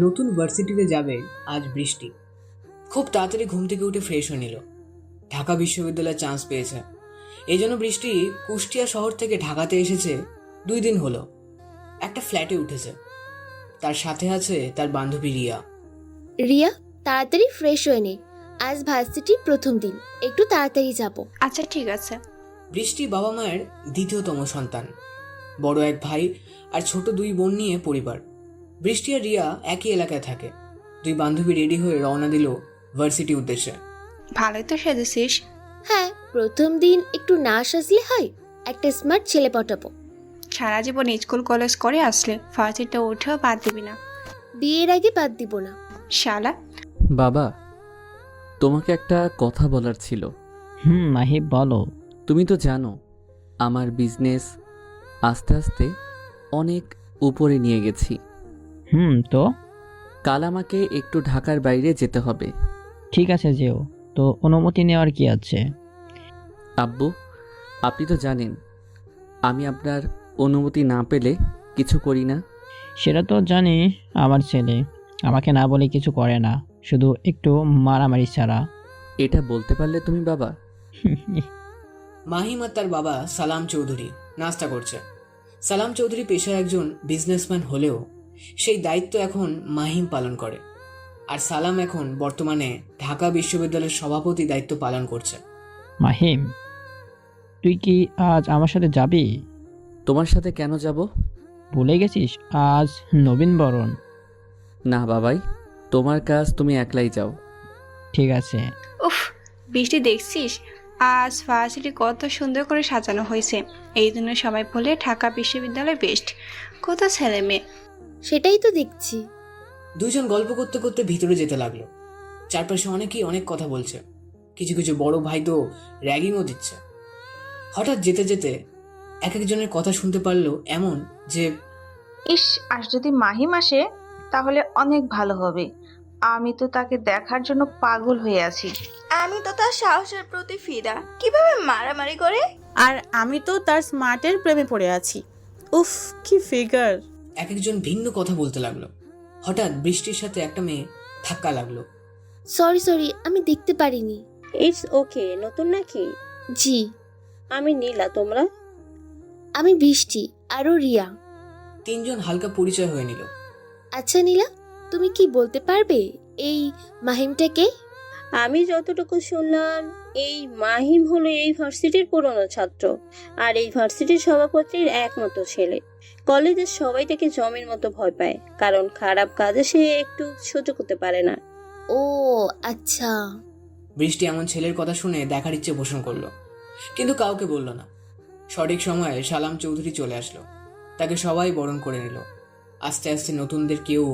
নতুন ভার্সিটিতে যাবে আজ বৃষ্টি। খুব তাড়াতাড়ি ঘুম থেকে উঠে ফ্রেশ হয়ে নিল। ঢাকা বিশ্ববিদ্যালয়ে চান্স পেয়েছে। এই জন্য বৃষ্টি কুষ্টিয়া শহর থেকে ঢাকাতে এসেছে 2 দিন হলো। একটা ফ্ল্যাটে উঠেছে। তার সাথে আছে তার বান্ধবী রিয়া। রিয়া, তাড়াতাড়ি ফ্রেশ হয়ে নে। আজ ভার্সিটির প্রথম দিন, একটু তাড়াতাড়ি যাব। আচ্ছা ঠিক আছে। বৃষ্টি বাবা মায়ের দ্বিতীয়তম সন্তান। বড় এক ভাই আর ছোট 2 বোন নিয়ে পরিবার। বৃষ্টি আর রিয়া একই এলাকায় থাকে। 2 বান্ধবী রেডি হয়ে রওনা দিল ভার্সিটি উদ্দেশ্যে। ভালোই তো সেজেছিস। হ্যাঁ, প্রথম দিন একটু না সাজলে হয়। একটা স্মার্ট ছেলে পটাবো। সারা জীবন স্কুল কলেজ করে আসলে ফার্সিটা উঠেও বাদ দিবি না। বিয়ের আগে বাদ দিব না। শালা। বাবা, তোমাকে একটা কথা বলার ছিল। মাহিব বলো। তুমি তো জানো আমার বিজনেস আস্তে আস্তে অনেক উপরে নিয়ে গেছি। তো কাল আমাকে একটু ঢাকার বাইরে যেতে হবে। ঠিক আছে, যেও। তো অনুমতি নেওয়ার কি আছে? আব্বু, আপনি তো জানেন আমি আপনার অনুমতি না পেলে কিছু করি না। সেটা তো জানি। আমার ছেলে আমাকে না বলে কিছু করে না, শুধু একটু মারামারি ছাড়া। এটা বলতে পারলে তুমি বাবা। মাহিম আর তার বাবা সালাম চৌধুরী নাস্তা করছে। সালাম চৌধুরী পেশায় একজন বিজনেসম্যান হলেও সেই দায়িত্ব এখন মাহিম পালন করে। আর সালাম এখন বর্তমানে ঢাকা বিশ্ববিদ্যালয়ের সভাপতি দায়িত্ব পালন করছে। মাহিম, তুই কি আজ আমার সাথে যাবি? তোমার সাথে কেন যাব? ভুলে গেছিস আজ নবীনবরণ। না বাবাই, তোমার কাজ তুমি একলাই যাও। ঠিক আছে। উফ, বৃষ্টি দেখছিস আজ ভার্সিটি কত সুন্দর করে সাজানো হয়েছে। এই জন্য সবাই বলে ঢাকা বিশ্ববিদ্যালয় বেস্ট। কত ছেলে মেয়ে। সেটাই তো দেখছি। 2জন গল্প করতে করতে ভিতরে যেতে লাগলো। চারপাশে অনেকেই অনেক কথা বলছে। কিছু কিছু বড় ভাই তো র্যাগিংও দিচ্ছে। হঠাৎ যেতে যেতে এক একজনের কথা শুনতে পারলো এমন যে, ইস, আর যদি মাহিম আসে তাহলে অনেক ভালো হবে। আমি তো তাকে দেখার জন্য পাগল হয়ে আছি। আমি তো তার সাহসের প্রতি ফিদা, কিভাবে মারামারি করে। আর আমি তো তার স্মার্টের প্রেমে পড়ে আছি। উফ, কি ফিগার। এক একজন ভিন্ন কথা বলতে লাগলো। হঠাৎ বৃষ্টির সাথে একটা মেয়ে ধাক্কা লাগলো। সরি, আমি দেখতে পারিনি। It's okay. নতুন নাকি? জি। আমি নীলা, তোমরা? আমি বৃষ্টি, আরও রিয়া। 3জন হালকা পরিচয় হয়ে নিল। আচ্ছা নীলা, তুমি কি বলতে পারবে এই মাহিমটাকে? আমি যতটুকু শুনলাম, এই মাহিম হলো এই ভার্সিটির পুরনো ছাত্র আর এই ভার্সিটির সভাপতির একমাত্র ছেলে। কলেজের সবাই তাকে জমের মতো ভয় পায়, কারণ খারাপ কাজে সে একটু সহ্য করতে পারে না। ও আচ্ছা। বৃষ্টি এমন ছেলের কথা শুনে দেখার ইচ্ছে পোষণ করলো, কিন্তু কাউকে বলল না। সঠিক সময়ে সালাম চৌধুরী চলে আসলো। তাকে সবাই বরণ করে নিল। আস্তে আস্তে নতুনদের কেউ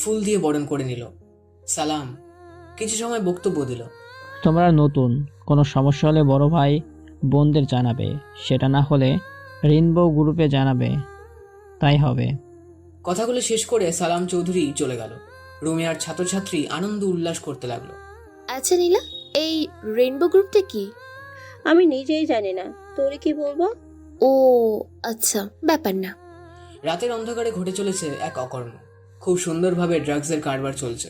ফুল দিয়ে বরণ করে নিল। সালাম কিছু সময় বক্তব্য দিল। তোমরা নতুন, কোনো সমস্যা হলে বড় ভাই বোনদের জানাবে, সেটা না হলে রেইনবো গ্রুপে জানাবে, তাই হবে। কথাগুলো শেষ করে সালাম চৌধুরী চলে গেল। রুমে আর ছাত্রছাত্রী আনন্দ উল্লাস করতে লাগলো। আচ্ছা নীলা, এই রেইনবো গ্রুপটা কি? আমি নিজেই জানি না, তোরে কি বলবো? ও আচ্ছা, ব্যাপার না। রাতের অন্ধকারে ঘটে চলেছে এক অকর্ম। খুব সুন্দরভাবে ড্রাগসের কারবার চলছে।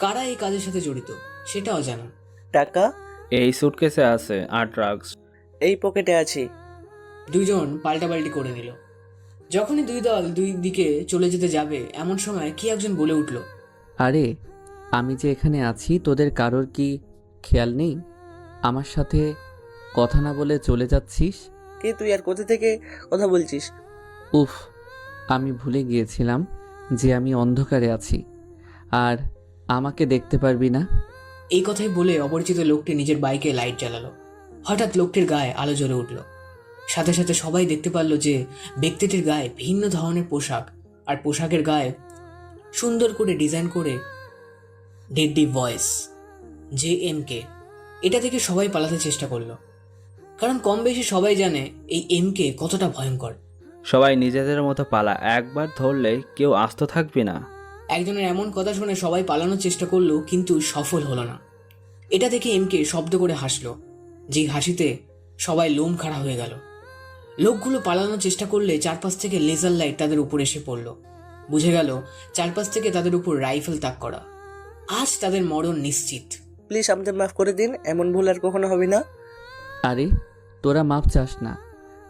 কারা এই কাজের সাথে জড়িত সেটাও জানান। টাকা এই সুটকেসে আছে আর ড্রাগস এই পকেটে আছে। 2জন পাল্টাপাল্টি করে নিল। যখনই 2 দল 2 দিকে চলে যেতে যাবে এমন সময় কি একজন বলে উঠল, আরে, আমি যে এখানে আছি তোদের কারোর কি খেয়াল নেই? আমার সাথে কথা না বলে চলে যাচ্ছিস? কে তুই আর কোথা থেকে কথা বলছিস? উফ, আমি ভুলে গিয়েছিলাম যে আমি অন্ধকারে আছি আর আমাকে দেখতে পারবি না। এই কথাই বলে অপরিচিত লোকটি নিজের বাইকে লাইট জ্বালালো। হঠাৎ লোকটির গায়ে আলো জ্বলে উঠল। সাথে সাথে সবাই দেখতে পারল যে ব্যক্তিটির গায়ে ভিন্ন ধরনের পোশাক, আর পোশাকের গায়ে সুন্দর করে ডিজাইন করে ডেডলি ভয়েস JMK। এটা থেকে সবাই পালাতে চেষ্টা করলো, কারণ কম বেশি সবাই জানে এই MK কতটা ভয়ঙ্কর। সবাই নিজেদের মতো পালা, একবার ধরলে কেউ আস্ত থাকবি না। একজনের এমন কথা শুনে সবাই পালানোর চেষ্টা করলো, কিন্তু সফল হলো না। এটা দেখে MK শব্দ করে হাসলো, যেই হাসিতে সবাই লোম খাড়া হয়ে গেল। লোকগুলো পালানোর চেষ্টা করলে চারপাশ থেকে লেজার লাইট তাদের উপর এসে পড়লো। বুঝে গেল চারপাশ থেকে তাদের উপর রাইফেল তাক করা। আজ তাদের মরণ নিশ্চিত। প্লিজ আমাদের মাফ করে দিন, এমন ভুল আর কখনো হবে না। আরে তোরা মাপ চাস না,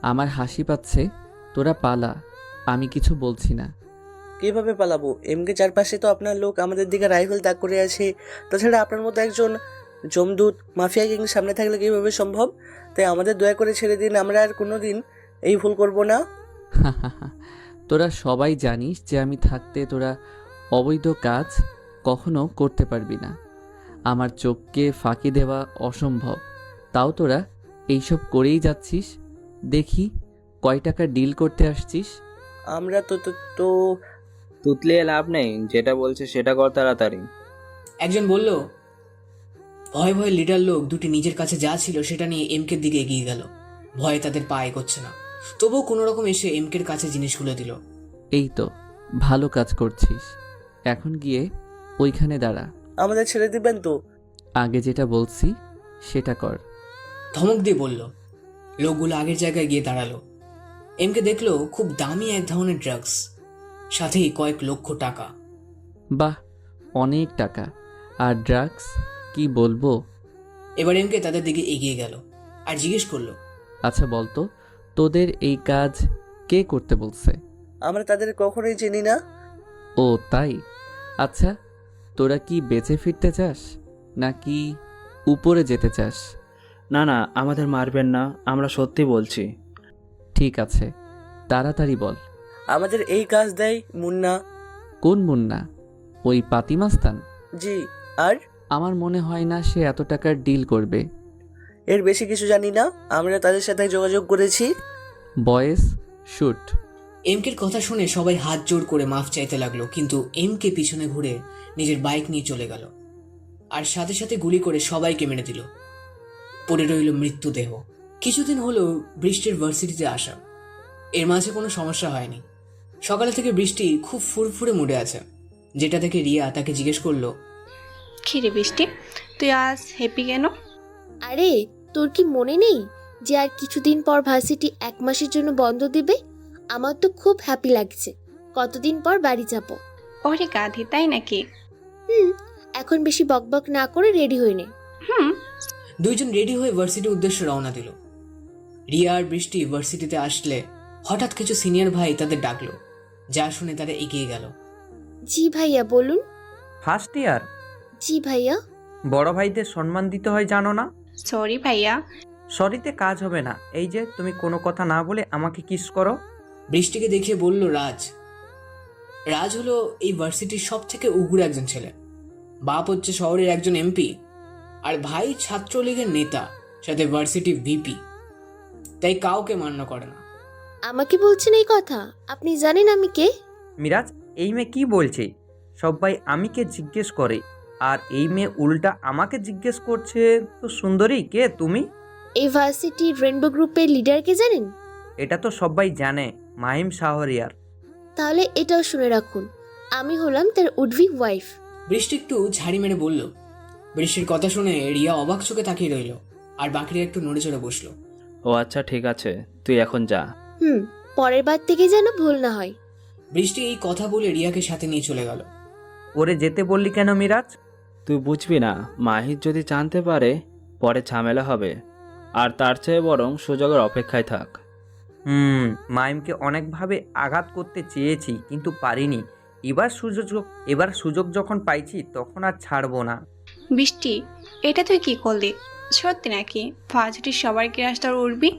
আমার হাসি পাচ্ছে। তোরা পালা, আমি কিছু বলছি না। কিভাবে পালাবো? এমকে চারপাশে তো আপনার লোক আমাদের দিকে রাইফেল তাক করে আছে। তাছাড়া আপনার মতো একজন জমদূত মাফিয়া গ্যাং সামনে থাকলে কিভাবে সম্ভব? তাই আমাদের দয়া করে ছেড়ে দিন, আমরা আর কোনোদিন এই ভুল করব না। তোরা সবাই জানিস যে আমি থাকতে তোরা অবৈধ কাজ কখনো করতে পারবি না। আমার চোখকে ফাঁকি দেওয়া অসম্ভব, তাও তোরা এইসব করেই যাচ্ছিস। দেখি কয় টাকা ডিল করতে আসছিস। আমরা তো তো তো তুতলিয়ে লাভ নেই, যেটা বলছে সেটা কর তাড়াতাড়ি। একজন বলল। ভয়ে ভয়ে লিডার লোক দুটি নিজের কাছে যা ছিল সেটা নিয়ে এমকের দিকে এগিয়ে গেল। ভয়ে তাদের পা এগোচ্ছে না, তবুও কোনো রকম এসে এমকের কাছে জিনিসগুলো দিল। এই তো ভালো কাজ করছিস, এখন গিয়ে ওইখানে দাঁড়া। আমাদের ছেড়ে দিবেন তো? আগে যেটা বলছি সেটা কর। ধমক দিয়ে বলল। লোকগুলো আগের জায়গায় গিয়ে দাঁড়ালো। এমকে দেখলো খুব দামি এক ধরনের ড্রাগস, সাথেই কয়েক লক্ষ টাকা। বাহ, অনেক টাকা আর ড্রাগস, কি বলবো। এবার এমকে তাদের দিকে এগিয়ে গেল আর জিজ্ঞেস করলো, আচ্ছা বলতো, তোদের এই কাজ কে করতে বলছে? আমরা তাদের কখনোই চিনি না। ও তাই? আচ্ছা, তোরা কি বেঁচে ফিরতে চাস নাকি উপরে যেতে চাস? না না, আমাদের মারবেন না, আমরা সত্যি বলছি। ঠিক আছে, তাড়াতাড়ি বল। আমাদের এই কাজ দেয় মুন্না। কোন মুন্না? ওই পাতিমাস্তান? জি। আর আমার মনে হয় না সে এত টাকার ডিল করবে। এর বেশি কিছু জানি না, আমরা তাদের সাথে যোগাযোগ করেছি। বয়েস শুট। এমকের কথা শুনে সবাই হাত জোড় করে মাফ চাইতে লাগলো, কিন্তু এমকে পিছনে ঘুরে নিজের বাইক নিয়ে চলে গেল আর সাথে সাথে গুলি করে সবাইকে মেরে দিল। পড়ে রইল মৃত্যুদেহ। কিছুদিন হলো বৃষ্টির ভার্সিটিতে আসা, এর মাঝে কোনো সমস্যা হয়নি। সকালে থেকে বৃষ্টি খুব ফুরফুরে মুডে আছে, যেটা থেকে রিয়া তাকে জিজ্ঞেস করলো, খিরে বৃষ্টি, তুই আজ হ্যাপি কেন? আরে তোর কি মনে নেই যে আর কিছুদিন পর ভার্সিটি 1 মাসের জন্য বন্ধ দিবে? আমার তো খুব হ্যাপি লাগছে, কতদিন পর বাড়ি যাব। ওরে গাধি, তাই নাকি? এখন বেশি বকবক না করে রেডি হয়ে নে। দুইজন রেডি হয়ে ভার্সিটির উদ্দেশ্যে রওনা দিল। রিয়া আর বৃষ্টি ভার্সিটিতে আসলে হঠাৎ কিছু সিনিয়র ভাই তাদের ডাকলো, যা শুনে তারা এগিয়ে গেল। জি ভাইয়া বলুন। First year? জি ভাইয়া। বড় ভাইদের সম্মান দিতে হয় জানো না? সরি ভাইয়া। সরিতে কাজ হবে না, এই যে তুমি কোনো কথা না বলে আমাকে কিস করো। বৃষ্টিকে দেখিয়ে বলল রাজ। রাজ হলো এই ভার্সিটির সব থেকে উগ্র একজন ছেলে। বাপ হচ্ছে শহরের একজন এমপি, আর ভাই ছাত্রলীগের নেতা, সাথে ভার্সিটি ভিপি, তাই কাউকে মান্য করে না। আমাকে বলছেন এই কথা? আপনি জানেন আমি কে? মিরাজ, এই মেয়ে কি বলছে? সবাই আমিকে জিজ্ঞেস করে, আর এই মেয়ে উল্টা আমাকে জিজ্ঞেস করছে। তো সুন্দরী, কে তুমি? এই ভার্সিটির রেনবো গ্রুপের লিডারকে জানেন? এটা তো সবাই জানে, মাহিম শাহরিয়ার। তাহলে এটাও শুনে রাখুন, আমি হলাম তার উডবি ওয়াইফ। বৃষ্টি একটু ঝাড়ি মেরে বলল। বৃষ্টির কথা শুনে রিয়া অবাক চোখে তাকিয়ে রইল, আর বাকিরা একটু নড়ে চড়ে বসলো। ও আচ্ছা, ঠিক আছে, তুই এখন যা। পরের বার থেকে যেন ভুল না হয়। বৃষ্টি এই কথা বলে রিয়াকে সাথে নিয়ে চলে গেল। ওরে যেতে বললি কেন মিরাজ? তুই বুঝবি না, মাহির যদি জানতে পারে পরে ঝামেলা হবে, আর তার চেয়ে বরং সুযোগের অপেক্ষায় থাক। মাহিমকে অনেকভাবে আঘাত করতে চেয়েছি, কিন্তু পারিনি। এবার সুযোগ যখন পাইছি তখন আর ছাড়বো না। বৃষ্টি, এটা তুই কি করলি? সত্যি নাকি ভার্সিটির সবার ক্রাশ তোর উঠবি?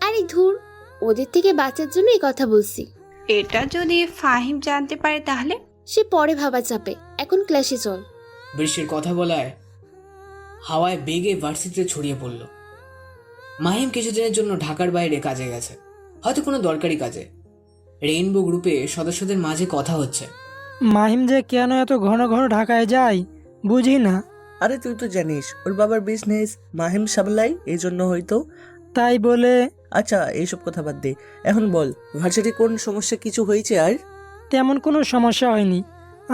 আরে ধুর, ওদের থেকে বাঁচার জন্য এই কথা বলছি। এটা যদি ফাহিম জানতে পারে তাহলে? সে পরে ভাবা চাপে, এখন ক্লাসে চল। বৃষ্টির কথা বলায় হাওয়ায় বেগে ভার্সিটিতে ছড়িয়ে পড়ল। মাহিম কিছুদিনের জন্য ঢাকার বাইরে কাজে গেছে, হয়তো কোনো দরকারি কাজে। রেইনবো গ্রুপে সদস্যদের মাঝে কথা হচ্ছে, মাহিম যে কেন এত ঘন ঘন ঢাকায় যায় বুঝি না। আরে তুই তো জানিস ওর বাবার বিজনেস মাহিম সামলাই, এই জন্য হয়তো। তাই বলে? আচ্ছা এইসব কথা বাদ দে, এখন বল ভার্সিটি কোন সমস্যা কিছু হয়েছে? আর তেমন কোনো সমস্যা হয়নি,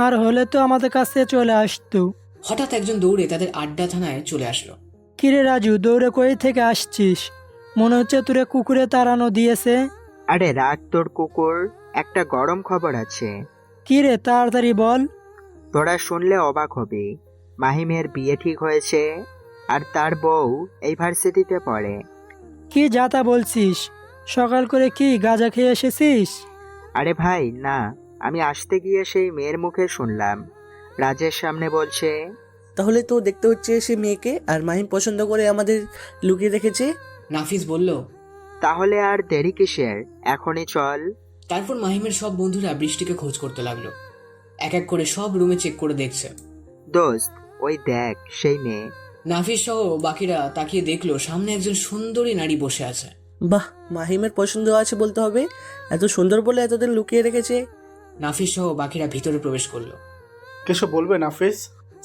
আর হলে তো আমাদের কাছে চলে আসতো। হঠাৎ একজন দৌড়ে তাদের আড্ডা থানায় চলে আসলো। কিরে রাজু, দৌড়ে কই থেকে আসছিস? মনে হচ্ছে তোরে কুকুরে তাড়ানো দিয়েছে। আরে রাগ তোর কুকুর, একটা গরম খবর আছে। কি রে তাড়াতাড়ি বল। তোরা শুনলে অবাক হবি, মাহিমের বিয়ে ঠিক হয়েছে, আর তার বউ এই ভার্সিটিতে পড়ে। কি যাতা বলছিস? সকাল করে কি গাঁজা খেয়ে এসেছিস? আরে ভাই না, আমি আসতে গিয়ে সেই মেয়ের মুখে শুনলাম, রাজের সামনে বলছে। তাহলে তো দেখতে হচ্ছে সে মেয়েকে আর মাহিম পছন্দ করে আমাদের লুকিয়ে রেখেছে। নাফিস বলল। তাহলে আর দেরি কিসের, এখনই চল। তারপর মাহিমের সব বন্ধুরা বৃষ্টিকে খোঁজ করতে লাগলো। এক এক করে সব রুমে চেক করে দেখছে। দোস্ত, ওই দেখ সেই মেয়ে। নাফিস সহ বাকিরা তাকিয়ে দেখলো সামনে একজন সুন্দরী নারী বসে আছে। বাহ, মাহিমের পছন্দ আছে বলতে হবে, এত সুন্দর বলে এতদিন লুকিয়ে রেখেছে। নাফিস সহ বাকিরা ভিতরে প্রবেশ করলো। কিছু বলবে নাফিস?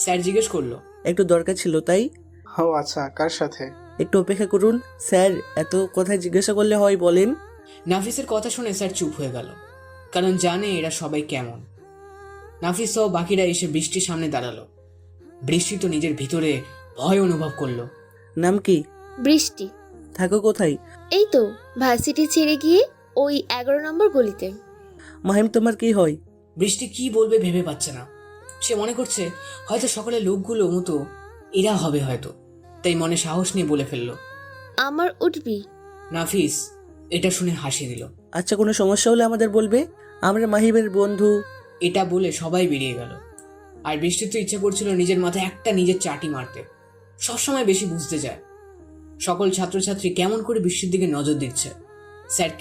স্যার জিজ্ঞেস করলো। একটু দরকার ছিল তাই। ও আচ্ছা, কার সাথে? একটু অপেক্ষা করুন স্যার, এত কথা জিজ্ঞাসা করলে হয় বলেন। নাফিসের কথা শুনে স্যার চুপ হয়ে গেল, কারণ জানে এরা সবাই কেমন। নাফিস সহ বাকিরা এসে বৃষ্টির সামনে দাঁড়ালো। বৃষ্টি তো নিজের ভিতরে ভয় অনুভব করলো। নাম কি? বৃষ্টি। থাকো কোথায়? এই তো ভার্সিটি ছেড়ে গিয়ে ওই 11 নম্বর গলিতে। মাহিম তোমার কি হয়? বৃষ্টি কি বলবে ভেবে পাচ্ছে না। সে মনে করছে হয়তো সকালের লোকগুলো মতো এরা হবে হয়তো, তাই মনে সাহস নিয়ে বলে ফেললো, আমার উঠবি। নাফিস এটা শুনে হাসি দিল। আচ্ছা, কোনো সমস্যা হলে আমাদের বলবে, আমরা মাহিমের বন্ধু। এটা বলে সবাই বেরিয়ে গেল। আর বৃষ্টির তো ইচ্ছে করছিল নিজের মাথায় একটা নিজের চাটি মারতে। সবসময় বেশি বুঝতে যায় সকল ছাত্রছাত্রী কেমন করে বৃষ্টির দিকে নজর দিচ্ছে। স্যার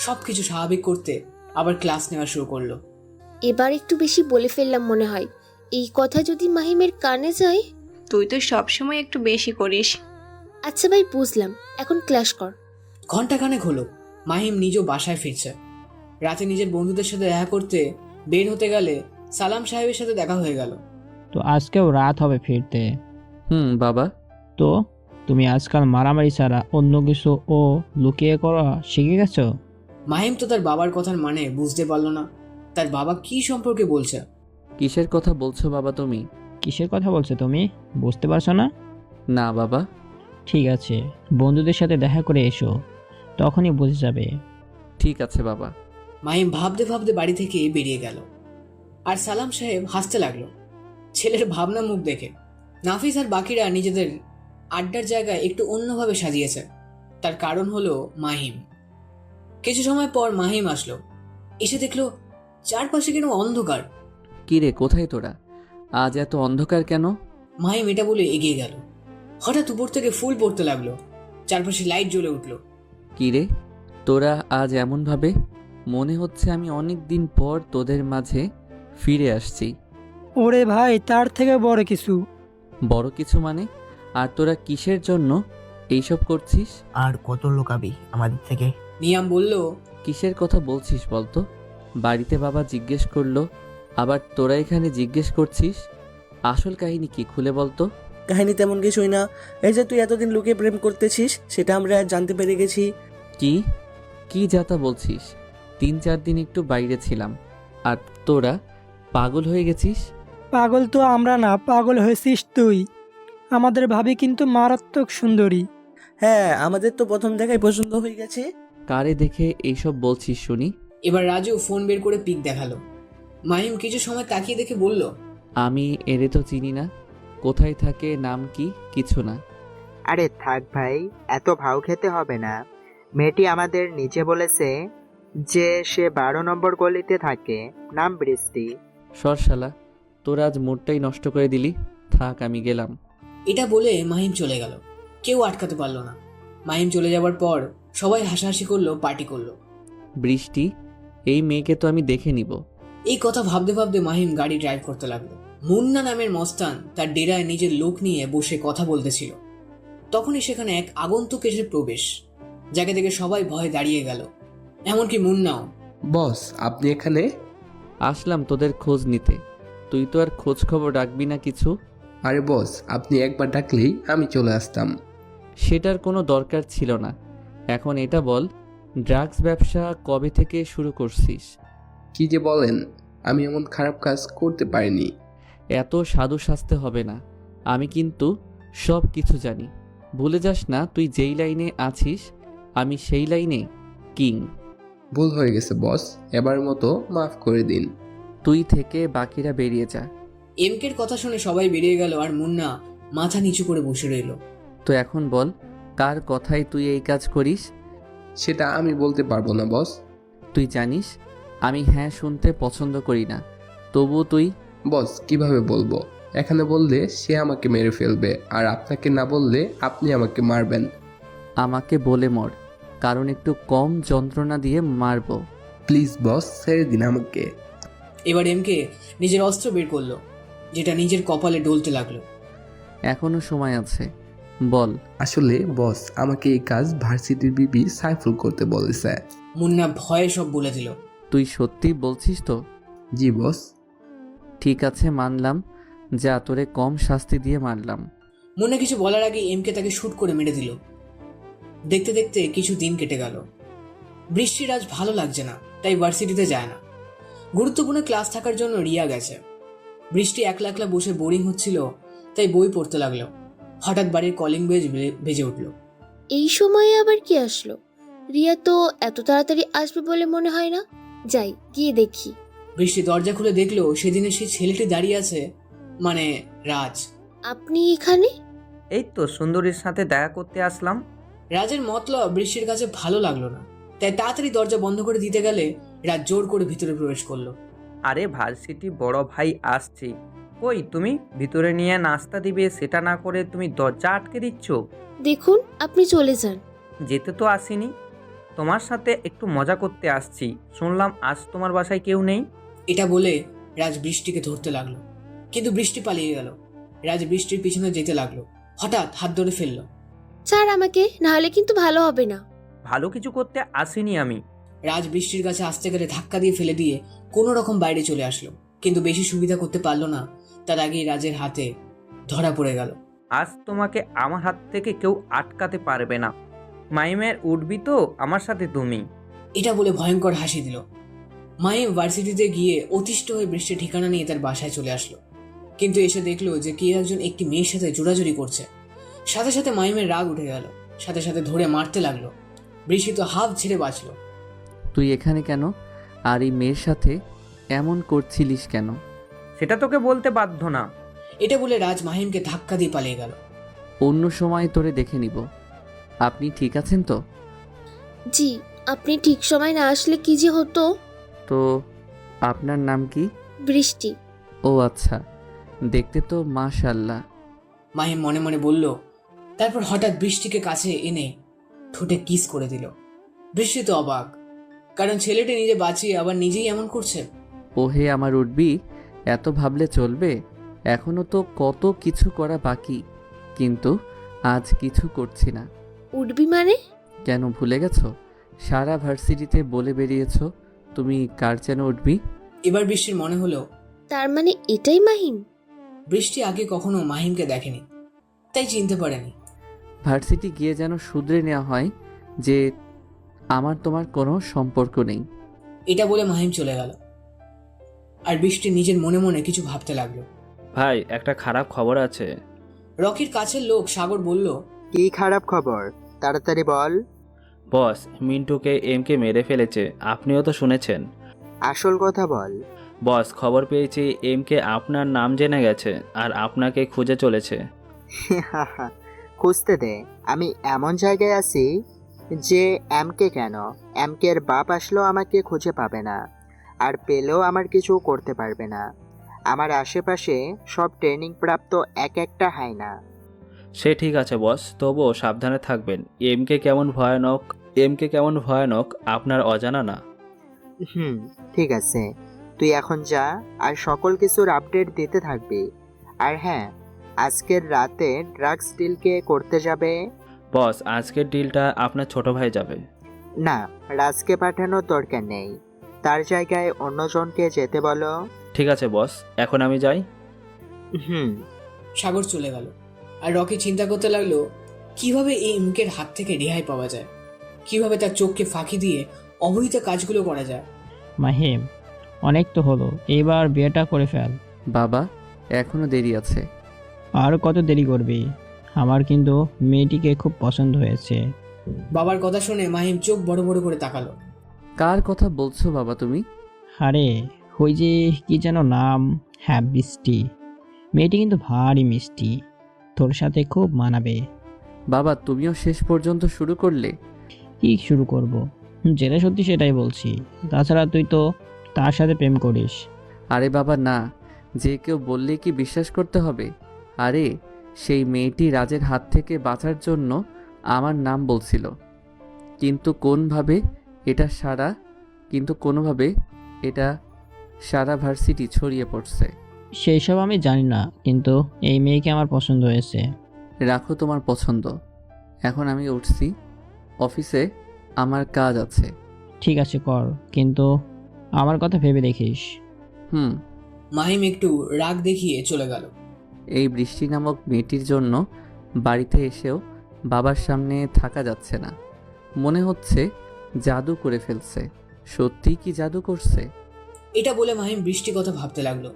সবকিছু স্বাভাবিক করতে আবার ক্লাস নেওয়া শুরু করলো। এবার একটু বেশি বলে ফেললাম মনে হয়। এই কথা যদি মাহিমের কানে যায়। তুই তো সবসময় একটু বেশি করিস। আচ্ছা ভাই, বুঝলাম, এখন ক্লাস কর। ঘন্টাখানেক হলো মাহিম নিজেও বাসায় ফিরছে। রাতে নিজের বন্ধুদের সাথে দেখা করতে বের হতে গেলে সালাম সাহেবের সাথে দেখা হয়ে গেল। তো আজকেও রাত হবে ফিরতে। বাবা। তো তুমি আজকাল মারামারি ছাড়া অন্য কিছু ও লুকিয়ে করা শিখে গেছো? মাহিম তো তার বাবার কথার মানে বুঝতে পারলো না। তার বাবা কি সম্পর্কে বলছে? কিসের কথা বলছো বাবা তুমি? কিসের কথা বলছো তুমি? বুঝতে পারছো না? না বাবা। ঠিক আছে, বন্ধুদের সাথে দেখা করে এসো, তখনই বুঝে যাবে। ঠিক আছে বাবা। মাহিম ভাবতে ভাবতে বাড়ি থেকে বেরিয়ে গেল। আর সালাম সাহেব হাসতে লাগলো ছেলের ভাবনা মুখ দেখে। নাফিস আর বাকিরা নিজেদের আড্ডার জায়গায় একটু অন্যভাবে সাজিয়েছে। তার কারণ হলো মাহিম। কিছু সময় পর মাহিম আসলো। এসে দেখলো চারপাশে কেন অন্ধকার। কি রে, কোথায় তোরা? আজ এত অন্ধকার কেন? মাহিম এটা বলে এগিয়ে গেল। হঠাৎ উপর থেকে ফুল পড়তে লাগলো, চারপাশে লাইট জ্বলে উঠলো। কি রে, তোরা আজ এমন ভাবে? মনে হচ্ছে আমি অনেক দিন পর তোদের মাঝে ফিরে আসছি। ওরে ভাই, তার থেকে বড় কিছু। বড় কিছু মানে? আর তোরা কিসের জন্য এইসব করছিস? আর কত লুকাবি আমাদের থেকে? নিয়াম বলল। কিসের কথা বলছিস বলতো? বাড়িতে বাবা জিজ্ঞেস করলো, আবার তোরা এখানে জিজ্ঞেস করছিস। আসল কাহিনী কি খুলে বলতো? কাহিনী তেমন কিছুই না। এই যে তুই এতদিন লুকিয়ে প্রেম করতেছিস, সেটা আমরা জানতে পেরে গেছি। কি কি যাতা বলছিস? 3-4 দিন একটু বাইরে ছিলাম, আর তোরা পাগল হয়ে গেছিস। পাগল তো আমরা না, পাগল হয়েছিস তুই। আমাদের ভাবি কিন্তু মারাত্মক সুন্দরী। হ্যাঁ, আমাদের তো প্রথম দেখায় পছন্দ হয়ে গেছে। কারে দেখে এইসব বলছিস শুনি? এবার রাজু ফোন বের করে পিক দেখালো। মাহিম কিছু সময় তাকিয়ে দেখে বলল, আমি এরে তো চিনি না, কোথায় থাকে, নাম কি, কিছু না। আরে থাক ভাই, এত ভাও খেতে হবে না। মেয়েটি আমাদের নিচে বলেছে যে সে 12 নম্বর গলিতে থাকে, নাম বৃষ্টি। সরশালা, তোর আজ মুডটাই নষ্ট করে দিলি। থাক, আমি গেলাম। এটা বলে মাহিম চলে গেল। কেউ আটকাতে পারলো না। মাহিম চলে যাওয়ার পর সবাই হাসাহাসি করলো, পার্টি করলো। বৃষ্টি, এই মেয়েকে তো আমি দেখে নিব। এই কথা ভাবতে ভাবতে মাহিম গাড়ি ড্রাইভ করতে লাগলো। মুন্না নামের মস্তান তার ডেরায় নিজের লোক নিয়ে বসে কথা বলতেছিল। তখনই সেখানে এক আগন্তুক এসে প্রবেশ, যাকে দেখে সবাই ভয়ে দাঁড়িয়ে গেল, এমনকি মুন্নাও। বস, আপনি এখানে? আসলাম তোদের খোঁজ নিতে। তুই তো আর খোঁজ খবর রাখবি না কিছু? আরে বস, আপনি একবার ডাকলেই আমি চলে আসতাম। সেটার কোনো দরকার ছিল না। এখন এটা বল, ড্রাগস ব্যবসা কবে থেকে শুরু করছিস? কি যে বলেন, আমি এমন খারাপ কাজ করতে পারিনি। এত সাধু সাজতে হবে না, আমি কিন্তু সব কিছু জানি। ভুলে যাস না, তুই যেই লাইনে আছিস আমি সেই লাইনে কিং। ভুল হয়ে গেছে বস, এবার মতো মাফ করে দিন। তুই থেকে বাকিরা বেরিয়ে যা। এমকের কথা শুনে সবাই বেরিয়ে গেল আর মুন্না মাথা নিচু করে বসে রইল। তো এখন বল, কার কথায় তুই এই কাজ করিস? সেটা আমি বলতে পারবো না বস। তুই জানিস আমি হ্যাঁ শুনতে পছন্দ করি না, তবুও তুই। বস কিভাবে বলবো? এখানে বললে সে আমাকে মেরে ফেলবে, আর আপনাকে না বললে আপনি আমাকে মারবেন। আমাকে বলে মর, কারণ একটু কম যন্ত্রণা দিয়ে মারবো। প্লিজ বস, ছেড়ে দিন আমাকে। এবার এমকে নিজের অস্ত্র বের করলো, যেটা নিজের কপালে ডলতে লাগলো। এখনো সময় আছে, বল। আসলে বস, আমাকে এই কাজ ভার্সিটির বিবি সাইফুল করতে বলেছে। মুন্না ভয়ে সব বলে দিল। তুই সত্যি বলছিস তো? জি বস। ঠিক আছে, মানলাম, যা তোরে কম শাস্তি দিয়ে মারলাম। মুন্না কিছু বলার আগে এমকে তাকে শুট করে মেরে দিল। দেখতে দেখতে কিছু দিন কেটে গেল। বৃষ্টির আজ ভালো লাগছে না, তাই ভার্সিটিতে যায় না। গুরুত্বপূর্ণ ক্লাস থাকার জন্য রিয়া গেছে। বৃষ্টি একলা একলা বসে বোরিং হচ্ছিল, তাই বই পড়তে লাগলো। হঠাৎ বাড়ির কলিং বেজে উঠল। এই সময়ে আবার কি আসলো? রিয়া তো এত তাড়াতাড়ি আসবে বলে মনে হয় না। যাই গিয়ে দেখি। বৃষ্টি দরজা খুলে দেখলো সেদিনে সেই ছেলেটি দাঁড়িয়ে আছে, মানে রাজ। আপনি এখানে? এই তো সুন্দরীর সাথে দেখা করতে আসলাম। রাজের মতলব বৃষ্টির কাছে ভালো লাগলো না, তাই তাড়াতাড়ি দরজা বন্ধ করে দিতে গেলে রাজ জোর করে ভিতরে প্রবেশ করলো। আরে ভার্সিটি বড় ভাই আসছে, কই তুমি? ভিতরে নিয়ে নাস্তা দিবে, সেটা না করে তুমি দরজা আটকে দিচ্ছ। দেখুন, আপনি চলে যান। যেতে তো আসিনি, তোমার সাথে একটু মজা করতে আসছি। শুনলাম আজ তোমার বাসায় কেউ নেই। এটা বলে রাজ বৃষ্টিকে ধরতে লাগলো, কিন্তু বৃষ্টি পালিয়ে গেল। রাজ বৃষ্টির পিছনে যেতে লাগলো, হঠাৎ হাত ধরে ফেললো। ছাড় আমাকে, নাহলে কিন্তু ভালো হবে না। ভালো কিছু করতে আসিনি আমি। রাজ বৃষ্টির কাছে আসতে গেলে ধাক্কা দিয়ে ফেলে দিয়ে কোনো রকম বাইরে চলে আসলো, কিন্তু বেশি সুবিধা করতে পারলো না। তার আগেই রাজের হাতে ধরা পড়ে গেল। আজ তোমাকে আমার হাত থেকে কেউ আটকাতে পারবে না। মাইমের উঠবি তো আমার সাথে তুমি। এটা বলে ভয়ঙ্কর হাসি দিল। মাইম ভার্সিটিতে গিয়ে অতিষ্ঠ হয়ে বৃষ্টির ঠিকানা নিয়ে তার বাসায় চলে আসলো, কিন্তু এসে দেখলো যে কে একজন একটি মেয়ের সাথে জোড়াজুড়ি করছে। সাথে সাথে মাইমের রাগ উঠে গেল, সাথে সাথে ধরে মারতে লাগলো। বৃষ্টি তো হাফ ছেড়ে বাঁচলো। তুই এখানে কেন? আর এই মেয়ের সাথে এমন করছিলিস কেন? সেটা তোকে বলতে বাধ্য না। এটা বলে রাজ মাহিমকে ধাক্কা দিয়ে পালিয়ে গেল। অন্য সময় তোরে দেখে নিব। আপনি ঠিক আছেন তো? জি, আপনি ঠিক সময় না আসলে কি যে হতো। তো আপনার নাম কি? বৃষ্টি। ও আচ্ছা, দেখতে তো মাশাআল্লাহ। মাহিম মনে মনে বলল। তারপর হঠাৎ বৃষ্টিকে কাছে এনে ঠোঁটে কিস করে দিল। বৃষ্টি তো অবাক, কারণ ছেলেটি নিজে বাঁচিয়ে আবার নিজেই এমন করছে। ওহে আমার উঠবি, এত ভাবলে চলবে? এখনো তো কত কিছু করা বাকি, কিন্তু আজ কিছু করছি না। উঠবি মানে? কেন ভুলে গেছো? সারা ভার্সিটিতে বলে বেরিয়েছো তুমি কার যেন উঠবি। এবার বৃষ্টির মনে হলো তার মানে এটাই মাহিম। বৃষ্টি আগে কখনো মাহিমকে দেখেনি, তাই চিনতে পারেনি। ভার্সিটি গিয়ে যেন শুধরে নেওয়া হয় যে আমার তোমার কোনো সম্পর্ক নেই। এটা বলে মাহিম চলে গেল, আর বৃষ্টি নিজের মনে মনে কিছু ভাবতে লাগলো। ভাই, একটা খারাপ খবর আছে। রকির কাছের লোক সাগর বলল। কি খারাপ খবর? তাড়াতাড়ি বল। বস, মিন্টুকে এমকে মেরে ফেলেছে, আপনিও তো শুনেছেন। আসল কথা বল। বস, খবর পেয়েছি এমকে আপনার নাম জেনে গেছে আর আপনাকে খুঁজে চলেছে। খুঁজতে দে, আমি এমন জায়গায় আছি যে এমকে কেন, এমকের বাপ আসলেও আমাকে খুঁজে পাবে না, আর পেলেও আমার কিছু করতে পারবে না। আমার আশেপাশে সব ট্রেনিং প্রাপ্ত এক একটা হয় না। সে ঠিক আছে বস, তবুও সাবধানে থাকবেন। এমকে কেমন ভয়ানক আপনার অজানা না। ঠিক আছে, তুই এখন যা, আর সকল কিছুর আপডেট দিতে থাকবি। আর হ্যাঁ, আজকের রাতে ড্রাগস ডিল কে করতে যাবে? বস, আজকের ডিলটা আপনার ছোট ভাই যাবে। না, রাজকে পাঠানোর দরকার নেই, তার জায়গায় অন্যজনকে যেতে বলো। ঠিক আছে বস, এখন আমি যাই। সাগর চলে গেল, আর রকি চিন্তা করতে লাগলো কিভাবে এই এমকের হাত থেকে রেহাই পাওয়া যায়, কিভাবে তার চোখকে ফাঁকি দিয়ে অবৈধ কাজগুলো করা যায়। মাহিম, অনেক তো হলো, এইবার বিয়েটা করে ফেল। বাবা, এখনো দেরি আছে। আর কত দেরি করবি? আমার কিন্তু মেয়েটিকে খুব পছন্দ হয়েছে। বাবার কথা শুনে মাহিম চোখ বড় বড় করে তাকালো। কার কথা বলছো বাবা তুমি? আরে ওই যে কি যেন নাম, হ্যাঁ বৃষ্টি। মেয়েটি কিন্তু ভারী মিষ্টি, তোর সাথে খুব মানাবে। বাবা তুমিও শেষ পর্যন্ত শুরু করলে? কি শুরু করব, যেটা সত্যি সেটাই বলছি। তাছাড়া তুই তো তার সাথে প্রেম করিস। আরে বাবা না, যে কেউ বললে কি বিশ্বাস করতে হবে? আরে সেই মেয়েটি রাজের হাত থেকে বাঁচার জন্য আমার নাম বলছিল, কিন্তু কোনোভাবে এটা সারা ভার্সিটি ছড়িয়ে পড়ছে। সেই সব আমি জানি না, কিন্তু এই মেয়েকে আমার পছন্দ হয়েছে। রাখো তোমার পছন্দ, এখন আমি উঠছি, অফিসে আমার কাজ আছে। ঠিক আছে কর, কিন্তু আমার কথা ভেবে দেখিস। হুম। মাহিম একটু রাগ দেখিয়ে চলে গেল। এই বৃষ্টি নামক মেয়েটির জন্য বাড়িতে এসেও বাবার সামনে থাকা যাচ্ছে না। মনে হচ্ছে জাদু করে ফেলছে। সত্যি কি জাদু করছে? এটা বলে মাহিম বৃষ্টির কথা ভাবতে লাগলো,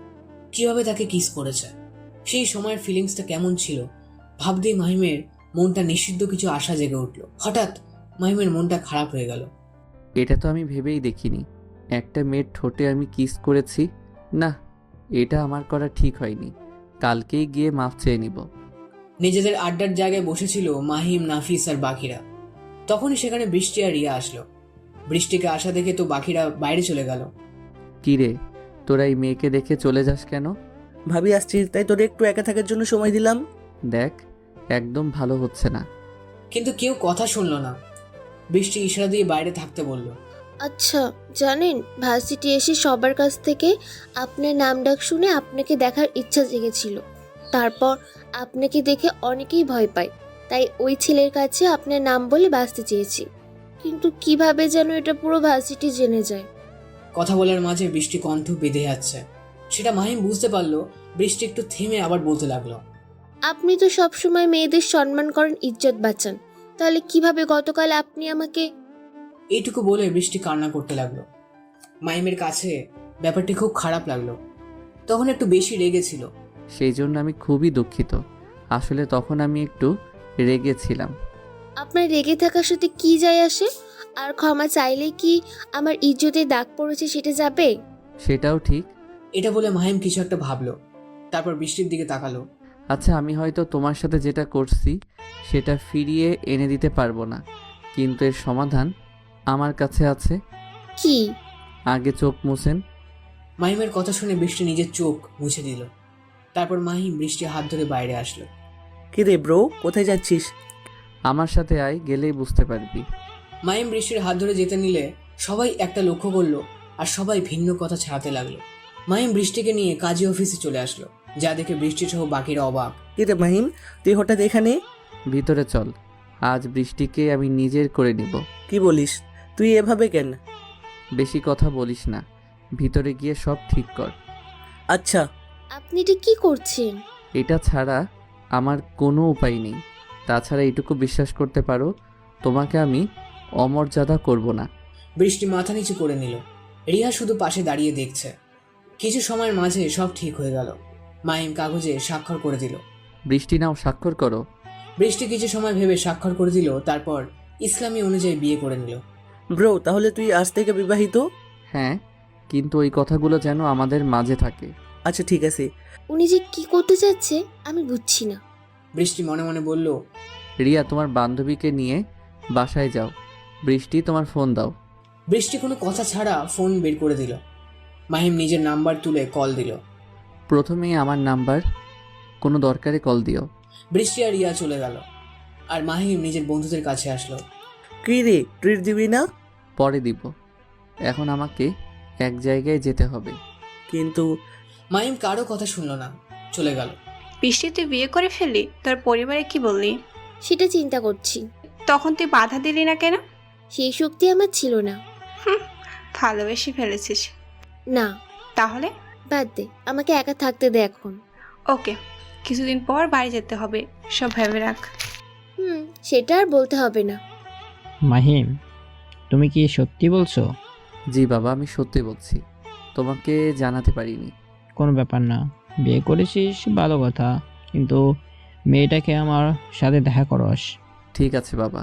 কিভাবে তাকে কিস করেছে, সেই সময়ের ফিলিংসটা কেমন ছিল। ভাবতেই মাহিমের মনটা নিষিদ্ধ কিছু আশা জেগে উঠল। হঠাৎ মাহিমের মনটা খারাপ হয়ে গেল। এটা তো আমি ভেবেই দেখিনি, একটা মেয়ের ঠোঁটে আমি কিস করেছি। না, এটা আমার করা ঠিক হয়নি, কালকেই গিয়ে মাফ চেয়ে নিব। নিজেদের আড্ডার জায়গায় বসেছিল মাহিম, নাফিস আর বাকিরা। তখনই সেখানে বৃষ্টি আর রিয়া আসলো। বৃষ্টিকে আসা দেখে তো বাকিরা বাইরে চলে গেল। কিরে, তোরা এই মেয়েকে দেখে চলে যাস কেন? ভাবি আসছিস তাই তোরে একটু একা থাকার জন্য সময় দিলাম। দেখ, একদম ভালো হচ্ছে না। কিন্তু কেউ কথা শুনলো না। বৃষ্টি ইশারা দিয়ে বাইরে থাকতে বলল। আচ্ছা জানেন, ভার্সিটি এসে সবার কাছ থেকে আপনার নাম ডাক শুনে আপনাকে দেখার ইচ্ছা জেগেছিল। তারপর আপনাকে দেখে অনেকেই ভয় পায়, তাই ওই ছেলের কাছে আপনার নাম বলে বাঁচতে চেয়েছি। কিন্তু কিভাবে যেন এটা পুরো ভার্সিটি জেনে যায়। কথা বলার মাঝে বৃষ্টি কণ্ঠ বেঁধে যাচ্ছে, সেটা মাহিম বুঝতে পারলো। বৃষ্টি একটু থেমে আবার বলতে লাগলো, আপনি তো সবসময় মেয়েদের সম্মান করেন, ইজ্জত বাঁচান, তাহলে কিভাবে গতকাল আপনি আমাকে... এইটুকু বলে বৃষ্টি কান্না করতে লাগলো। মাহিমের কাছে ব্যাপারটি খুব খারাপ লাগলো। তখন একটু বেশি রেগেছিল। সেই জন্য আমি খুবই দুঃখিত। আসলে তখন আমি একটু রেগেছিলাম। আপনার রেগে থাকার সাথে কি যায় আসে? আর ক্ষমা চাইলে কি আমার ইজ্জতে দাগ পড়েছে সেটা যাবে? সেটাও ঠিক। এটা বলে মাহিম কিছু একটা ভাবলো, তারপর বৃষ্টির দিকে তাকালো। আচ্ছা, আমি হয়তো তোমার সাথে যেটা করছি সেটা ফিরিয়ে এনে দিতে পারবো না, কিন্তু এর সমাধান আমার কাছে আছে। কি? আগে চোখ মুছেন। মাহিমের কথা শুনে বৃষ্টি নিজের চোখ মুছে দিল। তারপর মাহিম বৃষ্টির হাত ধরে বাইরে আসলো। কি রে ব্রো, কোথায় যাচ্ছিস? আমার সাথে আয়, গেলেই বুঝতে পারবি। মাহিম বৃষ্টির হাত ধরে যেতে নিলে সবাই একটা লক্ষ্য করলো, আর সবাই ভিন্ন কথা ছাড়াতে লাগলো। মাহিম বৃষ্টিকে নিয়ে কাজী অফিসে চলে আসলো, যা দেখে বৃষ্টি সহ বাকিরা অবাক। কি রে মাহিম, তুই হঠাৎ এখানে? ভিতরে চল, আজ বৃষ্টিকে আমি নিজের করে নিব। কি বলিস? তুই এভাবে কেন? বেশি কথা বলিস না, ভিতরে গিয়ে সব ঠিক কর। আচ্ছা। আপনি এটা কি করছেন? এটা ছাড়া আমার কোনো উপায় নেই। তাছাড়া এইটুকু বিশ্বাস করতে পারো, তোমাকে আমি অমর্যাদা করব না। বৃষ্টি মাথা নিচু করে নিল। রিয়া শুধু পাশে দাঁড়িয়ে দেখছে। কিছু সময়ের মাঝে সব ঠিক হয়ে গেল। মাহিম কাগজে স্বাক্ষর করে দিল। বৃষ্টি নাও, স্বাক্ষর করো। বৃষ্টি কিছু সময় ভেবে স্বাক্ষর করে দিল, তারপর ইসলামী অনুযায়ী বিয়ে করে নিল। ব্রো, তাহলে তুই আজ থেকে বিবাহিত? হ্যাঁ, কিন্তু ওই কথাগুলো যেন আমাদের মাঝে থাকে। আচ্ছা ঠিক আছে। উনি যে কি করতে চাচ্ছে আমি বুঝছি না। বৃষ্টি মনে মনে বলল, রিয়া তোমার বান্ধবীকে নিয়ে বাসায় যাও। বৃষ্টি তোমার ফোন দাও। বৃষ্টি কোনো কথা ছাড়া ফোন বের করে দিল। মাহিম নিজের নাম্বার তুলে কল দিল। প্রথমেই আমার নাম্বার, কোনো দরকারে কল দিও। বৃষ্টি আর রিয়া চলে গেল, আর মাহিম নিজের বন্ধুদের কাছে আসলো। কি রে, ট্রিট দিবি না? পরে দিব, এখন আমাকে এক জায়গায় যেতে হবে। কিন্তু মাহিম কারো কথা শুনল না, চলে গেল। বৃষ্টি তুই বিয়ে করে ফেললি, তোর পরিবারে কি বললি? সেটা চিন্তা করছি। তখন তুই বাধা দিলি না কেন? সেই শক্তি আমার ছিল না। ভালোবেসে ফেলেছিস। না। তাহলে বাদ দে, আমাকে একা থাকতে দে এখন। ওকে, কিছুদিন পর বাড়ি যেতে হবে, সব ভেবে রাখ। সেটা আর বলতে হবে না। মাহিম, তুমি কি সত্যি বলছো? জি বাবা, আমি সত্যি বলছি, তোমাকে জানাতে পারিনি। কোনো ব্যাপার না, বিয়ে করেছিস ভালো কথা, কিন্তু মেয়েটাকে আমার সাথে দেখা করস। ঠিক আছে বাবা।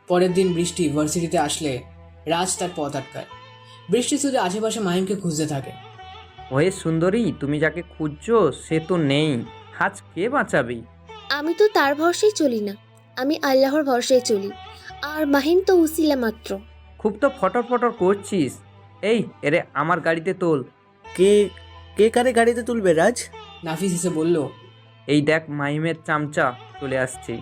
পরের দিন বৃষ্টি ভার্সিটিতে আসলে রাজ তার পথ আটকায়। বৃষ্টি শুধু আশেপাশে মাহিমকে খুঁজতে থাকে। ওহে সুন্দরী, তুমি যাকে খুঁজছো সে তো নেই, আজ কে বাঁচাবি? আমি তো তার ভরসায় চলি না, আমি আল্লাহর ভরসায় চলি। আর মাহিম তো উসিলা মাত্র। খুব তো ফটর ফটর করছিস। এই এরে আমার গাড়িতে তোল। কে কে কারে গাড়িতে তুলবে রাজ? নাফিস এসে বলল, এই দেখ মাহিমের চামচা চলে আসছে।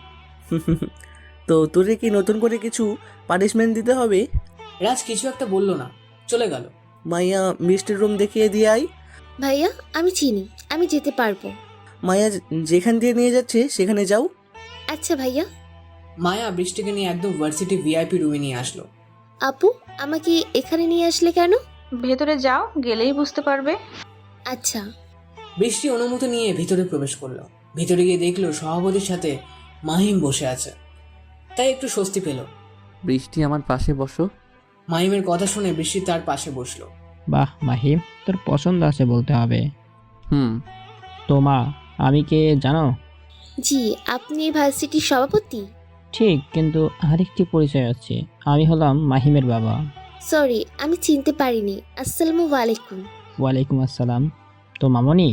তো তোরে কি নতুন করে কিছু পানিশমেন্ট দিতে হবে? রাজ কিছু একটা বলল না, চলে গেল। মাইয়া মিষ্টির রুম দেখিয়ে দিয়ে আই। ভাইয়া আমি চিনি, আমি যেতে পারবো। মায়া যেখান দিয়ে নিয়ে যাচ্ছে সেখানে যাও। আচ্ছা ভাইয়া। মায়া বৃষ্টিকে নিয়ে একদম ভার্সিটি ভিআইপি রুমে নিয়ে আসলো। আপু আমাকে এখানে নিয়ে আসলে কেন? ভেতরে যাও, গেলেই বুঝতে পারবে। আচ্ছা। বৃষ্টি অনুমতি নিয়ে ভিতরে প্রবেশ করলো। ভিতরে গিয়ে দেখলো সভাপতির সাথে মাহিম বসে আছে, তাই একটু স্বস্তি পেল। বৃষ্টি আমার পাশে বসো। মাহিমের কথা শুনে বৃষ্টি তার পাশে বসলো। বাহ মাহিম, তোর পছন্দ আছে বলতে হবে। হুম। তো মা, আমি কে জানো? জি, আপনি এই ভার্সিটির সভাপতি? ঠিক, কিন্তু আরেকটি পরিচয় আছে, আমি হলাম মাহিমের বাবা। সরি, আমি চিনতে পারিনি। আসসালামু আলাইকুম। ওয়ালাইকুম আসসালাম। তো মামনি,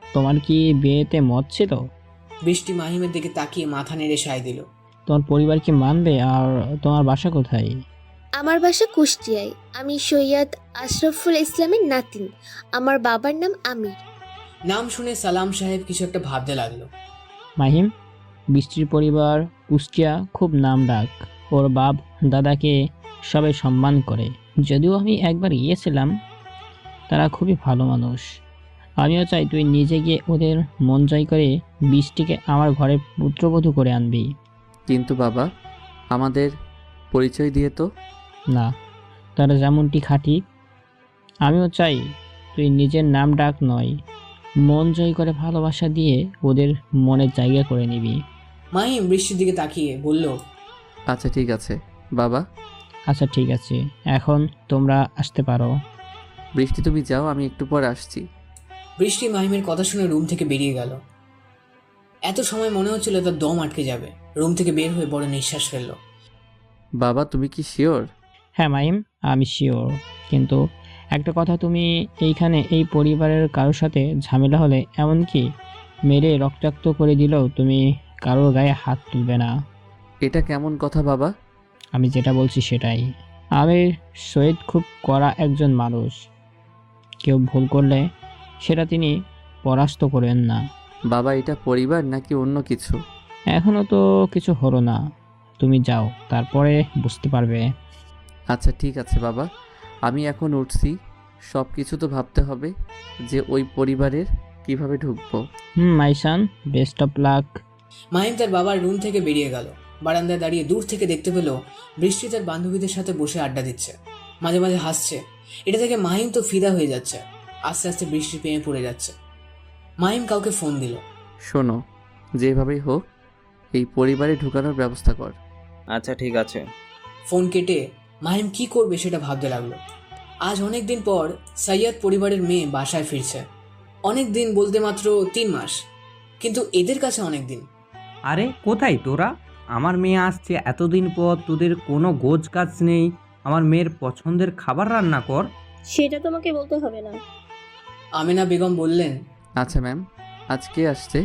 তোমার কি বিয়েতে মত ছিল? বৃষ্টি মাহিমের দিকে তাকিয়ে মাথা নেড়ে সায় দিল। তোমার পরিবার কি মানবে? আর তোমার বাসা কোথায়? আমার বাসা কুষ্টিয়ায়। আমি সৈয়দ আশরাফুল ইসলামের নাতিন। আমার বাবার নাম আমির। নাম শুনে সালাম সাহেব কিছু একটা ভাবতে লাগলো। মাহিম, বৃষ্টির পরিবার কুষ্টিয়া খুব নাম ডাক। ওর বাপ দাদাকে সবাই সম্মান করে। যদিও আমি একবার গিয়েছিলাম, তারা খুবই ভালো মানুষ। আমিও চাই তুই নিজে গিয়ে ওদের মন জয় করে বৃষ্টিকে আমার ঘরে পুত্রবধূ করে আনবি। কিন্তু বাবা, আমাদের পরিচয় দিয়ে তো। না, তারা যেমনটি খাঁটি, আমিও চাই তুই নিজের নাম ডাক নয়, মন জয় করে ভালোবাসা দিয়ে ওদের মনে জায়গা করে নিবি। মাহিম বৃষ্টির দিকে তাকিয়ে বলল, আচ্ছা ঠিক আছে বাবা। আচ্ছা ঠিক আছে, এখন তোমরা আসতে পারো। বৃষ্টি তুমি যাও, আমি একটু পর আসছি। বৃষ্টি মাহিমের কথা শুনে রুম থেকে বেরিয়ে গেল। এত সময় মনে হচ্ছিল তার দম আটকে যাবে। রুম থেকে বের হয়ে বড় নিঃশ্বাস ফেলল। বাবা তুমি কি শিওর? হ্যাঁ মাহিম, আমি শিওর। কিন্তু একটা কথা, তুমি এইখানে এই পরিবারের কারোর সাথে ঝামেলা হলে, এমনকি মেরে রক্তাক্ত করে দিলেও তুমি কারোর গায়ে হাত তুলবে না। এটা কেমন কথা বাবা? আমি যেটা বলছি সেটাই। আমি সৈয়দ খুব কড়া একজন মানুষ। কেউ ভুল করলে সেটা তিনি পরাস্ত করেন না। বাবা এটা পরিবার নাকি অন্য কিছু? এখনও তো কিছু হলো না, তুমি যাও, তারপরে বুঝতে পারবে। আচ্ছা ঠিক আছে বাবা, আমি এখন উঠছি। সব কিছু তো ভাবতে হবে যে ওই পরিবারের কিভাবে ঢুকবো। মাইশান, বেস্ট অফ লাক। মাহিম তার বাবার রুম থেকে বেরিয়ে গেল। বারান্দায় দাঁড়িয়ে দূর থেকে দেখতে পেল বৃষ্টি তার বান্ধবীদের সাথে বসে আড্ডা দিচ্ছে, মাঝে মাঝে হাসছে। এটা থেকে মাহিম তো ফিদা হয়ে যাচ্ছে। আস্তে আস্তে বৃষ্টির প্রেমে পড়ে যাচ্ছে। মাহিম কাউকে ফোন দিল। শোনো, যেভাবেই হোক এই পরিবারে ঢুকানোর ব্যবস্থা কর। আচ্ছা ঠিক আছে। ফোন কেটে মাহিম কি করবে সেটা ভাবতে লাগলো। আজ অনেক দিন পর সৈয়দ পরিবারের মেয়ে বাসায় ফিরছে। অনেক দিন বলতে মাত্র 3 মাস, কিন্তু এদের কাছে অনেক দিন। আরে কোথায় তোরা? আমার মেয়ে আসছে এতদিন পর, তোদের কোনো গোজ কাজ নেই। আমার মেয়ের পছন্দের খাবার রান্না কর। সেটা তোমাকে বলতে হবে না। আমেনা বেগম বললেন, আচ্ছা ম্যাম, আজ কে আসছে?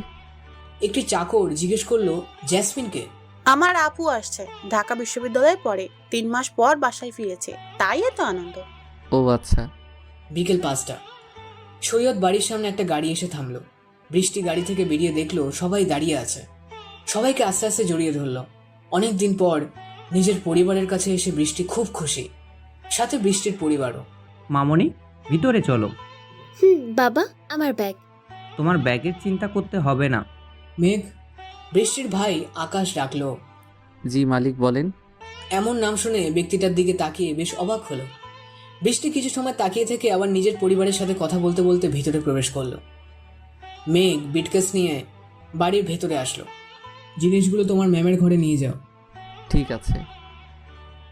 একটি চাকর জিজ্ঞেস করলো জ্যাসমিনকে। আমার আপু আসছে, ঢাকা বিশ্ববিদ্যালয়ে পড়ে, 3 মাস পর বাসায় ফিরেছে, তাই এত আনন্দ। ও আচ্ছা। বিকেল 5টা। সৈয়দ বাড়ির সামনে একটা গাড়ি এসে থামলো। বৃষ্টি গাড়ি থেকে বেরিয়ে দেখলো সবাই দাঁড়িয়ে আছে। সবাইকে আস্তে আস্তে জড়িয়ে ধরলো। অনেক দিন পর নিজের পরিবারের কাছে এসে বৃষ্টি খুব খুশি, সাথে বৃষ্টির পরিবারও। মামনি, ভিতরে চলো। বাবা, আমার ব্যাগ। তোমার ব্যাগের চিন্তা করতে হবে না। মেঘ, বৃষ্টির ভাই আকাশ ডাকলো। জি মালিক বলেন। এমন নাম শুনে ব্যক্তিটার দিকে তাকিয়ে বেশ অবাক হলো। বৃষ্টি কিছু সময় তাকিয়ে থেকে আবার নিজের পরিবারের সাথে কথা বলতে বলতে ভিতরে প্রবেশ করলো। মেঘ বিটকেস নিয়ে বাড়ির ভেতরে আসলো। জিনিসগুলো তোমার ম্যামের ঘরে নিয়ে যাও। ঠিক আছে।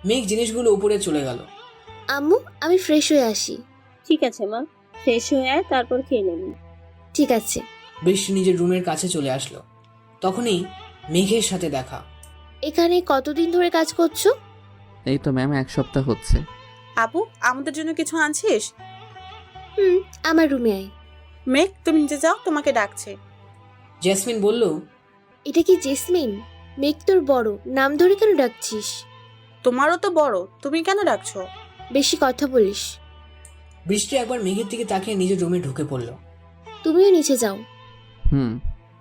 মেঘ জিনিসগুলো উপরে চলে গেল। আম্মু, আমি ফ্রেশ হয়ে আসি। ঠিক আছে মা, ফ্রেশ হয়ে আয়, তারপর খেয়ে নেবি। ঠিক আছে। বৃষ্টি নিজের রুমের কাছে চলে আসলো। তখনই মেঘের সাথে দেখা। এখানে কতদিন ধরে কাজ করছো? এই তো ম্যাম 1 সপ্তাহ হচ্ছে। আপু, আমাদের জন্য কিছু আনছিস? আমার রুমে আয়। মেঘ তুমি নিচে যাও, তোমাকে ডাকছে। জেসমিন বলল, এটা কি জেসমিন? মেঘ তোর বড়, নাম ধরে কেন ডাকছিস? তোমারও তো বড়, তুমি কেন ডাকছো? বেশি কথা বলিস। বৃষ্টি একবার মেঘের দিকে তাকিয়ে নিজের রুমে ঢুকে পড়ল। তুমিও নিচে যাও। হুম।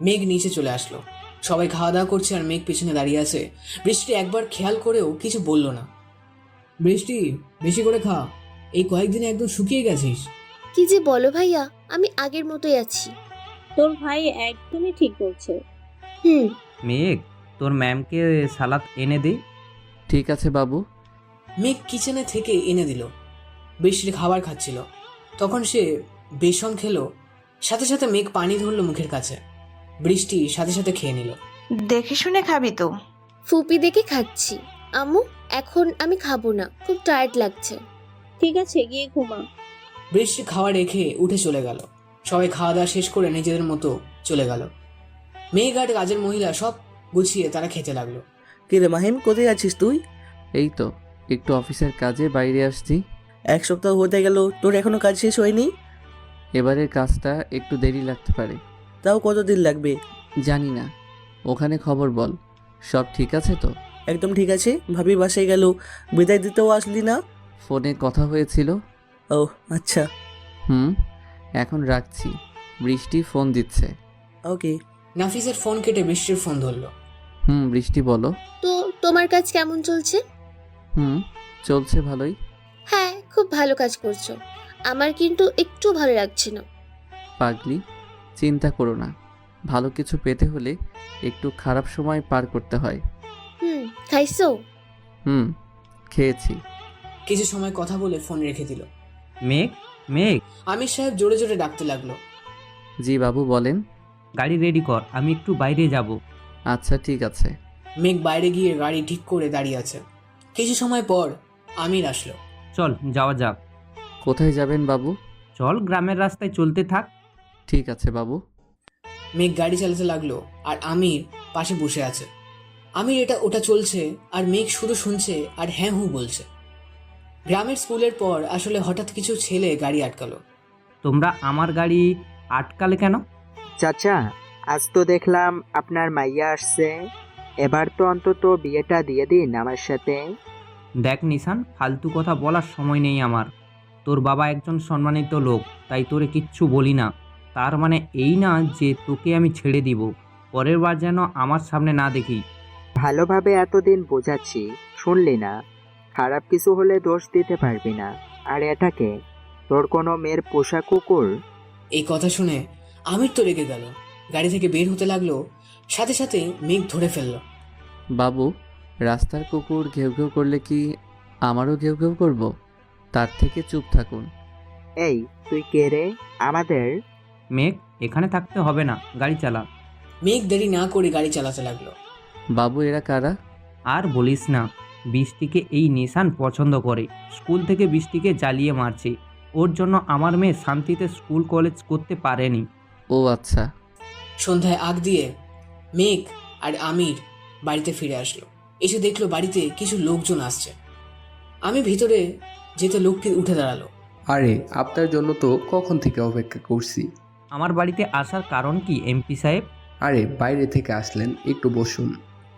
মেঘ নিচে চলে আসলো। সবাই খাওয়া দাওয়া করছে আর মেঘ পিছনে দাঁড়িয়ে আছে। বৃষ্টি একবার খেয়াল করেও কিছু বলল না। বৃষ্টি, বেশি করে খা, এই কয়েকদিনে একদম শুকিয়ে গেছিস। কি যে বলো ভাইয়া, আমি আগের মতোই আছি। তোর ভাই একদমই ঠিক বলছে। মেঘ, তোর ম্যামকে সালাদ এনে দে। ঠিক আছে বাবু। মেঘ কিচেনে থেকে এনে দিল। বৃষ্টির খাবার খাচ্ছিল, তখন সে বেসন খেলো। সাথে সাথে মেঘ পানি ধরলো মুখের কাছে। বৃষ্টি সাথে সাথে খেয়ে নিল। দেখে শুনে খাবি তো। ফুপি দেখে খাচ্ছি। আম্মু, এখন আমি খাবো না, খুব টায়ার্ড লাগছে। ঠিক আছে, গিয়ে ঘুমা। বৃষ্টি খাওয়া রেখে উঠে চলে গেল। সবাই খাওয়া দাওয়া শেষ করে নিজেদের মতো চলে গেল। মেঘ আর কাজের মহিলা সব গুছিয়ে তারা খেতে লাগলো। কিরে মাহিম, কোথায় আছিস তুই? এই তো একটু অফিসের কাজে বাইরে আসছি। 1 সপ্তাহ হতে গেল, তোর এখনো কাজ শেষ হয়নি? এবারের কাজটা একটু দেরি লাগতে পারে। তাও কতদিন লাগবে? জানি না, ওখানে খবর বল। সব ঠিক আছে তো? একদম ঠিক আছে। ভাবি বাসায় গেল, বিদায় দিতেও আসলি না? ফোনে কথা হয়েছিল। ও আচ্ছা। এখন রাখছি, বৃষ্টি ফোন দিচ্ছে। ওকে। নাফিসের ফোন কেটে বৃষ্টির ফোন ধরলো। বৃষ্টি বলো। তো তোমার কাজ কেমন চলছে? চলছে ভালোই। হ্যাঁ, খুব ভালো কাজ করছো। আমার কিন্তু একটু ভালো লাগছে না। পাগলি, চিন্তা করো না, ভালো কিছু পেতে হলে একটু খারাপ সময় পার করতে হয়। খাইছো? খেয়েছি। কিছু সময় কথা বলে ফোন রেখে দিল। মেঘ, মেঘ। আমির সাহেব জোরে জোরে ডাকতে লাগলো। জি বাবু বলেন। গাড়ি রেডি কর, আমি একটু বাইরে যাব। আচ্ছা ঠিক আছে। মেঘ বাইরে গিয়ে গাড়ি ঠিক করে দাঁড়িয়ে আছে। কিছু সময় পর আমির আসলো। চল যাওয়া যাক। কোথায় যাবেন বাবু? চল, গ্রামের রাস্তায় চলতে থাক। ঠিক আছে বাবু। মেঘ গাড়ি চালাতে লাগলো আর আমির পাশে বসে আছে। আমির এটা ওটা চলছে আর মেঘ শুধু শুনছে আর হ্যাঁ হু বলছে। গ্রামের স্কুলের পর আসলে হঠাৎ কিছু ছেলে গাড়ি আটকালো। তোমরা আমার গাড়ি আটকালে কেন? চাচা, আজ তো দেখলাম আপনার মাইয়া আসছে, এবার তো অন্তত বিয়েটা দিয়ে দিন আমার সাথে। দেখ নিশান, ফালতু কথা বলার সময় নেই আমার। তোর বাবা একজন সম্মানিত লোক, তাই তোরে কিচ্ছু বলি না। তার মানে এই না যে তোকে আমি ছেড়ে দিব। পরের বার যেন আমার সামনে না দেখি। ভালোভাবে এতদিন বোঝাচ্ছি, শুনলি না। খারাপ কিছু হলে দোষ দিতে পারবি না। আর এটাকে তোর কোনো মেয়ের পোষা কুকুর? এই কথা শুনে আমির তো রেগে গেল। গাড়ি থেকে বের হতে লাগলো, সাথে সাথে মেঘ ধরে ফেললো। বাবু, রাস্তার কুকুর ঘেউ ঘেউ করলে কি আমারও ঘেউ ঘেউ করব? তার থেকে চুপ থাকুন। এই তুই কে রে আমাদের? মেঘ, এখানে থাকতে হবে না, গাড়ি চালা। মেঘ দেরি না করে গাড়ি চালাতে লাগলো। বাবু, এরা কারা? আর বলিস না, বৃষ্টিকে এই নিশান পছন্দ করে। স্কুল থেকে বৃষ্টিকে জ্বালিয়ে মারছে। ওর জন্য আমার মেয়ে শান্তিতে স্কুল কলেজ করতে পারেনি। ও আচ্ছা। সন্ধ্যায় আগ দিয়ে মেঘ আর আমির বাড়িতে ফিরে আসলো। এসে দেখলো বাড়িতে কিছু লোকজন আসছে। আমি ভিতরে যেতে লোকটি উঠে দাঁড়ালো। আরে, আপনার জন্য তো কখন থেকে অপেক্ষা করছি। আমার বাড়িতে আসার কারণ কি এমপি সাহেব? আরে, বাইরে থেকে আসলেন, একটু বসুন।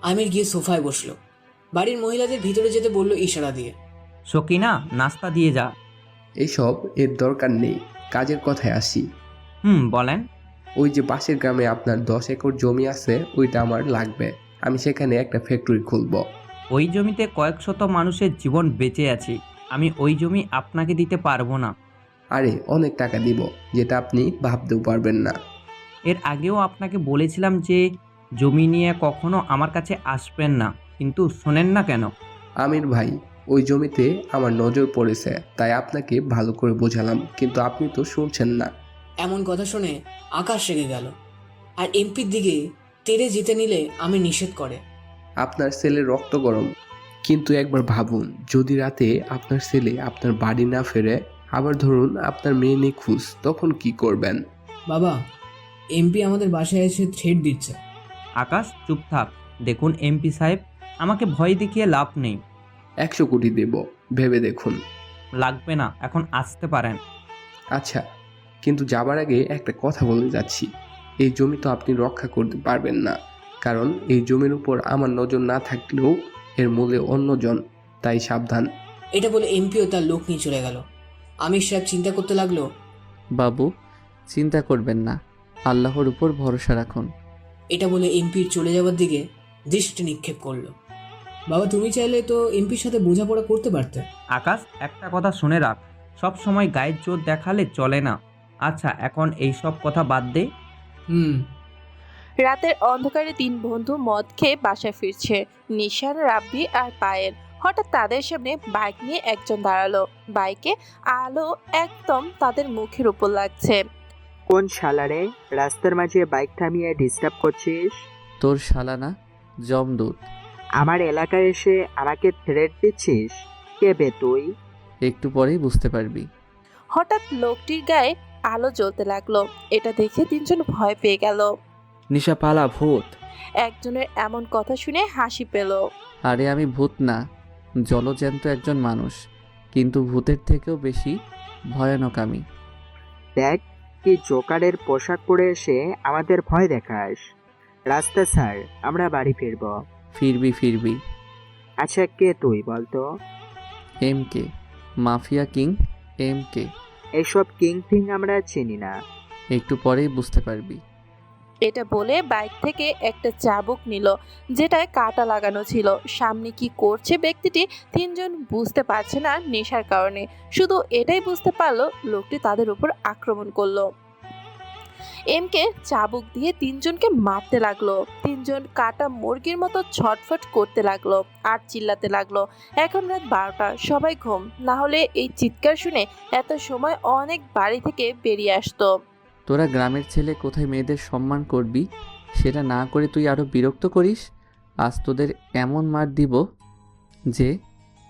আমির গিয়ে সোফায় বসলো। বাড়ির মহিলাদের ভিতরে যেতে বলল ইশারা দিয়ে। সকিনা, নাস্তা দিয়ে যা। এসব এর দরকার নেই, কাজের কথায় আসি। বলেন। ওই যে পাশের গ্রামে আপনার 10 একর জমি আছে, ওইটা আমার লাগবে। আমি সেখানে একটা ফ্যাক্টরি খুলব। ওই জমিতে কয়েক শত মানুষের জীবন বেঁচে আছে। আমি ওই জমি আপনাকে দিতে পারবো না। আরে, অনেক টাকা দিব, যেটা আপনি ভাবতেও পারবেন না। এর আগেও আপনাকে বলেছিলাম যে জমি নিয়ে কখনো আমার কাছে আসবেন না, কিন্তু শোনেন না কেন? আমির ভাই, ওই জমিতে আমার নজর পড়েছে, তাই আপনাকে ভালো করে বোঝালাম, কিন্তু আপনি তো শুনছেন না। এমন কথা শুনে আকাশ রেগে গেল আর এমপির দিকে তেড়ে যেতে নিলে আমি নিষেধ করে। আপনার ছেলে রক্ত গরম, কিন্তু একবার ভাবুন, যদি রাতে আপনার ছেলে আপনার বাড়ি না ফেরে, আবার ধরুন আপনার মেয়ে নিখোঁজ, তখন কি করবেন? বাবা, এমপি আমাদের বাসায় এসে থ্রেট দিচ্ছে। আকাশ, চুপ থাক। দেখুন এমপি সাহেব, আমাকে ভয় দেখিয়ে লাভ নেই। 100 কোটি দেব, ভেবে দেখুন। লাগবে না, এখন আসতে পারেন। আচ্ছা, কিন্তু যাবার আগে একটা কথা বলে যাচ্ছি। এই জমি তো আপনি রক্ষা করতে পারবেন না, কারণ এই জমির উপর আমার নজর না থাকলেও এর মূলে অন্যজন, তাই সাবধান। এটা বলে এমপিও তার লোক নিয়ে চলে গেল। আমির সাহেব চিন্তা করতে লাগলো। বাবু, চিন্তা করবেন না, আল্লাহর উপর ভরসা রাখুন। এটা বলে এমপির চলে যাওয়ার দিকে দৃষ্টি নিক্ষেপ করলো। বাবা, তুমি চাইলে তো এমপির সাথে বোঝাপড়া করতে পারতে। আকাশ, একটা কথা শুনে রাখ, সব সময় গায়ের জোর দেখালে চলে না। আচ্ছা, এখন এই সব কথা বাদ দে। রাতের অন্ধকারে তিন বন্ধু মদ খেয়ে বাসায় ফিরছে। নিশান, রাব্বি আর পায়েল। হঠাৎ তাদের সামনে বাইক নিয়ে একজন দাঁড়ালো। বাইকে আলো একদম তাদের মুখের উপর লাগছে। কোন শালারে রাস্তার মাঝে বাইক থামিয়ে ডিস্টার্ব করছিস? তোর শালা না, জমদূত। আমার এলাকায় এসে আমাকে থ্রেট দিচ্ছিস? কে বে তুই? একটু পরেই বুঝতে পারবি। হঠাৎ লোকটির গায়ে আলো জ্বলতে লাগলো। এটা দেখে তিনজন ভয় পেয়ে গেল। নিশা পালা, ভূত। একজনের এমন কথা শুনে হাসি পেল। আরে আমি ভূত না, জলজ্যান্ত একজন মানুষ, কিন্তু ভূতের থেকেও বেশি ভয়ানক আমি। দেখ, কি জোকারের পোশাক পরে এসে আমাদের ভয় দেখাস। রাস্তা স্যার, আমরা বাড়ি ফিরব। ফিরবি। আচ্ছা, কে তুই বলতো? এমকে, মাফিয়া কিং এমকে। এসব কিং ফিং আমরা চিনি না। একটু পরেই বুঝতে পারবি। এটা বলে বাইক থেকে একটা চাবুক নিল, যেটায় কাঁটা লাগানো ছিল। সামনে কি করছে ব্যক্তিটি তিনজন বুঝতে পারছে না নেশার কারণে। শুধু এটাই বুঝতে পারলো লোকটি তাদের উপর আক্রমণ করলো। এমকে চাবুক দিয়ে তিনজনকে মারতে লাগলো। তিনজন কাটা মুরগির মতো ছটফট করতে লাগলো আর চিল্লাতে লাগলো। এখন রাত 12টা, সবাই ঘুম, না হলে এই চিৎকার শুনে এত সময় অনেক বাড়ি থেকে বেরিয়ে আসতো। তোরা গ্রামের ছেলে কোথায় মেয়েদের সম্মান করবি, সেটা না করে তুই আরো বিরক্ত করিস। আজ তোদের এমন মার দিব যে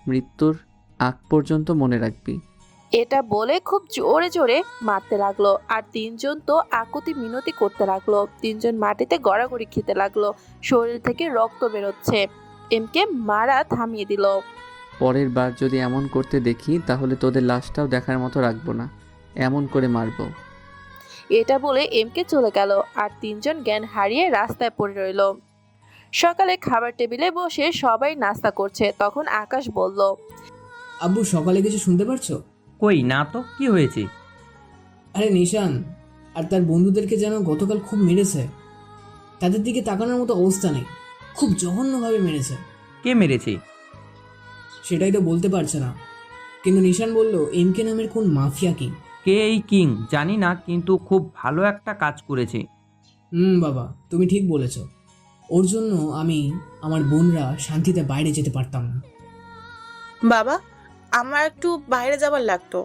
মৃত্যুর আগ পর্যন্ত মনে রাখবি। এটা বলে খুব জোরে জোরে মারতে লাগলো আর তিনজন তো আকুতি মিনতি করতে লাগলো। তিনজন মাটিতে গড়াগড়ি খেতে লাগলো। শরীর থেকে রক্ত বেরোচ্ছে। এমকে মারা থামিয়ে দিল। পরের বার যদি এমন করতে দেখি তাহলে তোদের লাশটাও দেখার মতো রাখবো না, এমন করে মারবো। এটা বলে এমকে চলে গেল আর তিনজন জ্ঞান হারিয়ে রাস্তায় পড়ে রইল। সকালে খাবার টেবিলে বসে সবাই নাস্তা করছে। তখন আকাশ বলল, আব্বু, সকালে কিছু শুনতে পারছো? কই না তো, কি হয়েছে? আরে নিশান আর তার বন্ধুদেরকে যেন গতকাল খুব মেরেছে। তাদের দিকে তাকানোর মতো অবস্থা নেই, খুব জঘন্যভাবে মেরেছে। কে মেরেছে? সেটাই তো বলতে পারছে না, কিন্তু নিশান বলল এমকে নামের কোন মাফিয়া কিং। কে এই কিং জানি না, কিন্তু খুব ভালো একটা কাজ করেছে। বাবা, তুমি ঠিক বলেছ। ওর জন্য আমি আমার বোনরা শান্তিতে বাইরে যেতে পারতাম না। বাবা, আমার একটু বাইরে যাবার লাগতো।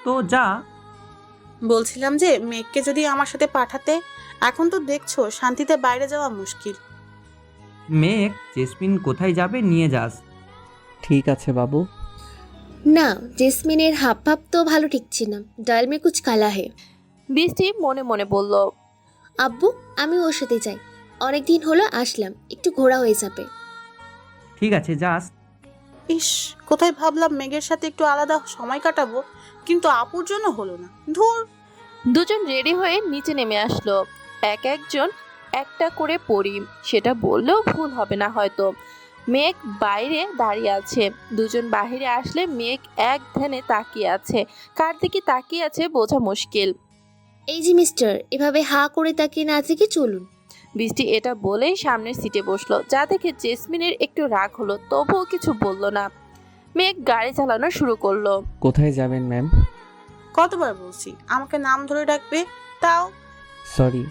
তো যা। বলছিলাম যে মেঘকে যদি আমার সাথে পাঠাতে। এখন তো দেখছো শান্তিতে বাইরে যাওয়া মুশকিল। মেঘ, জেসমিন কোথায় যাবে নিয়ে যাস। ঠিক আছে বাবু। না, জেসমিনের হাব ভাব তো ভালো ঠিকছে না। ডাল মে কুছ কালা হে। বৃষ্টি মনে মনে বলল, আব্বু, আমি ওর সাথে যাই। অনেকদিন হলো আসলাম, একটু ঘোরা হয়ে যাবে। ঠিক আছে, যাস। ইস, কোথায় ভাবলাম মেঘের সাথে একটু আলাদা সময় কাটাবো, কিন্তু আপুর জন্য হলো না। ধুর। দুজন রেডি হয়ে নিচে নেমে আসলো। একজন একটা করে পড়ি, সেটা বললেও ভুল হবে না হয়তো। মেঘ বাইরে দাঁড়িয়ে আছে। দুজন বাহিরে আসলে মেঘ এক ধ্যানে তাকিয়ে আছে। কার দিকে তাকিয়ে আছে বোঝা মুশকিল। এই যে মিস্টার, এভাবে হা করে তাকিয়ে না থেকে চলুন। বৃষ্টি এটা বলেই সামনের সিটে বসলো। যা দেখে জেসমিনের একটু রাগ হলো, তবুও কিছু বলল না। মেঘ গাড়ি চালানো শুরু করলো। কোথায় যাবেন ম্যাম? কতবার বলছি আমাকে নাম ধরে ডাকবে, তাও। সরি,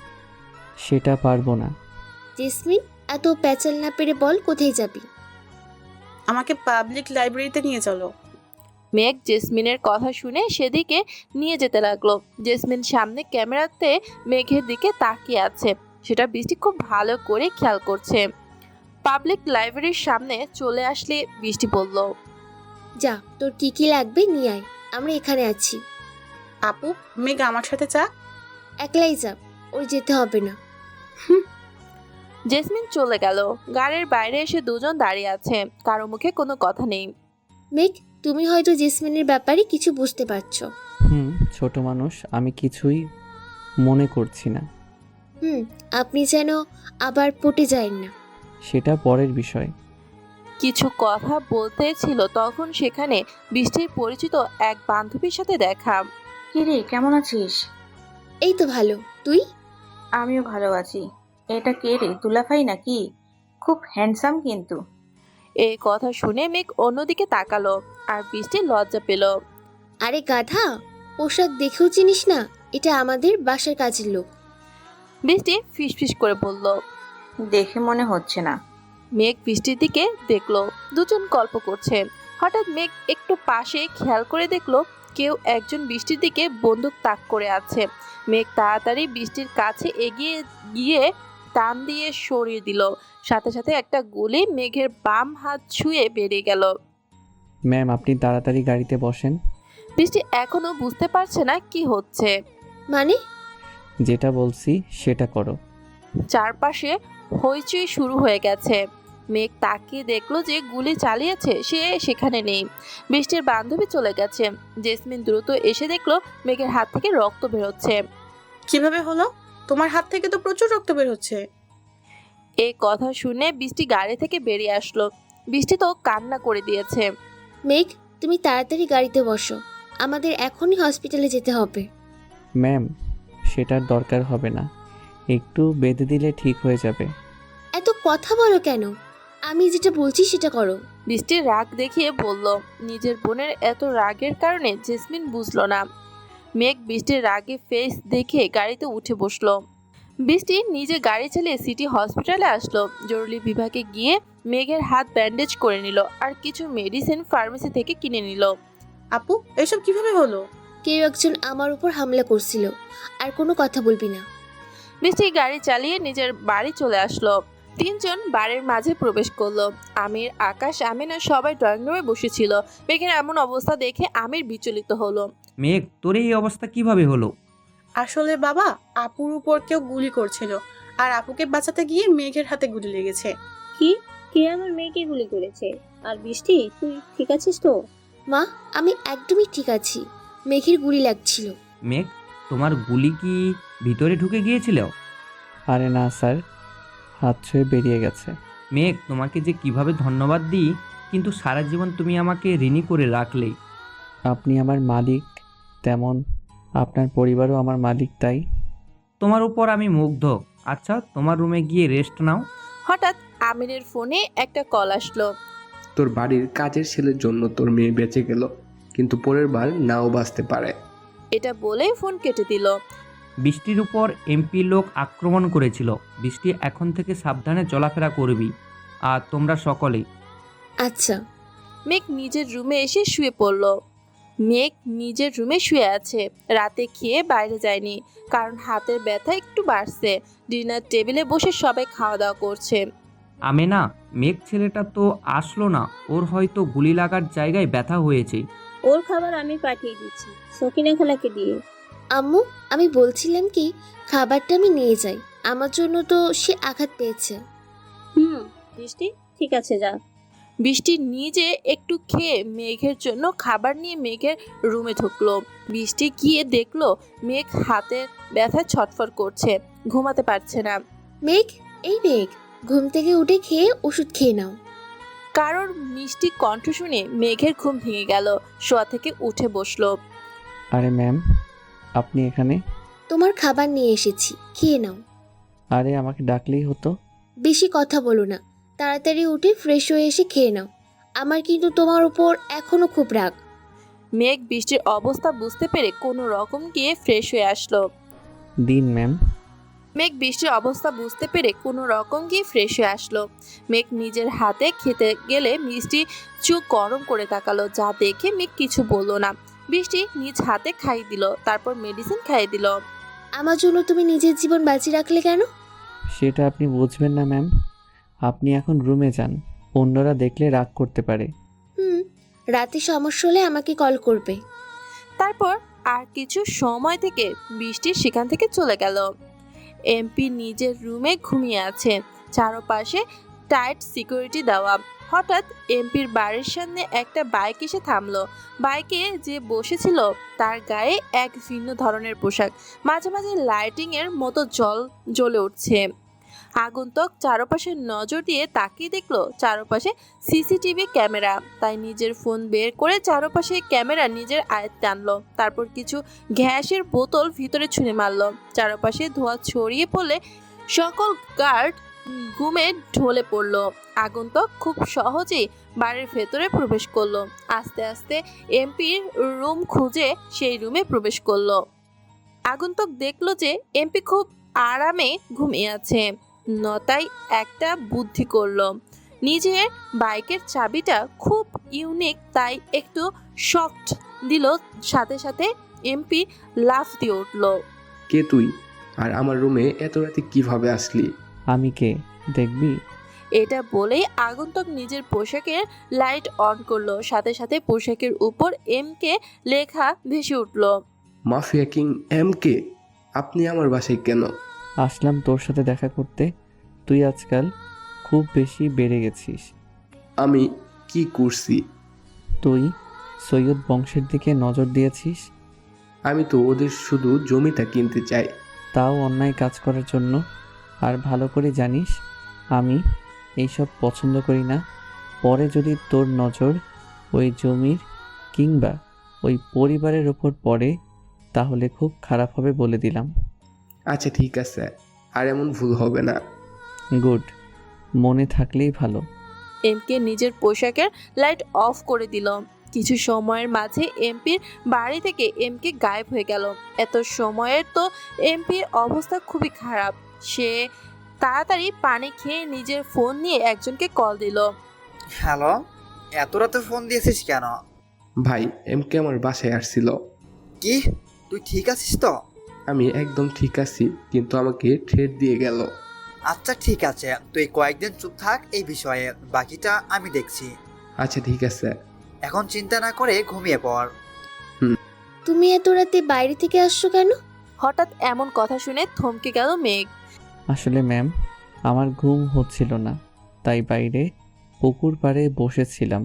সেটা পারবো না। জেসমিন, এত প্যাচাল না পেরে বল কোথায় যাবি। আমাকে পাবলিক লাইব্রেরিতে নিয়ে চলো। মেঘ জেসমিনের কথা শুনে সেদিকে নিয়ে যেতে লাগলো। জেসমিন সামনে ক্যামেরাতে মেঘের দিকে তাকিয়ে আছে, সেটা বৃষ্টি খুব ভালো করে খেয়াল করছে। পাবলিক লাইব্রেরির সামনে চলে আসলে বৃষ্টি বলল, যা, তোর কি কি লাগবে নিয়ে আয়, আমরা এখানে আছি। আপু, মেঘ আমার সাথে চা। একলাই যা, ওর যেতে হবে না। জেসমিন চলে গেল। গাড়ির বাইরে এসে দুজন দাঁড়িয়ে আছে, কারো মুখে কোনো কথা নেই। মেঘ, তুমি হয়তো জেসমিনের ব্যাপারে কিছু বুঝতে পারছো। ছোট মানুষ, আমি কিছুই মনে করছি না। আপনি যেন আবার পটে যায়েন না। সেটা পরের বিষয়। কিছু কথা বলতে ছিল তখন সেখানে বৃষ্টির পরিচিত এক বান্ধবীর সাথে দেখা। কিরে, কেমন আছিস? এই তো ভালো, তুই? আমিও ভালো আছি। এটা কে রে, দুলাভাই নাকি? খুব হ্যান্ডসাম কিন্তু। এই কথা শুনে মেঘ অন্যদিকে তাকালো আর বৃষ্টি লজ্জা পেল। আরে গাধা, পোশাক দেখেও চিনিস না? এটা আমাদের বাসার কাজের লোক। বৃষ্টি ফিসফিস করে বলল। দেখে মনে হচ্ছে না। মেঘ বৃষ্টির দিকে দেখলো, দুজন গল্প করছে। হঠাৎ মেঘ একটু পাশে খেয়াল করে দেখলো কেউ একজন বৃষ্টির দিকে বন্দুক তাক করে আছে। মেঘ তাড়াতাড়ি বৃষ্টির কাছে এগিয়ে গিয়ে টান দিয়ে সরিয়ে দিল। সাথে সাথে একটা গুলি মেঘের বাম হাত ছুঁয়ে বেরিয়ে গেল। ম্যাম, আপনি তাড়াতাড়ি গাড়িতে বসেন। বৃষ্টি এখনো বুঝতে পারছে না কি হচ্ছে। মানে? যেটা বলছি সেটা করো। চারপাশে হইচই শুরু হয়ে গেছে। মেঘ তাকিয়ে দেখলো যে গুলি চালিয়েছে সে সেখানে নেই। বৃষ্টির বান্ধবী চলে গেছে। জেসমিন দ্রুত এসে দেখলো মেঘের হাত থেকে রক্ত বেরোচ্ছে। কিভাবে হলো? তোমার হাত থেকে তো প্রচুর রক্ত বের হচ্ছে। এই কথা শুনে বৃষ্টি গাড়ি থেকে বেরিয়ে আসলো। বৃষ্টি তো কান্না করে দিয়েছে। মেঘ, তুমি তাড়াতাড়ি গাড়িতে বসো, আমাদের এখনই হসপিটালে যেতে হবে। ম্যাম, সেটার দরকার হবে না, একটু বেঁধে দিলে ঠিক হয়ে যাবে। এত কথা বলো কেন? আমি যেটা বলছি সেটা করো। বৃষ্টির রাগ দেখিয়ে বলল। নিজের বোনের এত রাগের কারণে জেসমিন বুঝলো না। মেঘ বৃষ্টির রাগে ফেস দেখে গাড়িতে উঠে বসলো। বৃষ্টি নিজে গাড়ি চালিয়ে সিটি হসপিটালে আসলো। জরুরি বিভাগে গিয়ে মেঘের হাত ব্যান্ডেজ করে নিল আর কিছু মেডিসিন ফার্মেসি থেকে কিনে নিল। আপু, এসব কিভাবে হলো? কেউ একজন আমার উপর হামলা করছিল। আর কোনো কথা বলবি না। বৃষ্টি গাড়ি চালিয়ে নিজের বাড়ি চলে আসলো। তিনজন বাড়ির মাঝে প্রবেশ করলো। আমির, আকাশ, আমিনা সবাই ড্রয়িং রুমে বসেছিল। মেঘের এমন অবস্থা দেখে আমির বিচলিত হলো। মেঘ, তোর এই অবস্থা কিভাবে হলো? আসলে বাবা, আপুর উপর কেউ গুলি করছিল আর আপুকে বাঁচাতে গিয়ে মেঘের হাতে গুলি লেগেছে। কি? কে আমার মেয়েকে গুলি করেছে? আর বৃষ্টি, তুই ঠিক আছিস তো? মা, আমি একদমই ঠিক আছি। মেঘের গুলি লাগছিল। মেঘ, তোমার গুলি কি ভিতরে ঢুকে গিয়েছিল? আরে না স্যার, হাত ছুঁয়ে বেরিয়ে গেছে। মেঘ, তোমাকে যে কিভাবে ধন্যবাদ দিই, কিন্তু সারা জীবন তুমি আমাকে ঋণী করে রাখলেই। আপনি আমার মালিক, তেমন আপনার পরিবারও আমার মালিক, তাই তোমার উপর আমি মুগ্ধ। আচ্ছা, তোমার রুমে গিয়ে রেস্ট নাও। হঠাৎ আমিরের ফোনে একটা কল আসলো। তোর বাড়ির কাজের ছেলের জন্য তোর মেয়ে বেঁচে গেল, কিন্তু পরের বার নাও বাঁচতে পারে। এটা বলে ফোন কেটে দিল। বৃষ্টির উপর এমপি লোক আক্রমণ করেছিল। বৃষ্টি এখন থেকে সাবধানে চলাফেরা করবি, আর তোমরা সকলেই। আচ্ছা। মেঘ নিজের রুমে এসে শুয়ে পড়ল। মেঘ নিজের রুমে শুয়ে আছে। রাতে খেয়ে বাইরে যায়নি, কারণ হাতের ব্যথা একটু বাড়ছে। ডিনার টেবিলে বসে সবাই খাওয়া দাওয়া করছে। আমেনা, মেঘ ছেলেটা তো আসলো না। ওর হয়তো গুলি লাগার জায়গায় ব্যথা হয়েছে। ওর খাবার আমি পাঠিয়ে দিচ্ছি, সকিনা খালাকে দিয়ে। আম্মু, আমি বলছিলাম কি, খাবারটা আমি নিয়ে যাই, আমার জন্য তো সে আঘাত পেয়েছে। বৃষ্টি, ঠিক আছে, যা। বৃষ্টি নিজে একটু খেয়ে মেঘের জন্য খাবার নিয়ে মেঘের রুমে ঢুকলো। বৃষ্টি গিয়ে দেখলো মেঘ হাতের ব্যথায় ছটফট করছে, ঘুমাতে পারছে না। মেঘ, এই মেঘ, ঘুম থেকে উঠে খেয়ে ওষুধ খেয়ে নাও। কারোর মিষ্টি কণ্ঠ শুনে মেঘের ঘুম ভেঙে গেল। শোয়া থেকে উঠে বসলো। আরে ম্যাম, আপনি এখানে? তোমার খাবার নিয়ে এসেছি, খেয়ে নাও। আরে আমাকে ডাকলেই হতো। বেশি কথা বলো না, তাড়াতাড়ি উঠে ফ্রেশ হয়ে এসে খেয়ে নাও। আমার কিন্তু তোমার উপর এখনো খুব রাগ। মেঘ বৃষ্টির অবস্থা বুঝতে পেরে কোনো রকম গিয়ে ফ্রেশ হয়ে আসলো। দিন ম্যাম। মেঘ বৃষ্টির অবস্থা বুঝতে পেরে কোনো রকম গিয়ে ফ্রেশ হয়ে আসলো। মেঘ নিজের হাতে খেতে গেলে মিষ্টি চোখ গরম করে তাকালো, যা দেখে মেঘ কিছু বললো না। বৃষ্টি নিজ হাতে খাইয়ে দিল, তারপর মেডিসিন খাইয়ে দিল। আমার জন্য তুমি নিজের জীবন বাঁচিয়ে রাখলে কেন? সেটা আপনি বুঝবেন না ম্যাম। আপনি এখন রুমে যান, অন্যরা দেখলে রাগ করতে পারে। রাতে সমস্যা হলে আমাকে কল করবে। তারপর আর কিছু সময় থেকে বৃষ্টি সেখান থেকে চলে গেল। এমপি নিজের রুমে ঘুমিয়ে আছে। চারপাশে টাইট সিকিউরিটি দেওয়া। হঠাৎ এমপির বাড়ির সামনে একটা বাইক এসে থামলো। বাইকে যে বসেছিল তার গায়ে এক ভিন্ন ধরনের পোশাক, মাঝে মাঝে লাইটিং এর মতো জ্বলে উঠছে। আগন্তুক চারপাশে নজর দিয়ে তাকিয়ে দেখলো চারপাশে সিসিটিভি ক্যামেরা। তাই নিজের ফোন বের করে চারপাশে ক্যামেরা নিজের আয়ত্তে আনলো। তারপর কিছু গ্যাসের বোতল ভিতরে ছুঁড়ে মারলো। চারপাশে ধোঁয়া ছড়িয়ে পড়লে সকল গার্ড ঘুমে ঢলে পড়লো। আগন্তুক খুব সহজেই বাড়ির ভেতরে প্রবেশ করলো। আস্তে আস্তে এমপির রুম খুঁজে সেই রুমে প্রবেশ করলো। আগন্তুক দেখলো যে এমপি খুব আরামে ঘুমিয়ে আছে। নতাই একটা বুদ্ধি করলো। নিজের বাইকের চাবিটা খুব ইউনিক, তাই একটু সফট দিল। সাথে সাথে এমপি লাফ দিয়ে উঠলো। কে তুই? আর আমার রুমে এত রাতে কিভাবে আসলি? আমি কে দেখবি? এটা বলেই আগন্তুক নিজের পোশাকের লাইট অন করলো। সাথে সাথে পোশাকের উপর এমকে লেখা ভেসে উঠলো। মাফিয়া কিং MK, আপনি আমার বাসায় কেন? আসলাম তোর সাথে দেখা করতে। তুই আজকাল খুব বেশি বেড়ে গেছিস। আমি কি করছি? তুই সৈয়দ বংশের দিকে নজর দিয়েছিস। আমি তো ওদের শুধু জমিটা কিনতে চাই। তাও অন্যায় কাজ করার জন্য। আর ভালো করে জানিস আমি এইসব পছন্দ করি না। পরে যদি তোর নজর ওই জমির কিংবা ওই পরিবারের ওপর পড়ে তাহলে খুব খারাপ হবে বলে দিলাম। আচ্ছা ঠিক আছে, আর এমন ভুল হবে না। গুড, মনে থাকলেই ভালো। এমকে নিজের পোশাকের লাইট অফ করে দিল। কিছু সময়ের মাঝে এমপির বাড়ি থেকে এমকে গায়েব হয়ে গেল। এত সময়ের তো এমপির অবস্থা খুবই খারাপ। সে তাড়াতাড়ি পানি খেয়ে নিজের ফোন নিয়ে একজনকে কল দিল। হ্যালো, এত রাতে ফোন দিয়েছিস কেন? ভাই, MK আমার বাসায় আসছিল। কি, তুই ঠিক আছিস তো? আমি একদম ঠিক আছি, কিন্তু আমাকে থ্রেট দিয়ে গেল। আচ্ছা ঠিক আছে, তুই কয়েকদিন চুপ থাক এই বিষয়ে, বাকিটা আমি দেখছি। আচ্ছা ঠিক আছে। এখন চিন্তা না করে ঘুমিয়ে পড়। তুমি এত রাতে বাইরে থেকে আসছো কেন? হঠাৎ এমন কথা শুনে থমকে গেল মেঘ। আসলে ম্যাম, আমার ঘুম হচ্ছিল না, তাই বাইরে পুকুর পাড়ে বসেছিলাম।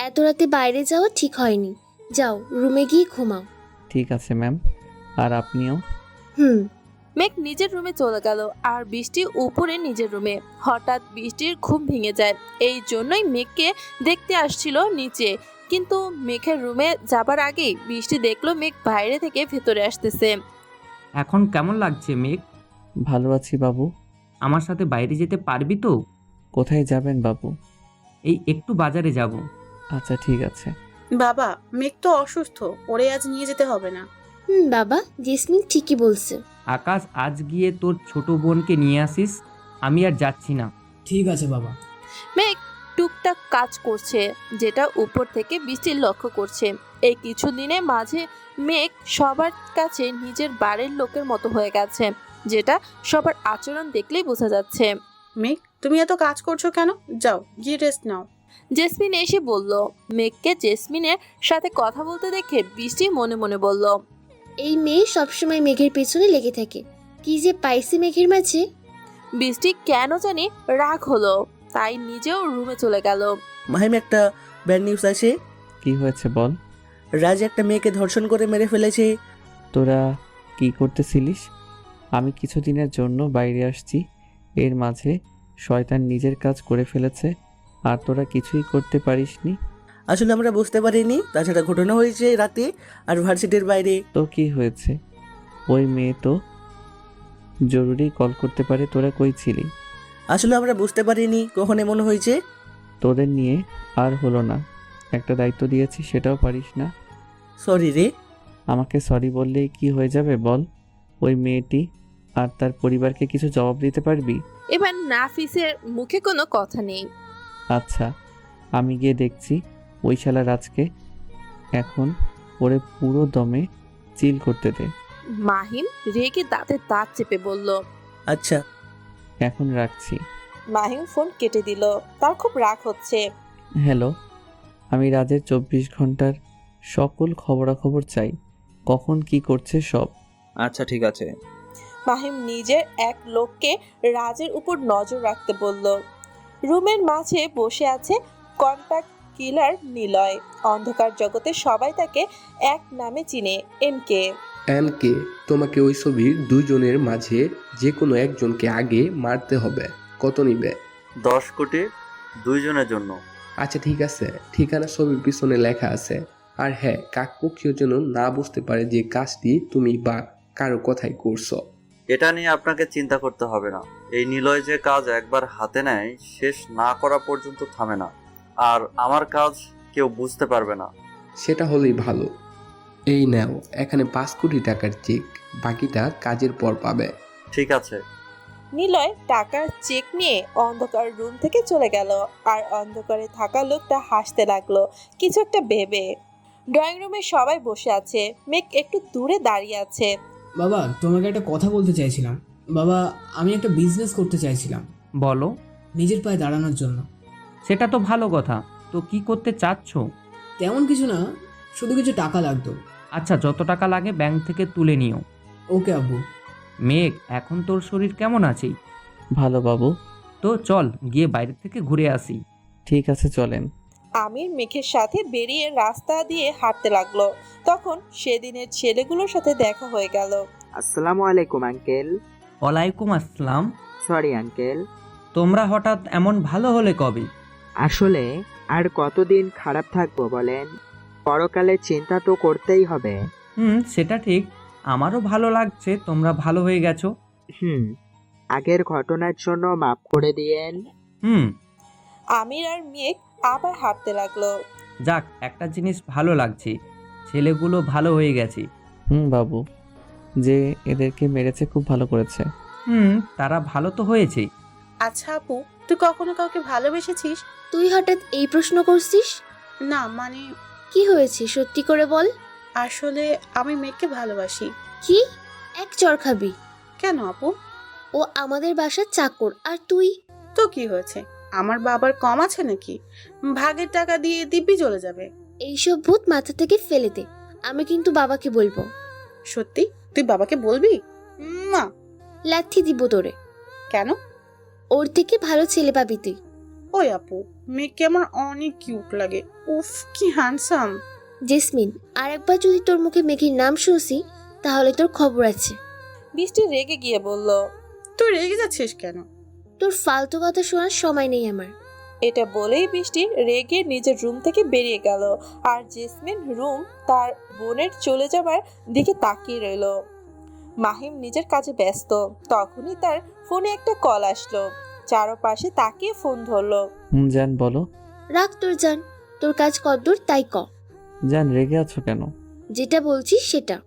এত রাতে বাইরে যাওয়া ঠিক হয়নি। যাও রুমে গিয়ে ঘুমাও। ঠিক আছে ম্যাম, আর আপনিও। মেঘ নিজের রুমে চলে গেল আর বৃষ্টি উপরে নিজের রুমে। হঠাৎ বৃষ্টির ঘুম ভেঙে যায়। এই জন্যই মেঘকে দেখতে আসছিল নিচে। কিন্তু মেঘের রুমে যাবার আগেই বৃষ্টি দেখলো মেঘ বাইরে থেকে ভেতরে আসতেছে। এখন কেমন লাগছে মেঘ? ভালো আছি বাবু। আমার সাথে বাইরে যেতে পারবি তো? কোথায় যাবেন বাবু? এই একটু বাজারে যাব। আচ্ছা ঠিক আছে। বাবা, মেঘ তো অসুস্থ, ওরে আজ নিয়ে যেতে হবে না। বাবা, জেসমিন ঠিকই বলছে। আকাশ, আজ গিয়ে তোর ছোট বোনকে নিয়ে আসিস। আমি আর যাচ্ছি না। ঠিক আছে বাবা। মেঘ টুকটাক কাজ করছে, যেটা উপর থেকে বৃষ্টি লক্ষ্য করছে। এই কিছুদিনে মাঝে মেঘ সবার কাছে নিজের বাড়ির লোকের মতো হয়ে গেছে, যেটা সবার আচরণ দেখলেই বোঝা যাচ্ছে। মেঘ, তুমি এত কাজ করছো কেন? যাও গিয়ে রেস্ট নাও। জেসমিন এসে বলল। মেঘকে জেসমিনের সাথে কথা বলতে দেখে বৃষ্টি মনে মনে বলল, এই মেয়ে সবসময় মেঘের পেছনে লেগে থাকে। কি যে পাইছে মেঘের মাঝে। বৃষ্টি কেন জানি রাগ হলো, তাই নিজেও রুমে চলে গেল। মাহিম, একটা ব্যাড নিউজ আছে। কি হয়েছে বল। রাজ একটা মেয়েকে ধর্ষণ করে মেরে ফেলেছে। তোরা কি করতেছিলিস? আমি কিছুদিনের জন্য বাইরে আসছি, এর মাঝে শয়তান নিজের কাজ করে ফেলেছে, আর তোরা কিছুই করতে পারিসনি। আসলে আমরা বুঝতে পারিনি, তাছাড়া ঘটনা হয়েছে রাতে আর ভার্সিটির বাইরে। তো কি হয়েছে? ওই মেয়ে তো জরুরি কল করতে পারে। তোরা কই ছিলি? আসলে আমরা বুঝতে পারিনি কখন এমন হয়েছে। তোদের নিয়ে আর হলো না। একটা দায়িত্ব দিয়েছি, সেটাও পারিস না। সরি রে। আমাকে সরি বললেই কি হয়ে যাবে বল? ওই মেয়েটি আর তার পরিবারকে কিছু জবাব দিতে পারবি? এবার নাফিসের মুখে কোনো কথা নেই। আচ্ছা, আমি গিয়ে দেখছি ওই শালা রাজকে। এখন ওরে পুরো দমে চিল করতে দে। মাহিম রেগে দাঁতে দাঁত চেপে বলল, আচ্ছা এখন রাখছি। মাহিম ফোন কেটে দিল। তার খুব রাগ হচ্ছে। হ্যালো, আমি রাজের 24 ঘন্টার সকল খবরাখবর চাই। কখন কি করছে সব। আচ্ছা ঠিক আছে। মাহিম নিজের এক লোককে রাজের উপর নজর রাখতে বলল। রুমের মাঝে বসে আছে কন্টাক্ট কিলার নিলয়। অন্ধকার জগতে সবাই তাকে এক নামে চিনে, এমকে। এমকে, তোমাকে ওই ছবির দুজনের মাঝে যে কোনো একজনকে আগে মারতে হবে। কত নিবে? 10 কোটি, 2 জনের জন্য। আচ্ছা ঠিক আছে, ঠিকানা ছবির পিছনে লেখা আছে। আর হ্যাঁ, কাকপক্ষীয় যেন না বুঝতে পারে যে কাজটি তুমি বা কারো কথাই করছো। এটা নিয়ে আপনাকে চিন্তা করতে হবে না। এই নিলয় যে কাজ একবার হাতে নেয় শেষ না করা পর্যন্ত থামে না। আর আমার কাজ কেউ বুঝতে পারবে না। সেটা হলেই ভালো। এই নাও, এখানে 5 কোটি টাকার চেক, বাকিটা কাজের পর পাবে। ঠিক আছে। নিলয় টাকার চেক নিয়ে অন্ধকার রুম থেকে চলে গেল। আর অন্ধকারে থাকা লোকটা হাসতে লাগলো কিছু একটা ভেবে। ড্রয়িং রুমে সবাই বসে আছে, মেঘ একটু দূরে দাঁড়িয়ে আছে। বাবা, তোমাকে একটা কথা বলতে চাইছিলাম। বাবা, আমি একটা বিজনেস করতে চাইছিলাম বলো। নিজের পায়ে দাঁড়ানোর জন্য। সেটা তো ভালো কথা। তো কি করতে চাচ্ছ? তেমন কিছু না, শুধু কিছু টাকা লাগতো। আচ্ছা, যত টাকা লাগে ব্যাংক থেকে তুলে নিও। ওকে আব্বু। মেঘ, এখন তোর শরীর কেমন আছে? ভালো বাবু। তো চল গিয়ে বাইরে থেকে ঘুরে আসি। ঠিক আছে, চলেন। আমির মেঘের সাথে বেরিয়ে রাস্তা দিয়ে হাঁটতে লাগলো। তখন সেদিনের ছেলেগুলোর সাথে দেখা হয়ে গেল। আসসালামু আলাইকুম আঙ্কেল। ওয়ালাইকুম আসসালাম। Sorry uncle. তোমরা হঠাৎ এমন ভালো হলে কবে? আসলে আর কতদিন খারাপ থাকবো বলেন? পরকালে চিন্তা তো করতেই হবে। সেটা ঠিক। আমারও ভালো লাগছে তোমরা ভালো হয়ে গেছো। আগের ঘটনার জন্য মাফ করে দিয়েন। আমির আর মেঘ আবার হাঁটতে লাগলো। যাক, একটা জিনিস ভালো লাগছে, ছেলেগুলো ভালো হয়ে গেছে। বাবু, যে এদেরকে মেরেছে খুব ভালো করেছে। তারা ভালো তো হয়েছে। আচ্ছা আপু, তুই কখনো কাউকে ভালোবেসেছিস? তুই হঠাৎ এই প্রশ্ন করছিস? না মানে কি হয়েছে সত্যি করে বল। আসলে আমি মেঘকে ভালোবাসি। কি? এক চড় খাবি? কেন আপু? ও আমাদের বাসার চাকর, আর তুই? তো কি হয়েছে? আমার বাবার কম আছে নাকি? ভাগের টাকা দিয়ে দিব্যি চলে যাবে। এইসব ভূত মাথা থেকে ফেলে দে। আমি কিন্তু বাবাকে বলবো। সত্যি? তুই বাবাকে বলবি? না। লাথি দিব তোরে। কেন? ওর থেকে ভালো ছেলে পাবি তুই। ওই আপু, মেঘকে আমার অনেক কিউট লাগে। উফ, কি হ্যান্ডসাম। জেসমিন, আর একবার যদি তোর মুখে মেঘের নাম শুনছি তাহলে তোর খবর আছে। বৃষ্টি রেগে গিয়ে বলল, তুই রেগে যাচ্ছিস কেন? তোর ফালতু কথা শোনার সময় নেই আমার। এটা বলেই বৃষ্টি রেগে নিজের রুম থেকে বেরিয়ে গেল। আর জেসমিন রুম তার বোনের চলে যাবার দিকে তাকিয়ে রইল। মাহিম নিজের কাজে ব্যস্ত। তখনই তার ফোনে একটা কল আসলো। চারপাশে তাকিয়ে ফোন ধরলো। জান, বলো। রাখ তোর জান, তোর কাজ কদ্দূর তাই ক। জান, রেগে আছো কেন? যেটা বলছিস সেটা।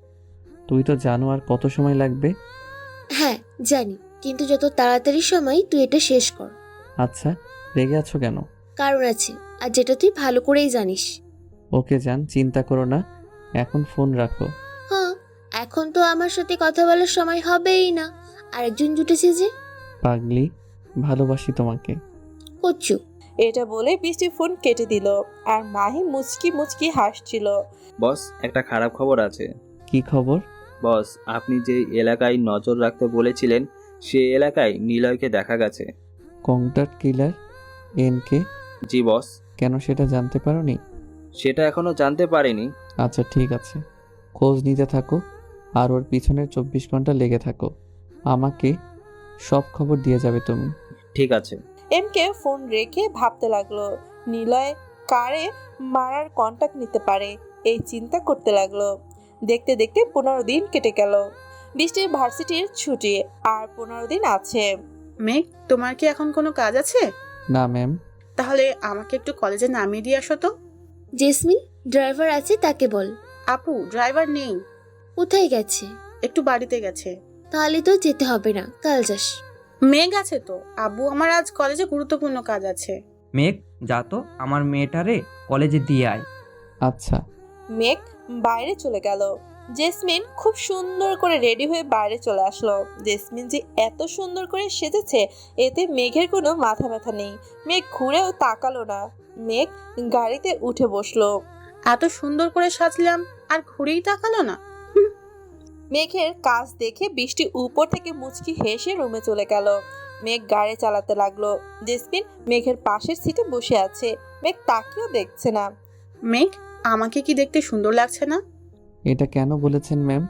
তুই তো জানো আর কত সময় লাগবে। হ্যাঁ জানি, কিন্তু যত তাড়াতাড়ি সময় তুই এটা শেষ কর। আচ্ছা, রেগে আছো কেন? কারণ আছে, আর যেটা তুই ভালো করেই জানিস। ওকে জান, চিন্তা করো না, এখন ফোন রাখো। হ্যাঁ, এখন তো আমার সাথে কথা বলার সময় হবেই না, আরেকজন জুটেছে যে। পাগলি, ভালোবাসি তোমাকে। কচ্ছু। এটা বলে বৃষ্টি ফোন কেটে দিল। আর মাহিম মুচকি মুচকি হাসছিল। বস, একটা খারাপ খবর আছে। কি খবর? বস, আপনি যে এলাকায় নজর রাখতে বলেছিলেন সেই এলাকায় নিলয়কে দেখা গেছে। Contract killer NK? জি বস। কেন, সেটা জানতে পারোনি? সেটা এখনো জানতে পারিনি। আচ্ছা ঠিক আছে, খোঁজ নিতে থাকো আর ওর পিছনে 24 ঘন্টা লেগে থাকো। আমাকে সব খবর দিয়ে যাবে তুমি। ঠিক আছে। এমকে ফোন রেখে ভাবতে লাগলো নিলয় কারে মারার কন্টাক্ট নিতে পারে, এই চিন্তা করতে লাগলো। দেখতে দেখতে 15 দিন কেটে গেল। বৃষ্টির ভার্সিটির ছুটি আর 15 দিন আছে। মেঘ, তোমার কি এখন কোনো কাজ আছে? না ম্যাম। তাহলে আমাকে একটু কলেজে নামিয়ে দিয়ে আসো তো। জেসমিন, ড্রাইভার আছে তাকে বল। আপু, ড্রাইভার নেই। কোথায় গেছে? একটু বাড়িতে গেছে। তাহলে তো যেতে হবে না, কাল যাস। মেঘ আছে তো। আব্বু, আমার আজ কলেজে গুরুত্বপূর্ণ কাজ আছে। মেঘ, যা তো আমার মেয়েটারে কলেজে দিয়ে আয়। আচ্ছা। মেঘ বাইরে চলে গেল। জেসমিন খুব সুন্দর করে রেডি হয়ে বাইরে চলে আসলো। জেসমিন যে এত সুন্দর করে সেজেছে এতে মেঘের কোনো মাথা ব্যথা নেই। মেঘ ঘুরেও তাকালো না। মেঘ গাড়িতে উঠে বসলো। এত সুন্দর করে সাজলাম আর ঘুরেই তাকালো না। মেঘের কাজ দেখে বৃষ্টি উপর থেকে মুচকি হেসে রুমে চলে গেল। মেঘ গাড়ি চালাতে লাগলো। জেসমিন মেঘের পাশের সিটে বসে আছে। মেঘ তাকিয়েও দেখছে না। মেঘ, আমাকে কি দেখতে সুন্দর লাগছে না? এটা কেন বলেছেন ম্যাম?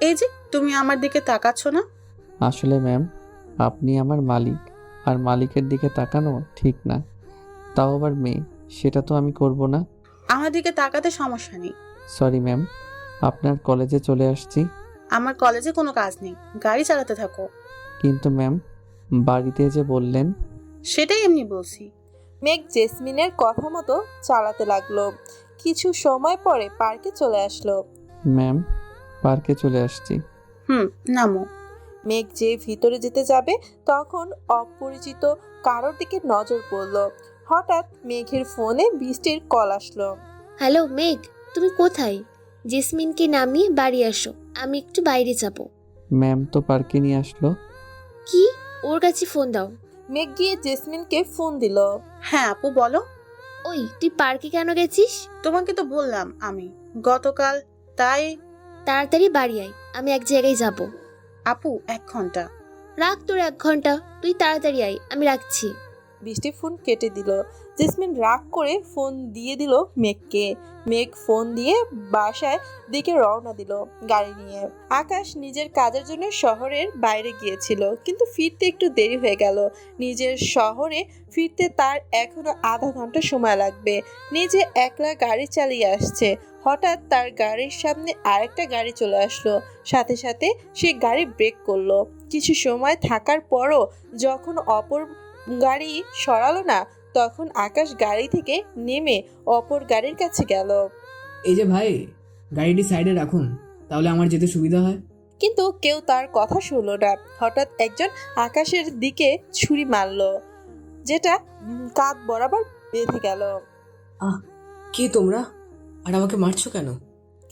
এই যে তুমি আমার দিকে তাকাচ্ছ না। আসলে ম্যাম, আপনি আমার মালিক, আর মালিকের দিকে তাকানো ঠিক না। তাও আবার মেয়ে, সেটা তো আমি করব না। আমার দিকে তাকাতে সমস্যা নেই। সরি ম্যাম, আপনার কলেজে চলে আসছি। আমার কলেজে কোনো কাজ নেই, গাড়ি চালাতে থাকো। কিন্তু ম্যাম, বাড়িতে যে বললেন। সেটাই এমনি বলছি। মেঘ জেসমিনের কথা মতো চালাতে লাগলো। কিছু সময় পরে পার্কে চলে আসলো। ম্যাম, পার্কে চলে আসছি। নামো। মেঘ যে ভিতরে যেতে যাবে তখন অপরিচিত কারোর দিকে নজর পড়ল। হঠাৎ মেঘের ফোনে বৃষ্টির কল আসলো। হ্যালো মেঘ, তুমি কোথায়? জেসমিনকে নামিয়ে বাড়ি আসো, আমি একটু বাইরে যাব। ম্যাম তো পার্কে নিয়ে আসলো। কি? ওর কাছে ফোন দাও। মেঘ গিয়ে জেসমিনকে ফোন দিল। হ্যাঁ আপু, বলো। ওই, তুই পার্কে কেন গেছিস? তোমাকে তো বললাম আমি গতকাল, তাই। তাড়াতাড়ি বাড়ি আয়, আমি এক জায়গায় যাব। আপু, 1 ঘন্টা। রাখ তোর 1 ঘন্টা, তুই তাড়াতাড়ি আয়, আমি রাখছি। বৃষ্টি ফোন কেটে দিল। জেসমিন রাগ করে ফোন দিয়ে দিল মেঘকে। মেঘ ফোন দিয়ে বাসায় দিকে রওনা দিল গাড়ি নিয়ে। আকাশ নিজের কাজের জন্য শহরের বাইরে গিয়েছিল, কিন্তু ফিরতে একটু দেরি হয়ে গেল। নিজের শহরে ফিরতে তার এখনো আধা ঘন্টা সময় লাগবে। নিজে একলা গাড়ি চালিয়ে আসছে। হঠাৎ তার গাড়ির সামনে আরেকটা গাড়ি চলে আসলো। সাথে সাথে সে গাড়ি ব্রেক করলো। কিছু সময় থাকার পরও যখন অপর গাড়ি সরালো না, তখন আকাশ গাড়ি থেকে নেমে অপর গাড়ির কাছে গেল। এই যে ভাই, গাড়িটি সাইডে রাখুন, তাহলে আমার যেতে সুবিধা হয়। কিন্তু কেউ তার কথা শুনলো না। হঠাৎ একজন আকাশের দিকে ছুরি মারলো, যেটা কাঁধ বরাবর বেঁধে গেল। কে তোমরা, আর আমাকে মারছো কেন?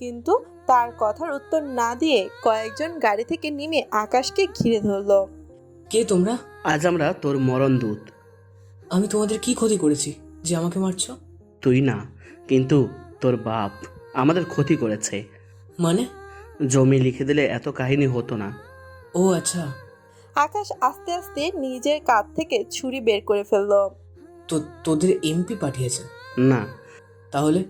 কিন্তু তার কথার উত্তর না দিয়ে কয়েকজন গাড়ি থেকে নেমে আকাশকে ঘিরে ধরলো। কে তোমরা? আজ আমরা তোর মরণ দূত। আমি তোমাদের কি ক্ষতি করেছি যে আমাকে মারছো? তুই না, কিন্তু তোর বাপ আমাদের ক্ষতি করেছে। মানে? জমি লিখে দিলে এত কাহিনী হতো না। ও আচ্ছা। আকাশ আস্তে আস্তে নিজের কাঁধ থেকে ছুরি বের করে ফেললো। তো তোদের এমপি পাঠিয়েছে? না। তাহলে?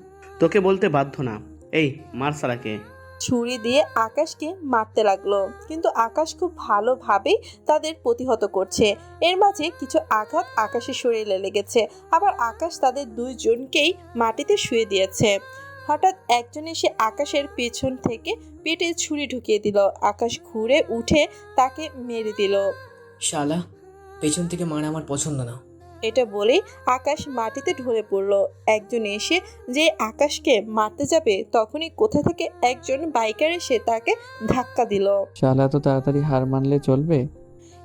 তোকে বলতে বাধ্য না। এই মার সারাকে। ছুরি দিয়ে আকাশকে মারতে লাগলো, কিন্তু আকাশ খুব ভালোভাবেই তাদের প্রতিহত করছে। এর মাঝে কিছু আঘাত আকাশের শরীরে লেগেছে, আবার আকাশ তাদের দুইজনকেই মাটিতে শুয়ে দিয়েছে। হঠাৎ একজন এসে আকাশের পেছন থেকে পেটে ছুরি ঢুকিয়ে দিল। আকাশ ঘুরে উঠে তাকে মেরে দিল। শালা, পেছন থেকে মারা আমার পছন্দ না। এটা বলেই আকাশ মাটিতে ঢলে পড়ল। একজন এসে যে আকাশকে মারতে যাবে, তখনই কোথা থেকে একজন বাইকার এসে তাকে ধাক্কা দিল। শালা তো তাড়াতাড়ি হার মানলে চলবে?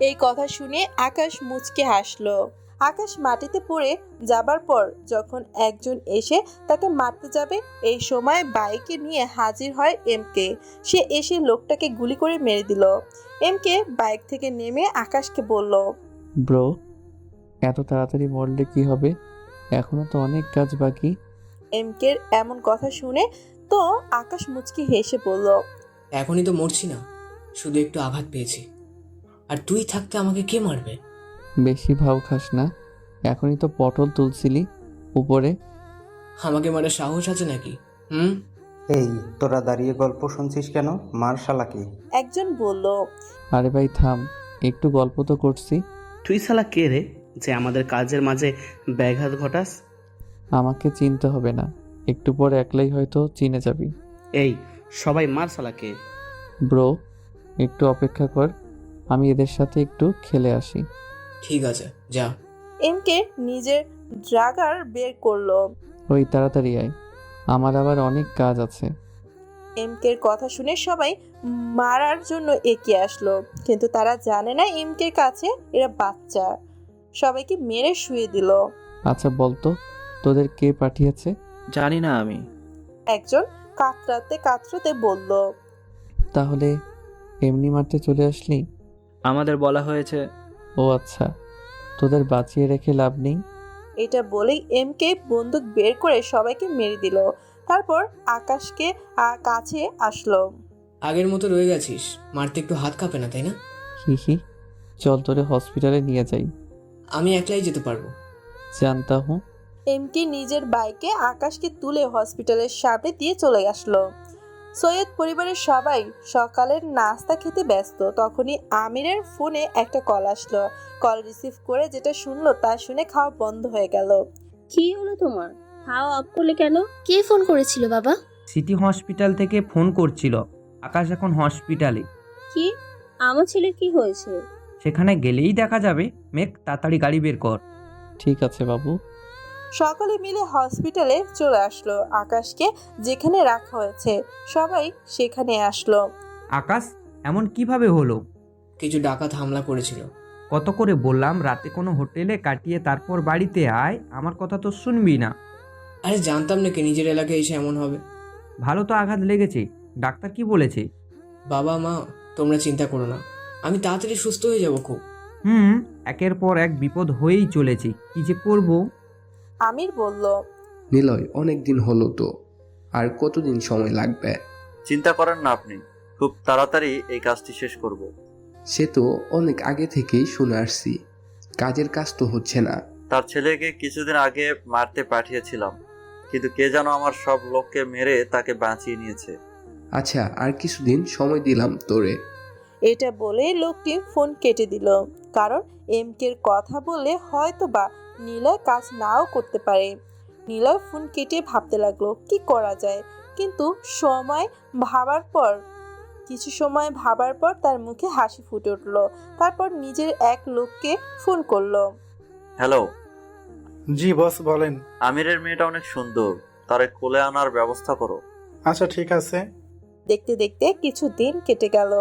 এই কথা শুনে আকাশ মুচকে হাসলো। আকাশ মাটিতে পড়ে যাবার পর যখন একজন এসে তাকে মারতে যাবে, এই সময় বাইকে নিয়ে হাজির হয় এমকে। সে এসে লোকটাকে গুলি করে মেরে দিল। এমকে বাইক থেকে নেমে আকাশকে বলল, ব্রো, এত তাড়াতাড়ি মরলে কি হবে? এখনো তো অনেক কাজ বাকি। এমকের এমন কথা শুনে তো আকাশ মুচকি হেসে বলল, এখনই তো মরছি না, শুধু একটু আঘাত পেয়েছি। আর তুই থাকতে আমাকে কে মারবে? বেশি ভাও খাস না, এখনই তো পটল তুলছিলি উপরে। আমাকে মারার সাহস আছে নাকি? এই তোরা দাঁড়িয়ে গল্প শুনছিস কেন? মার শালাকে। একজন বলল। আরে ভাই থাম, একটু গল্প তো করছি। তুই শালা কে রে, যে আমাদের কাজের মাঝে ব্যাঘাত ঘটাস? আমাকে চিনতে হবে না, একটু পর একলাই হয়তো চিনে যাবি। এই সবাই মার শালাকে। ব্রো, একটু অপেক্ষা কর, আমি এদের সাথে একটু খেলে আসি। ঠিক আছে, যা। এমকে নিজের ড্রাগার বের করলো। ওই তাড়াতাড়ি আয়, আমার আবার অনেক কাজ আছে। এমকের কথা শুনে সবাই মারার জন্য এগিয়ে আসলো, কিন্তু তারা জানে না এমকের কাছে এরা বাচ্চা। সবাইকে মেরে শুয়ে দিল। আচ্ছা বলতো, তোদের কে পাঠিয়েছে? জানি না আমি। একজন কাতরাতে কাতরাতে বলল। তাহলে এমনি মারতে চলে আসলি? আমাদের বলা হয়েছে। ও আচ্ছা, তোদের বাঁচিয়ে রেখে লাভ নেই। এটা বলেই এমকে বন্দুক বের করে সবাইকে মেরে দিল। তারপর আকাশকে কাছে আসলো। আগের মতো রয়ে গেছিস, মারতে একটু হাত কাঁপে না, তাই না? হি, চল তোরে হসপিটালে নিয়ে যাই। আমি একলাই যেতে পারবো। জানতা হুঁ। এমকে নিজের বাইকে আকাশকে তুলে হসপিটালের সামনে দিয়ে চলে আসলো। সৈয়দ পরিবারের সবাই সকালের নাস্তা খেতে ব্যস্ত। তখনই আমিরের ফোনে একটা কল আসলো। কল রিসিভ করে যেটা শুনলো তা শুনে খাওয়া বন্ধ হয়ে গেল। কি হলো তোমার? খাওয়া অফ করলে কেন? কে ফোন করেছিল বাবা? সিটি হসপিটাল থেকে ফোন করছিল। আকাশ এখন হসপিটালে। কি? আমার ছেলের কি হয়েছে? সেখানে গেলেই দেখা যাবে। মেঘ, তাড়াতাড়ি গাড়ি বের কর। ঠিক আছে বাবু। সকলে মিলে হসপিটালে চলে আসলো। আকাশকে যেখানে রাখা হয়েছে সবাই সেখানে আসলো। আকাশ, এমন কিভাবে হলো? কিছু ডাকাত হামলা করেছিল। কত করে বললাম রাতে কোনো হোটেলে কাটিয়ে তারপর বাড়িতে আয়, আমার কথা তো শুনবি না। আরে জানতাম নাকি নিজের এলাকায় এসে এমন হবে। ভালো তো আঘাত লেগেছে। ডাক্তার কি বলেছে? বাবা মা, তোমরা চিন্তা করো না, আমি তাড়াতাড়ি সুস্থ হয়ে যাব খুব। একের পর এক বিপদ হয়েই চলেছে, কি যে করব। আমির বলল, নিলয়, অনেক দিন হলো তো, আর কতদিন সময় লাগবে? চিন্তা করেন না আপনি, খুব তাড়াতাড়ি এই কাজটি শেষ করব। সে তো অনেক আগে থেকেই শুনে আসছি, কাজের কাজ তো হচ্ছে না। তার ছেলেকে কিছুদিন আগে মারতে পাঠিয়েছিলাম, কিন্তু কে যেন আমার সব লোককে মেরে তাকে বাঁচিয়ে নিয়েছে। আচ্ছা, আর কিছুদিন সময় দিলাম তোরে। এটা বলে লোকটি ফোন কেটে দিল। কারণ এমকের কথা বললে হয়তো বা নিলয় কাজ নাও করতে পারে। নিলয় ফোন কেটে ভাবতে লাগলো কি করা যায়, কিন্তু কিছু সময় ভাবার পর তার মুখে হাসি ফুটে উঠলো। তারপর নিজের এক লোককে ফোন করলো। হ্যালো। জি বস, বলেন। আমিরের মেয়েটা অনেক সুন্দর, তারে কোলে আনার ব্যবস্থা করো। আচ্ছা ঠিক আছে। দেখতে দেখতে কিছুদিন কেটে গেল।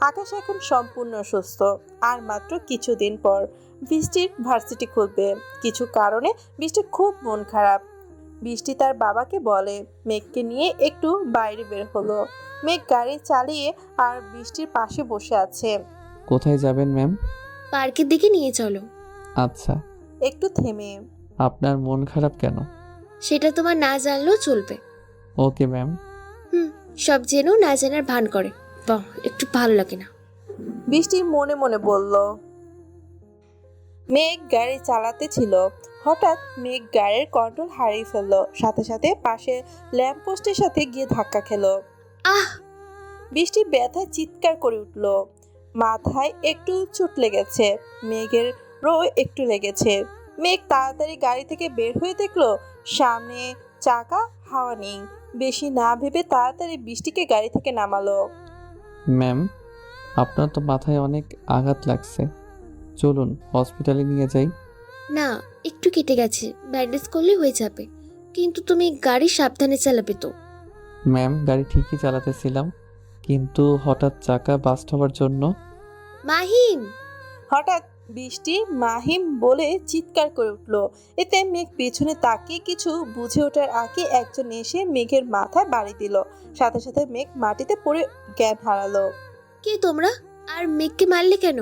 আকাশ এখন সম্পূর্ণ সুস্থ। আর মাত্র কিছুদিন পর বৃষ্টির ভার্সিটি খুলবে। কিছু কারণে বৃষ্টির খুব মন খারাপ। বৃষ্টি তার বাবাকে বলে মেঘকে নিয়ে একটু বাইরে বের হলো। মেঘ গাড়ি চালিয়ে আর বৃষ্টির পাশে বসে আছে। কোথায় যাবেন ম্যাম? পার্কের দিকে নিয়ে চলো। আচ্ছা। একটু থেমে, আপনার মন খারাপ কেন? সেটা তোমার না জানলেও চলবে। Okay ma'am. সব জেনেও না জানার ভান করে, বাহ একটু ভালো লাগে না। বৃষ্টি মনে মনে বলল। মেঘ গাড়ি চালাতে ছিল। হঠাৎ মেঘ গাড়ির কন্ট্রোল হারিয়ে ফেললো। সাথে সাথে পাশে ল্যাম্পপোস্টের সাথে গিয়ে ধাক্কা খেলো। আহ! বৃষ্টি ব্যথায় চিৎকার করে উঠল। মাথায় একটু চোট লেগেছে, মেঘেরও একটু লেগেছে। মেঘ তাড়াতাড়ি গাড়ি থেকে বের হয়ে দেখলো সামনে চাকা হাওয়া নেই। বেশি না ভেবে তাড়াতাড়ি বৃষ্টিকে গাড়ি থেকে নামালো। ম্যাম, আপনার তো মাথায় অনেক আঘাত লাগছে, চলুন হসপিটালে নিয়ে যাই। না, একটু কেটে গেছে, ব্যান্ডেজ করলে হয়ে যাবে। কিন্তু তুমি গাড়ি সাবধানে চালাবে তো। ম্যাম, গাড়ি ঠিকই চালাতেছিলাম, কিন্তু হঠাৎ চাকা বাস্ট হওয়ার জন্য। মাহিম! হঠাৎ বৃষ্টি মাহিম বলে চিৎকার করে উঠল। এতে মেঘ পেছনে তাকিয়ে কিছু বুঝে ওঠার আগে একজন এসে মেঘের মাথায় বাড়ি দিল। সাথে সাথে মেঘ মাটিতে পড়ে জ্ঞান হারালো। কে তোমরা? আর মেঘকে মারলে কেন?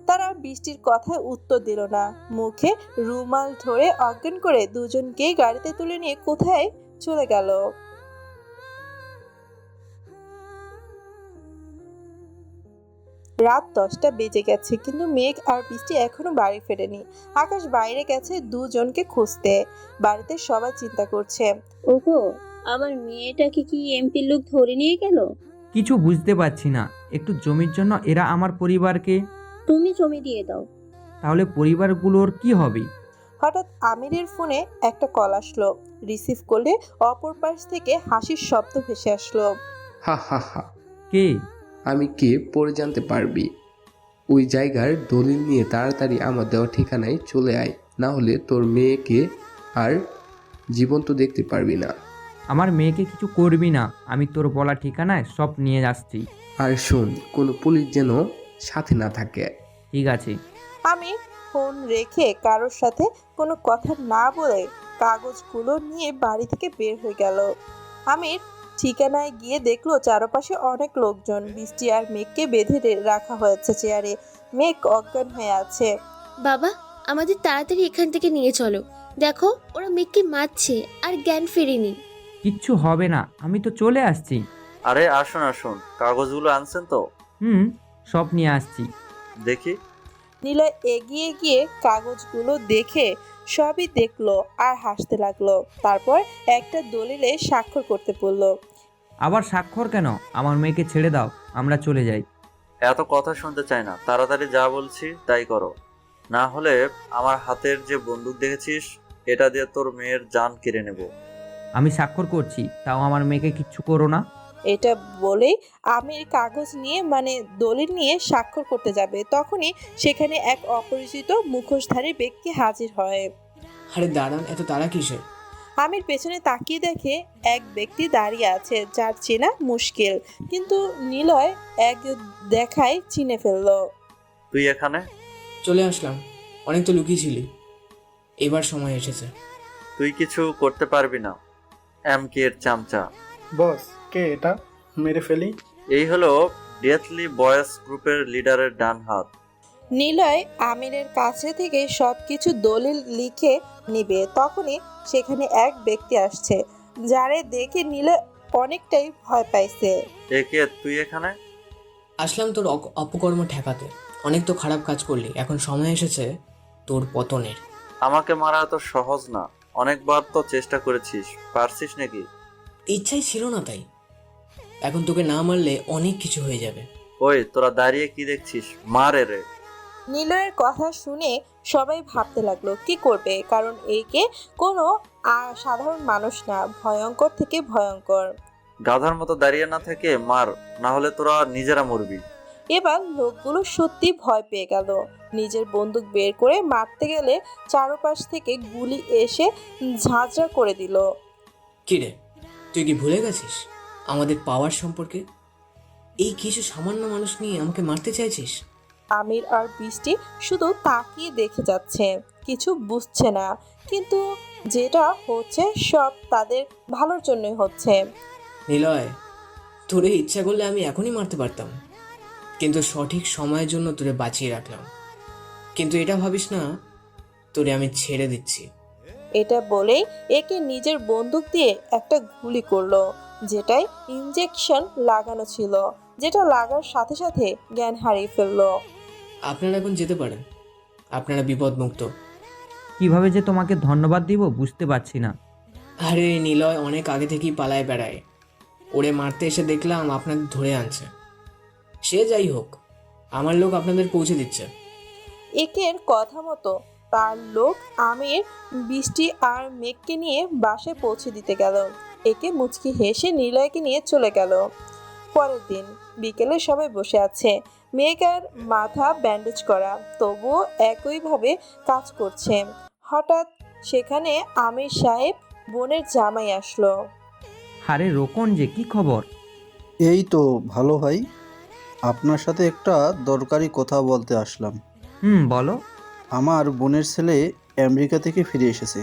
তারা বৃষ্টির কথায় উত্তর দিল না। মুখে রুমাল ধরে অজ্ঞান করে দুজনকে গাড়িতে তুলে নিয়ে কোথায় চলে গেল। রাত 10টা বেজে গেছে, কিন্তু মেঘ আর বৃষ্টি এখনো বাড়ি ফেরেনি। আকাশ বাইরে গেছে দুজনকে খুঁজতে। বাড়িতে সবাই চিন্তা করছে, ওগো, আমার মেয়েটাকে কি এমপি লোক ধরে নিয়ে গেল? কিছু বুঝতে পারছি না। একটু জমির জন্য এরা আমার পরিবারকে। তুমি জমি দিয়ে দাও। তাহলে পরিবারগুলোর কি হবে? হঠাৎ আমিরের ফোনে একটা কল আসলো। রিসিভ করলে অপর পাশ থেকে হাসির শব্দ ভেসে আসলো। হা হা হা। কে? আমি কে পরে জানতে পারবি। ওই জায়গার দলিল নিয়ে তাড়াতাড়ি আমার দেওয়া ঠিকানায় চলে আয়, না হলে তোর মেয়েকে আর জীবন্ত দেখতে পারবি না। আমার মেয়েকে কিছু করবি না, আমি তোর বলা ঠিকানায় সব নিয়ে যাচ্ছি। আর শোন, কোনো পুলিশ যেন সাথে না থাকে। ঠিক আছে। আমি ফোন রেখে কারোর সাথে কোনো কথা না বলে কাগজগুলো নিয়ে বাড়ি থেকে বের হয়ে গেল। আমির ঠিকানায় গিয়ে দেখলো চারপাশে অনেক লোকজন। বৃষ্টি আর মেঘকে বেঁধে রাখা হয়েছে চেয়ারে। মেঘ অজ্ঞান হয়ে আছে। বাবা, আমাদের তাড়াতাড়ি এখান থেকে নিয়ে চলো। দেখো, ওরা মেঘকে মারছে আর জ্ঞান ফেরেনি। কিচ্ছু হবে না, আমি তো চলে আসছি। আরে আসুন আসুন, কাগজগুলো আনছেন তো? সব নিয়ে আসছি। দেখি। নিলয় এগিয়ে গিয়ে কাগজগুলো দেখে সবই দেখলো আর হাসতে লাগলো। তারপর একটা দলিলে স্বাক্ষর করতে বললো। আবার স্বাক্ষর কেন? আমার মেয়েকে ছেড়ে দাও, আমরা চলে যাই। এত কথা শুনতে চাই না, তাড়াতাড়ি যা বলছি তাই করো, না হলে আমার হাতের যে বন্দুক দেখেছিস এটা দিয়ে তোর মেয়ের জান কেড়ে নেব। আমি স্বাক্ষর করছি, তাও আমার মেয়েকে কিচ্ছু করো না। এটা বলেই আমির কাগজ নিয়ে মানে দলিল নিয়ে স্বাক্ষর করতে যাবে, তখনই সেখানে এক অপরিচিত মুখোশধারী ব্যক্তি হাজির হয়। আরে দাঁড়ান, এত তাড়া কিসের? আমির পেছনে তাকিয়ে দেখে এক ব্যক্তি দাঁড়িয়ে আছে যার চেনা মুশকিল, কিন্তু নিলয় এক দেখায় চিনে ফেললো। তুই এখানে? চলে আসলাম, অনেক তো লুকিয়েছিলি, এবার সময় এসেছে। তুই কিছু করতে পারবি না, এমকে এর চামচা। বস, কে এটা? মেরে ফেলি। এই হলো ডেথলি বয়েজ গ্রুপের লিডারের ডান হাত। নিলয় আমিরের কাছে থেকে সবকিছু দলিল লিখে নিবে, তখনই সেখানে এক ব্যক্তি আসছে যারে দেখে নিলয় অনেকটাই ভয় পাইছে। একে তুই এখানে? আসলাম তোর অপকর্ম ঠেকাতে। অনেক তো খারাপ কাজ করলি, এখন সময় এসেছে তোর পতনের। আমাকে মারা এত সহজ না, অনেকবার তো চেষ্টা করেছিস, পারছিস নাকি? ইচ্ছাই ছিল না তাই। এখন তোকে না মারলে অনেক কিছু হয়ে যাবে। ওই তোরা দাঁড়িয়ে কি দেখছিস, মারে রে। নিলয়ের কথা শুনে সবাই ভাবতে লাগলো কি করবে, কারণ একে কোনো সাধারণ মানুষ না, ভয়ঙ্কর থেকে ভয়ঙ্কর। গাধার মতো দাঁড়িয়ে না থেকে মার, না হলে তোরা নিজেরা মরবি। এবার লোকগুলো সত্যি ভয় পেয়ে গেল। নিজের বন্দুক বের করে মারতে গেলে চারপাশ থেকে গুলি এসে ঝাঁঝরা করে দিল। কিরে, তুই কি ভুলে গেছিস আমাদের পাওয়ার সম্পর্কে? এই কিছু সামান্য মানুষ নিয়ে আমাকে মারতে চাইছিস? আমির আর বৃষ্টি শুধু তাকিয়ে দেখে যাচ্ছে, কিছু বুঝছে না, কিন্তু যেটা হচ্ছে সব তাদের ভালোর জন্যই হচ্ছে। নিলয়, তোরে ইচ্ছা করলে আমি এখনই মারতে পারতাম, কিন্তু সঠিক সময়ের জন্য তোরে বাঁচিয়ে রাখলাম। কিন্তু এটা ভাবিস না তোরে আমি ছেড়ে দিচ্ছি। এটা বলেই একে নিজের বন্দুক দিয়ে একটা গুলি করলো, যেটাই ইনজেকশন লাগানো ছিল, যেটা লাগার সাথে সাথে জ্ঞান হারিয়ে ফেললো। আপনারা এখন যেতে পারেন, আপনারা বিপদমুক্ত। কিভাবে যে তোমাকে ধন্যবাদ দিব বুঝতে পারছি না। আরে নিলয় অনেক আগে থেকেই পালায় বেড়ায়, ওরে মারতে এসে দেখলাম আপনাদের ধরে আনছে। সে যাই হোক, আমার লোক আপনাদের পৌঁছে দিচ্ছে। একের কথা মতো তার লোক আমির, বৃষ্টি আর মেঘকে নিয়ে বাসায় পৌঁছে দিতে গেল। একে মুচকি হেসে নিলয়কে নিয়ে চলে গেল। পরের দিন বিকেলে সবাই বসে আছে, মেঘ আর মাথা ব্যান্ডেজ করা, তবুও একইভাবে কাজ করছে। হঠাৎ সেখানে আমির সাহেব বোনের জামাই আসলো। আরে রোকন, যে কি খবর? এই তো ভালো ভাই, আপনার সাথে একটা দরকারি কথা বলতে আসলাম। বলো। আমার বোনের ছেলে আমেরিকা থেকে ফিরে এসেছে,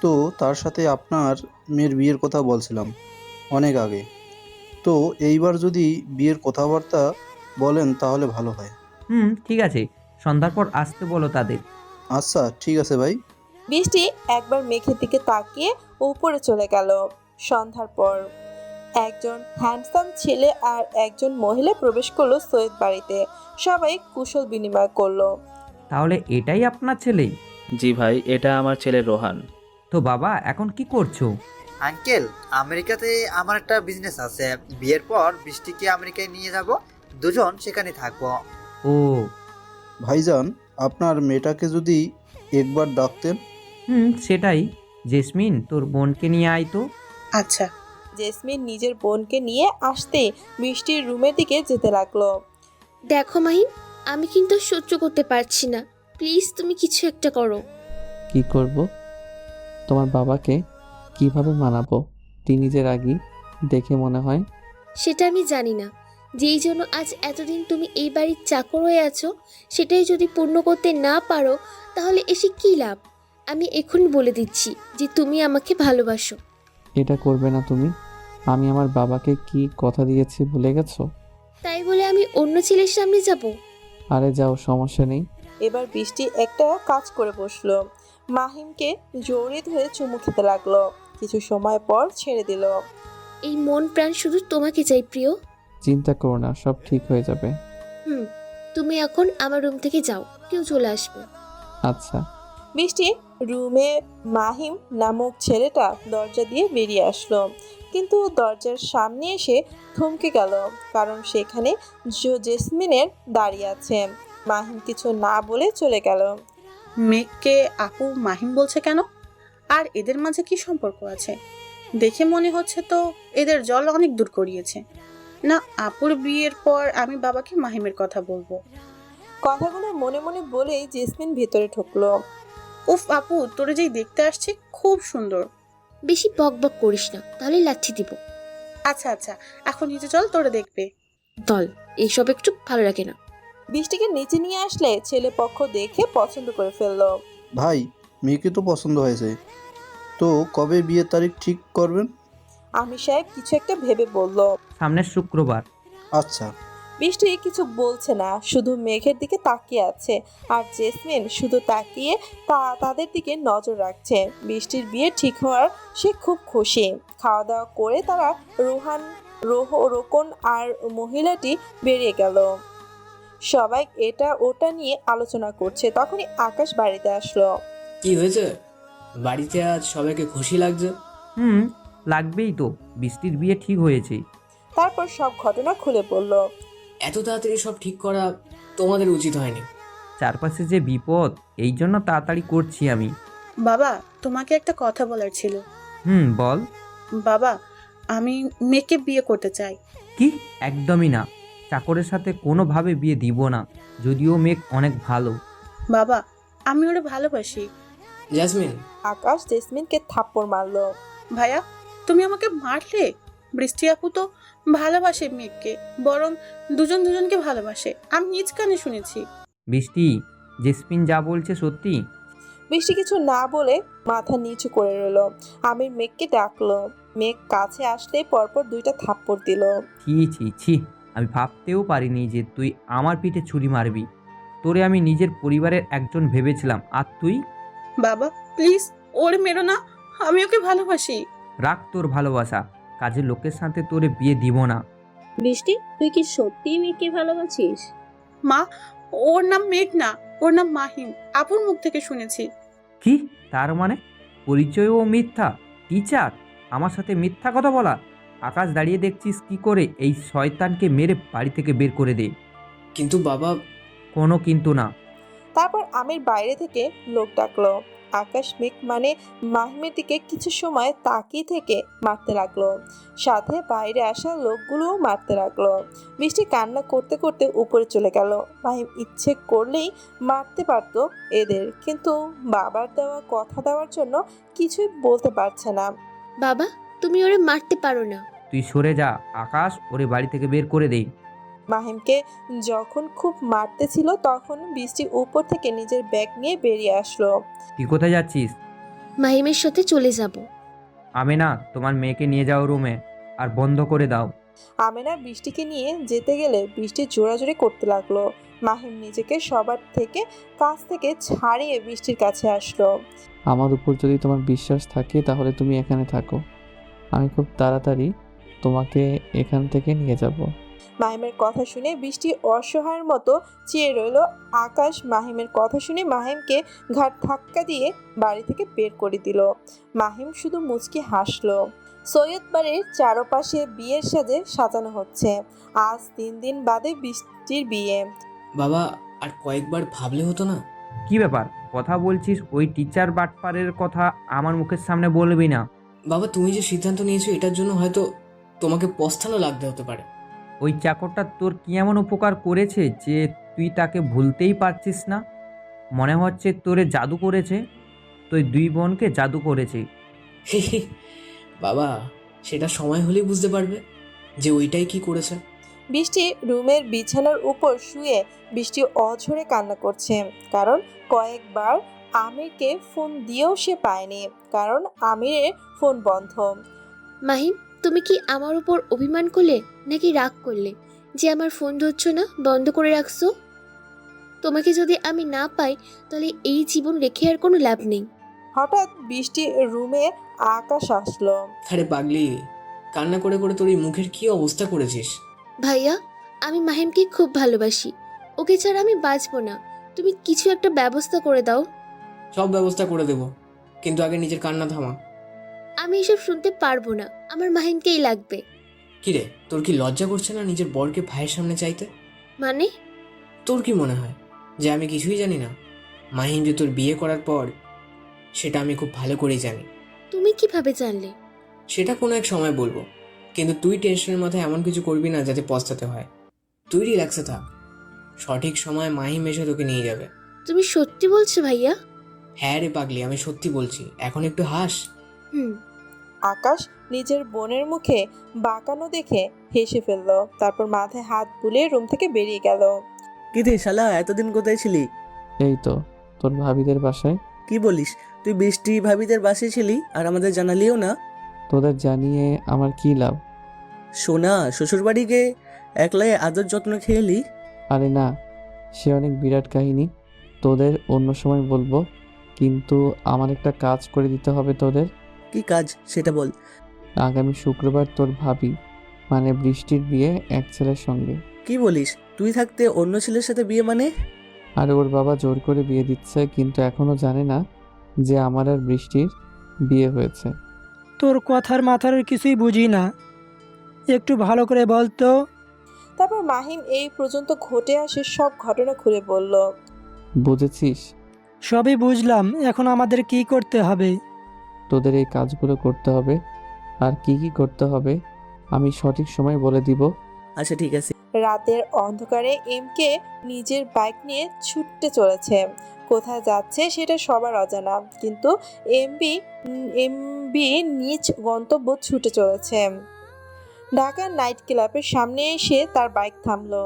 তো তার সাথে আপনার মেয়ের বিয়ের কথা বলছিলাম অনেক আগে। তো এইবার যদি বিয়ের কথাবার্তা বলেন তাহলে ভালো হয়। ঠিক আছে, সন্ধ্যার পর আসতে বলো তাদের। আচ্ছা ঠিক আছে ভাই। বৃষ্টি একবার মেঘের দিকে তাকিয়ে উপরে চলে গেল। সন্ধ্যার পর একজন হ্যান্ডসাম ছেলে আর একজন মহিলা প্রবেশ করলো সৈয়দ বাড়িতে। সবাই কুশল বিনিময় করলো। তাহলে এটাই আপনার ছেলে? জি ভাই, এটা আমার ছেলে রোহান। তো বাবা এখন কি করছো? আঙ্কেল, আমেরিকাতে আমার একটা বিজনেস আছে, বিয়ের পর বৃষ্টিকে আমেরিকায় নিয়ে যাব, দুজন সেখানে থাকবো। ও ভাইজান, আপনার মেয়েটাকে যদি একবার ডাকতেন। সেটাই। জেসমিন, তোর বোনকে নিয়ে আয় তো। আচ্ছা। জেসমিন নিজের বোনকে নিয়ে আসতে বৃষ্টির রুমের দিকে যেতে লাগলো। দেখো মাহিম, আমি কিন্তু সহ্য করতে পারছি না, প্লিজ তুমি কিছু একটা করো। কি করব? তোমার বাবাকে কিভাবে মানাবো? তিনি যে রাগী দেখে মনে হয়। সেটা আমি জানি না, যেই জন্য আজ এতদিন তুমি এই বাড়ির চাকর হয়ে আছো, সেটাই যদি পূর্ণ করতে না পারো তাহলে এসে কী লাভ? আমি এখনই বলে দিচ্ছি যে তুমি আমাকে ভালোবাসো। এটা করবে না তুমি? আমি আমার বাবাকে কি কথা দিয়েছি ভুলে গেছো? তাই বলে আমি অন্য ছেলের সামনে যাব? আরে যাও, সমস্যা নেই। এবার বৃষ্টি একটা কাজ করে বসলো, মাহিমকে জড়িয়ে ধরে চুমু খেতে লাগলো। কিছু সময় পর ছেড়ে দিল। এই মন প্রাণ শুধু তোমাকে চাই প্রিয়। চিন্তা করো না, সব ঠিক হয়ে যাবে। তুমি এখন আমার রুম থেকে যাও। কেউ চলে আসবে। আচ্ছা। বৃষ্টি রুমে মাহিম নামক ছেলেটা দরজা দিয়ে বেরিয়ে আসলো, কিন্তু দরজার সামনে এসে থমকে গেল, কারণ সেখানে জেসমিনের দাঁড়িয়ে আছে। মাহিম কিছু না বলে চলে গেল। মেঘকে আপু মাহিম বলছে কেন? আর এদের মাঝে কি সম্পর্ক আছে? দেখে মনে হচ্ছে তো এদের জল অনেক দূর করিয়েছে। না, আপুর বিয়ের পর আমি বাবাকে মাহিমের কথা বলবো। কথাগুলো মনে মনে বলেই জেসমিন ভেতরে ঢুকলো। উফ আপু, তোরে যেই দেখতে আসছে খুব সুন্দর। বেশি বক বক করিস না, তাহলে লাঠি দিব। আচ্ছা আচ্ছা, এখন নিচে চল, তোরে দেখবে। দল এইসব একটু ভালো লাগে না। বৃষ্টিকে নিচে নিয়ে আসলে ছেলে পক্ষ দেখে পছন্দ করে ফেললো। ভাই, মেয়েকে তো পছন্দ হয়েছে, তো কবে বিয়ের তারিখ ঠিক করবেন? আমির সাহেব কিছু একটা ভেবে বলল। সামনের শুক্রবার। আচ্ছা। বৃষ্টি কিছু বলছে না, শুধু মেঘের দিকে তাকিয়ে আছে, আর জেসমিন শুধু তাকিয়ে তাদের দিকে নজর রাখছে। বৃষ্টির বিয়ে ঠিক হওয়ার সে খুব খুশি। খাওয়া দাওয়া করে তারা রোকন আর মহিলাটি বেরিয়ে গেল। সবাই এটা ওটা নিয়ে আলোচনা করছে, তখনই আকাশ বাড়িতে আসলো। কি হয়েছে? বাড়িতে আজ সবাইকে খুশি লাগছে। লাগবেই তো, বৃষ্টির বিয়ে ঠিক হয়েছে। তারপর সব ঘটনা খুলে বলল। এত তাড়াতাড়ি সব ঠিক করা তোমাদের উচিত হয়নি। চারপাশে যে বিপদ, এই জন্য তাড়াতাড়ি করছি আমি। বাবা, তোমাকে একটা কথা বলার ছিল। বল। বাবা, আমি মেয়েকে বিয়ে করতে চাই। কি? একদমই না, চাকরের সাথে কোনোভাবে বিয়ে দিব না, যদিও মেঘ অনেক ভালো। বাবা, আমি ওরে ভালোবাসি। জেসমিন। আকাশ জেসমিনকে থাপ্পড় মারলো। ভাইয়া, তুমি আমাকে মারলে? বৃষ্টি আপু তো ভালোবাসে মেঘকে, বরং দুজন দুজনকে ভালোবাসে, আমি নিজ কানে শুনেছি। বৃষ্টি, জেসমিন যা বলছে সত্যি? বৃষ্টি কিছু না বলে মাথা নিচু করে রইল। আমির মেঘকে ডাকলো। মেঘ কাছে আসলে পরপর দুইটা থাপ্পড় দিল। ছি ছি ছি, আমি ভাবতেও পারিনি যে তুই আমার পিঠে ছুরি মারবি। তোরে আমি নিজের পরিবারের একজন ভেবেছিলাম, আর তুই? বাবা প্লিজ, ওরে মেরো না, আমি ওকে ভালোবাসি। রাখ তোর ভালোবাসা, কাজের লোকের সাথে তোরে বিয়ে দিব না। বৃষ্টি, তুই কি সত্যিই মেয়েকে ভালোবাসিস? মা, ওর নাম মেঘ না, ওর নাম মাহিম, আপুর মুখ থেকে শুনেছি। কি? তার মানে পরিচয়ও মিথ্যা? টিচার আমার সাথে মিথ্যা কথা বলা? আকাশ দাঁড়িয়ে দেখছিস কি করে? এই শয়তানকে মেরে বাড়ি থেকে বের করে দে। কিন্তু বাবা। কোনো কিন্তু না। তারপর আমির বাইরে থেকে লোক ডাকলো। আকাশ মেঘ মানে মাহিমের দিকে কিছু সময় তাকিয়ে থেকে মারতে লাগলো, সাথে বাইরে আসা লোকগুলোও মারতে লাগলো। বৃষ্টি কান্না করতে করতে উপরে চলে গেল। মাহিম ইচ্ছে করলেই মারতে পারতো এদের, কিন্তু বাবার দেওয়া কথা দেওয়ার জন্য কিছুই বলতে পারছে না। বাবা, তুমি ওরে মারতে পারো না। তুই সরে যা আকাশ, ওরে বাড়ি থেকে বের করে দেই। মাহিমকে যখন খুব মারতে ছিল, তখন বৃষ্টি উপর থেকে নিজের ব্যাগ নিয়ে বেরিয়ে আসলো। তুই কোথায় যাচ্ছিস? মাহিমের সাথে চলে যাব। আমেনা, তোমার মেয়েকে নিয়ে যাও রুমে, আর বন্ধ করে দাও। আমেনা বৃষ্টিকে নিয়ে যেতে গেলে বৃষ্টি জোরাজোরি করতে লাগলো। মাহিম নিজেকে সবার কাছ থেকে ছাড়িয়ে বৃষ্টির কাছে আসলো। আমার উপর যদি তোমার বিশ্বাস থাকে তাহলে তুমি এখানে থাকো, আমি খুব তাড়াতাড়ি তোমাকে এখান থেকে নিয়ে যাব। মাহিমের কথা শুনে বৃষ্টি অসহায়ের মতো চেয়ে রইল। আকাশ মাহিমের কথা শুনে মাহিমকে ঘাট ধাক্কা দিয়ে বাড়ি থেকে বের করে দিল। মাহিম শুধু মুচকি হাসলো। সৈয়দ বাড়ির চারপাশে বিয়ের সাজে সাজানো হচ্ছে। আজ 3 দিন বাদে বৃষ্টির বিয়ে। বাবা, আর কয়েকবার ভাবলে হতো না? কি ব্যাপার, কথা বলছিস? ওই টিচার বাটপারের কথা আমার মুখের সামনে বলবি না। বাবা, তুমি যে সিদ্ধান্ত নিয়েছো এটার জন্য হয়তো তোমাকে পস্তানো লাগতে হতে পারে। ওই চাকরটা তোর কি এমন উপকার করেছে যে তুই তাকে ভুলতেই পারছিস না? মনে হচ্ছে তোরে জাদু করেছে, তুই 2 বোনকে জাদু করেছে। বাবা, সেটা সময় হলেই বুঝতে পারবে যে ওইটাই কি করেছে। বৃষ্টি রুমের বিছানার উপর শুয়ে বৃষ্টি অঝরে কান্না করছে, কারণ কয়েকবার আমিরকে ফোন দিয়েও সে পায়নি, কারণ আমিরের ফোন বন্ধ। মাহিম, তুমি কি আমার উপর অভিমান করলে নাকি রাগ করলে যে আমার ফোন ধরছো না, বন্ধ করে রাখছো? তোমাকে যদি আমি না পাই তাহলে এই জীবন রেখে আর কোনো লাভ নেই। হঠাৎ বৃষ্টি রুমে আকাশ আসলো। আরে পাগলি, কান্না করে করে তোর এই মুখের কি অবস্থা করেছিস? ভাইয়া, আমি মাহিমকে খুব ভালোবাসি, ওকে ছাড়া আমি বাঁচবো না। তুমি কিছু একটা ব্যবস্থা করে দাও। সব ব্যবস্থা করে দেব, কিন্তু আগে নিজের কান্না থামা। আমি এসব শুনতে পারবো না, আমার মাহিমকেই লাগবে। কিরে, তোর কি লজ্জা করছে না নিজের বরকে ভাইয়ের সামনে চাইতে? মানে? তোর কি মনে হয় যে আমি কিছুই জানি না? মাহিম যে তোর বিয়ে করার পর, সেটা আমি খুব ভালো করেই জানি। তুমি কিভাবে জানলে? সেটা কোনো এক সময় বলবো, কিন্তু তুই টেনশনের মাথায় এমন কিছু করবি না যাতে পস্তাতে হয়। তুই রিল্যাক্সে থাক, সঠিক সময় মাহিম এসে তোকে নিয়ে যাবে। তুমি সত্যি বলছো ভাইয়া? হ্যাঁ রে পাগলি, আমি সত্যি বলছি, এখন একটু হাস। আকাশ নিজের বোনের মুখে বাঁকানো দেখে হেসে ফেলল, তারপর মাথায় হাত বুলিয়ে রুম থেকে বেরিয়ে গেল। কি রে শালা, এতদিন কোথায় ছিলি? এই তো তোর ভাবিদের বাসায়। কি বলিস? তুই বৃষ্টি ভাবিদের বাসায় ছিলি আর আমাদের জানালিও না? তোদের জানিয়ে আমার কি লাভ? সোনা, শ্বশুরবাড়ি গিয়ে একলাই আদর যত্ন খেয়েলি? আরে না, সে অনেক বিরাট কাহিনী, তোদের অন্য সময় বলবো। কিন্তু আমার একটা কাজ করে দিতে হবে তোদের। কি কাজ সেটা বল। আগামী শুক্রবার তোর ভাবি মানে বৃষ্টির বিয়ে এক ছেলের সঙ্গে। কি বলিস? তুই থাকতে অন্য ছেলের সাথে বিয়ে মানে? আর ওর বাবা জোর করে বিয়ে দিচ্ছে, কিন্তু এখনো জানে না যে আমার আর বৃষ্টির বিয়ে হয়েছে। তোর কথার মাথার কিছুই বুঝি না, একটু ভালো করে বল তো। তারপর মাহিম এই পর্যন্ত ঘটে আসে সব ঘটনা খুলে বলল। বুঝেছিস? সবই বুঝলাম, এখন আমাদের কি করতে হবে? তোদের এই কাজগুলো করতে হবে, আর কি কি করতে হবে আমি সঠিক সময় বলে দিব। আচ্ছা ঠিক আছে। রাতের অন্ধকারে এমকে নিজের বাইক নিয়ে ছুটতে চলেছে। কোথায় যাচ্ছে সেটা সবার অজানা, কিন্তু এমবি নিজ গন্তব্য ছুটে চলেছে। ঢাকার নাইট ক্লাবের সামনে এসে তার বাইক থামলো।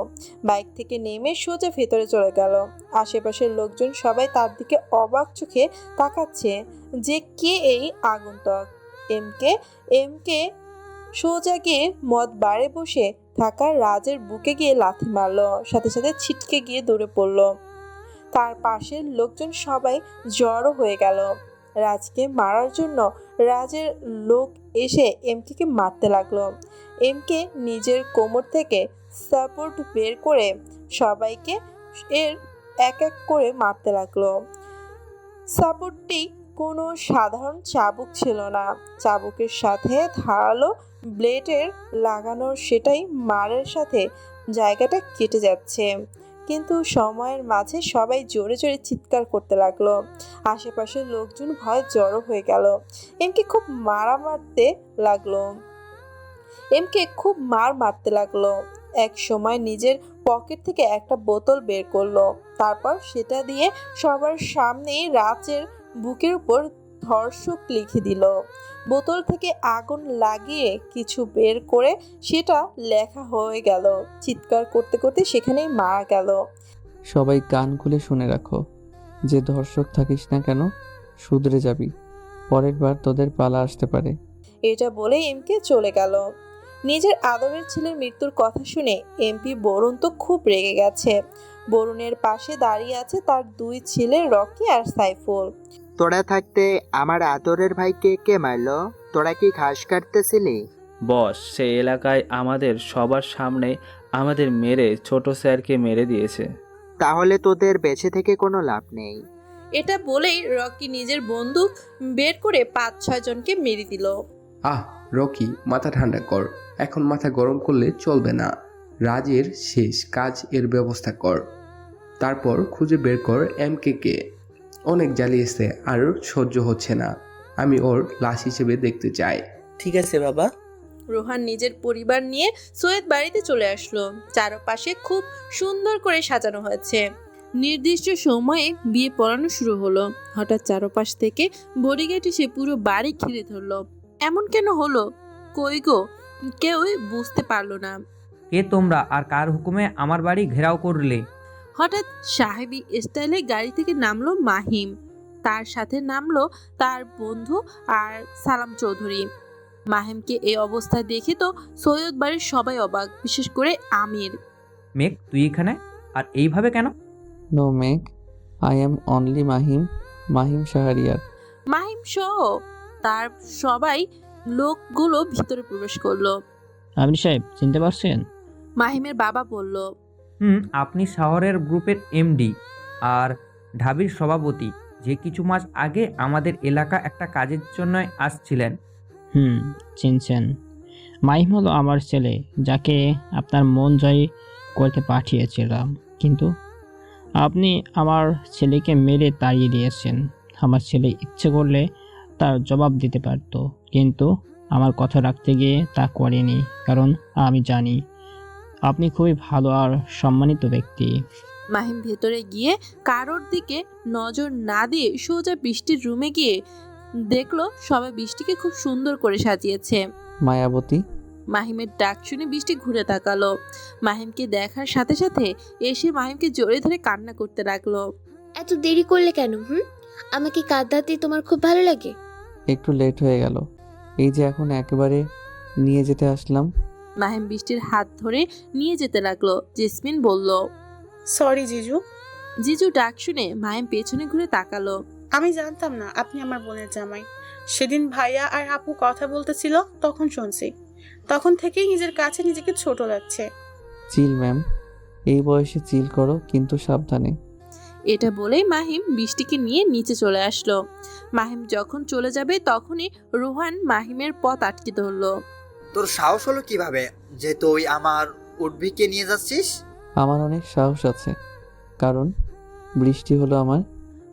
বাইক থেকে নেমে সোজা ভেতরে চলে গেল। আশেপাশের লোকজন সবাই তার দিকে অবাক চোখে তাকাচ্ছে যে কে এই আগন্তুক। এমকে সোজা গিয়ে মদ বারে বসে থাকা রাজের বুকে গিয়ে লাথি মারলো, সাথে সাথে ছিটকে গিয়ে দৌড়ে পড়লো। তার পাশের লোকজন সবাই জড়ো হয়ে গেল রাজকে মারার জন্য। রাজের লোক এসে এমকে মারতে লাগলো। এমকে নিজের কোমর থেকে সাপোর্ট বের করে সবাইকে এর এক এক করে মারতে লাগলো। সাপোর্টটি কোনো সাধারণ চাবুক ছিল না, চাবুকের সাথে ধারালো ব্লেডের লাগানো, সেটাই মারের সাথে জায়গাটা কেটে যাচ্ছে। কিন্তু সময়ের মাঝে সবাই জোরে জোরে চিৎকার করতে লাগলো। আশেপাশের লোকজন ভয়ে জড়ো হয়ে গেল। এমকে খুব মারতে লাগলো। এক সময় নিজের পকেট থেকে একটা বোতল বের করলো, তারপর সেটা দিয়ে সবার সামনেই রাজের বুকের উপর ধর্ষক লিখে দিল। বোতল থেকে আগুন লাগিয়ে কিছু বের করে সেটা লেখা হয়ে গেল। চিৎকার করতে করতে সেখানেই মারা গেল। সবাই কান খুলে শুনে রাখো, যে ধর্ষক থাকিস না কেন শুধরে যাবি, পরের বার তোদের পালা আসতে পারে। এটা বলে এমকে চলে গেল। নিজের আদরের ছেলের মৃত্যুর কথা শুনে এমপি বরুণ তো খুব রেগে গেছে। বরুণের পাশে দাঁড়িয়ে আছে তার দুই ছেলে রকি আর সাইফুল। তোরা থাকতে আমার আদরের ভাইকে কে মারলো? তোরা কি ঘাস কাটতেছিলি? বস, সেই এলাকায় আমাদের সবার সামনে আমাদের মেরে ছোট স্যারকে মেরে দিয়েছে। তাহলে তোদের বেঁচে থেকে কোনো লাভ নেই। এটা বলেই রকি নিজের বন্দুক বের করে 5-6 জনকে মেরে দিল। আহ রকি, মাথা ঠান্ডা কর, এখন মাথা গরম করলে চলবে না। রাজের শেষ কাজ এর ব্যবস্থা কর, তারপর খুঁজে বের কর এমকে কে। অনেক জ্বালিয়েছে, আর সহ্য হচ্ছে না, আমি ওর লাশ হিসেবে দেখতে চাই। ঠিক আছে বাবা। রোহান নিজের পরিবার নিয়ে সৈয়দ বাড়িতে চলে আসলো। চারপাশে খুব সুন্দর করে সাজানো হয়েছে। নির্দিষ্ট সময়ে বিয়ে পড়ানো শুরু হলো। হঠাৎ চারপাশ থেকে বডিগার্ড এসে পুরো বাড়ি ঘিরে ধরলো। এমন কেন হলো কই গো, কেউই বুঝতে পারলো না। কে তোমরা আর কার হুকুমে আমার বাড়ি ঘেরাও করলে? হঠাৎ সাহেবী স্টাইলে গাড়ি থেকে নামলো মাহিম, তার সাথে নামলো তার বন্ধু আর সালাম চৌধুরী। মাহিমকে এই অবস্থায় দেখে তো সৈয়দ বাড়ির সবাই অবাক, বিশেষ করে আমির। মেঘ, তুই এখানে আর এইভাবে কেন? নো মেঘ, I am only Mahim Shahriar. Mahim সহ তার সবাই লোকগুলো ভিতরে প্রবেশ করলো। আপনি সাহেব চিনতে পারছেন? মাহিমের বাবা বলল, আপনি শহরের গ্রুপের এমডি। আর ঢাবির সভাপতি, যে কিছু মাস আগে আমাদের এলাকা একটা কাজের জন্য আসছিলেন। চিনছেন। মাহিম হলো আমার ছেলে, যাকে আপনার মন জয় করতে পাঠিয়েছিলাম, কিন্তু আপনি আমার ছেলেকে মেরে তাড়িয়ে দিয়েছেন। আমার ছেলে ইচ্ছে করলে তার জবাব দিতে পারত, কিন্তু আমার কথা রাখতে গিয়ে তা করেনি, কারণ আমি জানি আপনি খুবই ভালো আর সম্মানিত ব্যক্তি। মাহিম ভেতরে গিয়ে কারোর দিকে নজর না দিয়ে সোজা বৃষ্টির রুমে গিয়ে দেখলো সবাই বৃষ্টিকে খুব সুন্দর করে সাজিয়েছে। মায়াবতী। মাহিমের ডাক শুনে বৃষ্টি ঘুরে তাকালো। মাহিমকে দেখার সাথে সাথে এসে মাহিমকে জড়িয়ে ধরে কান্না করতে লাগলো। এত দেরি করলে কেন? আমাকে কাঁদাতে তোমার খুব ভালো লাগে? একটু লেট হয়ে গেল, এই যে এখন একেবারে নিয়ে যেতে আসলাম। মাহিম বৃষ্টির হাত ধরে নিয়ে যেতে লাগলো। জেসমিন বলল, সরি জিজু। জিজু ডাক শুনে মাহিম পেছনে ঘুরে তাকালো। আমি জানতাম না আপনি আমার বোনের জামাই। সেদিন ভাইয়া আর আপু কথা বলতেছিল, তখন শুনছি। তখন থেকেই নিজের কাছে নিজেকে ছোট লাগছে। চিল ম্যাম, এই বয়সে চিল করো, কিন্তু সাবধানে। এটা বলেই মাহিম বৃষ্টিকে নিয়ে নিচে চলে আসলো। মাহিম যখন চলে যাবে তখনই রোহান মাহিমের পথ আটকে ধরলো। তোর সাহস হলো কিভাবে যে তুই আমার উর্বিকে নিয়ে যাচ্ছিস? আমার অনেক সাহস আছে, কারণ বৃষ্টি হলো আমার।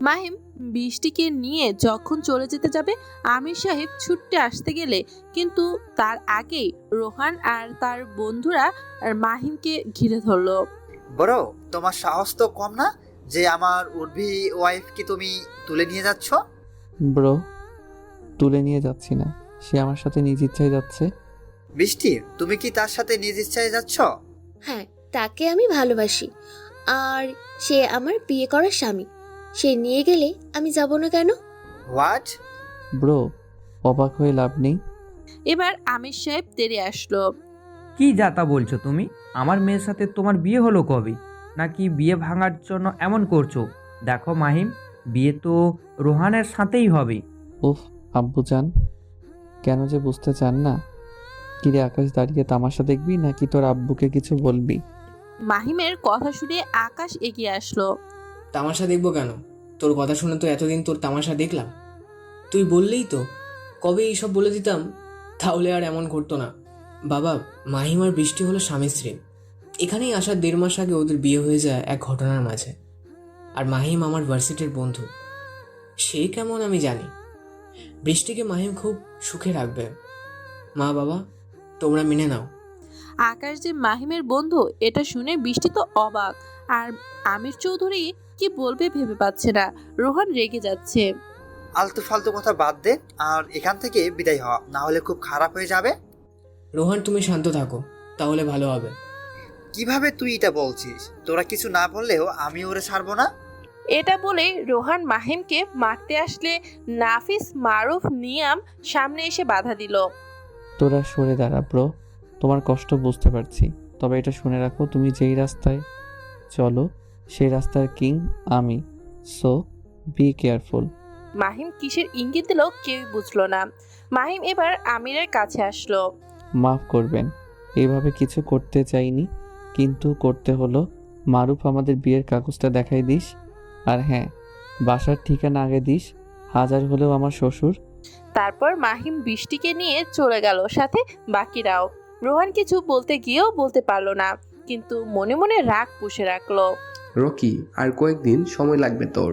মাহিম বৃষ্টিকে নিয়ে যখন চলে যেতে যাবে, আমির সাহেব ছুটতে আসতে গেলে কিন্তু তার আগেই রোহান আর তার বন্ধুরা মাহিমকে ঘিরে ধরলো। বড়, তোমার সাহস তো কম না যে আমার উর্বি ওয়াইফকে তুমি তুলে নিয়ে যাচ্ছ? ব্রো, তুলে নিয়ে যাচ্ছি না, সে আমার সাথে নিজ ইচ্ছায় যাচ্ছে। বৃষ্টি, তুমি কি তার সাথে নিজ ইচ্ছায় যাচ্ছ? হ্যাঁ, তাকে আমি ভালোবাসি, আর সে আমার বিয়ে করার স্বামী। সে নিয়ে গেলে আমি যাব না কেন? হোয়াট? ব্রো, অবাক হয়ে লাভ নেই। এবার আমির সাহেব তেড়ে আসলো। কি যাতা বলছো তুমি? আমার মেয়ের সাথে তোমার বিয়ে হলো কবে? নাকি বিয়ে ভাঙার জন্য এমন করছো? দেখো মাহিম, বিয়ে তো রোহানের সাথেই হবে। উফ আব্বুজান, কেন যে বুঝতে চান না? কিরে আকাশ, দাঁড়িয়ে তামাশা দেখবি নাকি তোর আব্বুকে কিছু বলবি? মাহিমের কথা শুনে আকাশ এগিয়ে আসলো। তামাশা দেখবো কেন? তোর কথা শুনে তো এতদিন তোর তামাশা দেখলাম। তুই বললেই তো কবে এইসব বলে দিতাম, তাহলে আর এমন করতো না। বাবা, মাহিম আর বৃষ্টি হলো স্বামী স্ত্রী। এখানেই আসার 1.5 মাস আগে ওদের বিয়ে হয়ে যায় এক ঘটনার মাঝে। আর মাহিম আমার ভার্সিটির বন্ধু। সে কেমন আমি জানি। বৃষ্টিকে মাহিম খুব সুখে রাখবে। মা বাবা, তোমরা মেনে নাও। আকাশ যে মাহিমের বন্ধু এটা শুনে বৃষ্টি তো অবাক, আর আমির চৌধুরী কি বলবে ভেবে পাচ্ছে না। রোহান রেগে যাচ্ছে। আলতু ফালতু কথা বাদ দে আর এখান থেকে বিদায় হওয়া, না হলে খুব খারাপ হয়ে যাবে। রোহান, তুমি শান্ত থাকো, তাহলে ভালো হবে। কিভাবে তুই এটা বলছিস? তোরা কিছু না বললেও আমি ওরে ছাড়বো না। এটা বলে রোহান মাহিমকে মারতে আসলে নাফিস, মারুফ, নিয়াম সামনে এসে বাধা দিল। তোরা সরে দাঁড়া ব্রো, তোমার কষ্ট বুঝতে পারছি, তবে এটা শুনে রাখো, তুমি যেই রাস্তায় চলো সেই রাস্তার কিং আমি, সো বি কেয়ারফুল। মাহিম কিসের ইঙ্গিত দিল কেউ বুঝলো না। মাহিম এবার আমিরের কাছে আসলো। মাফ করবেন, এইভাবে কিছু করতে চাইনি, কিন্তু করতে হলো। মারুফ, আমাদের বিয়ের কাগজটা দেখাই দিস। আর হ্যাঁ, বাসার ঠিকানা আগে দিস, হাজার হলেও আমার শ্বশুর। তারপর মাহিম বৃষ্টিকে নিয়ে চলে গেল, সাথে বাকিরাও। রোহান কিছু বলতে গিয়েও বলতে পারলো না, কিন্তু মনে মনে রাগ পুষে রাখলো। রকি, আর কয়েকদিন সময় লাগবে তোর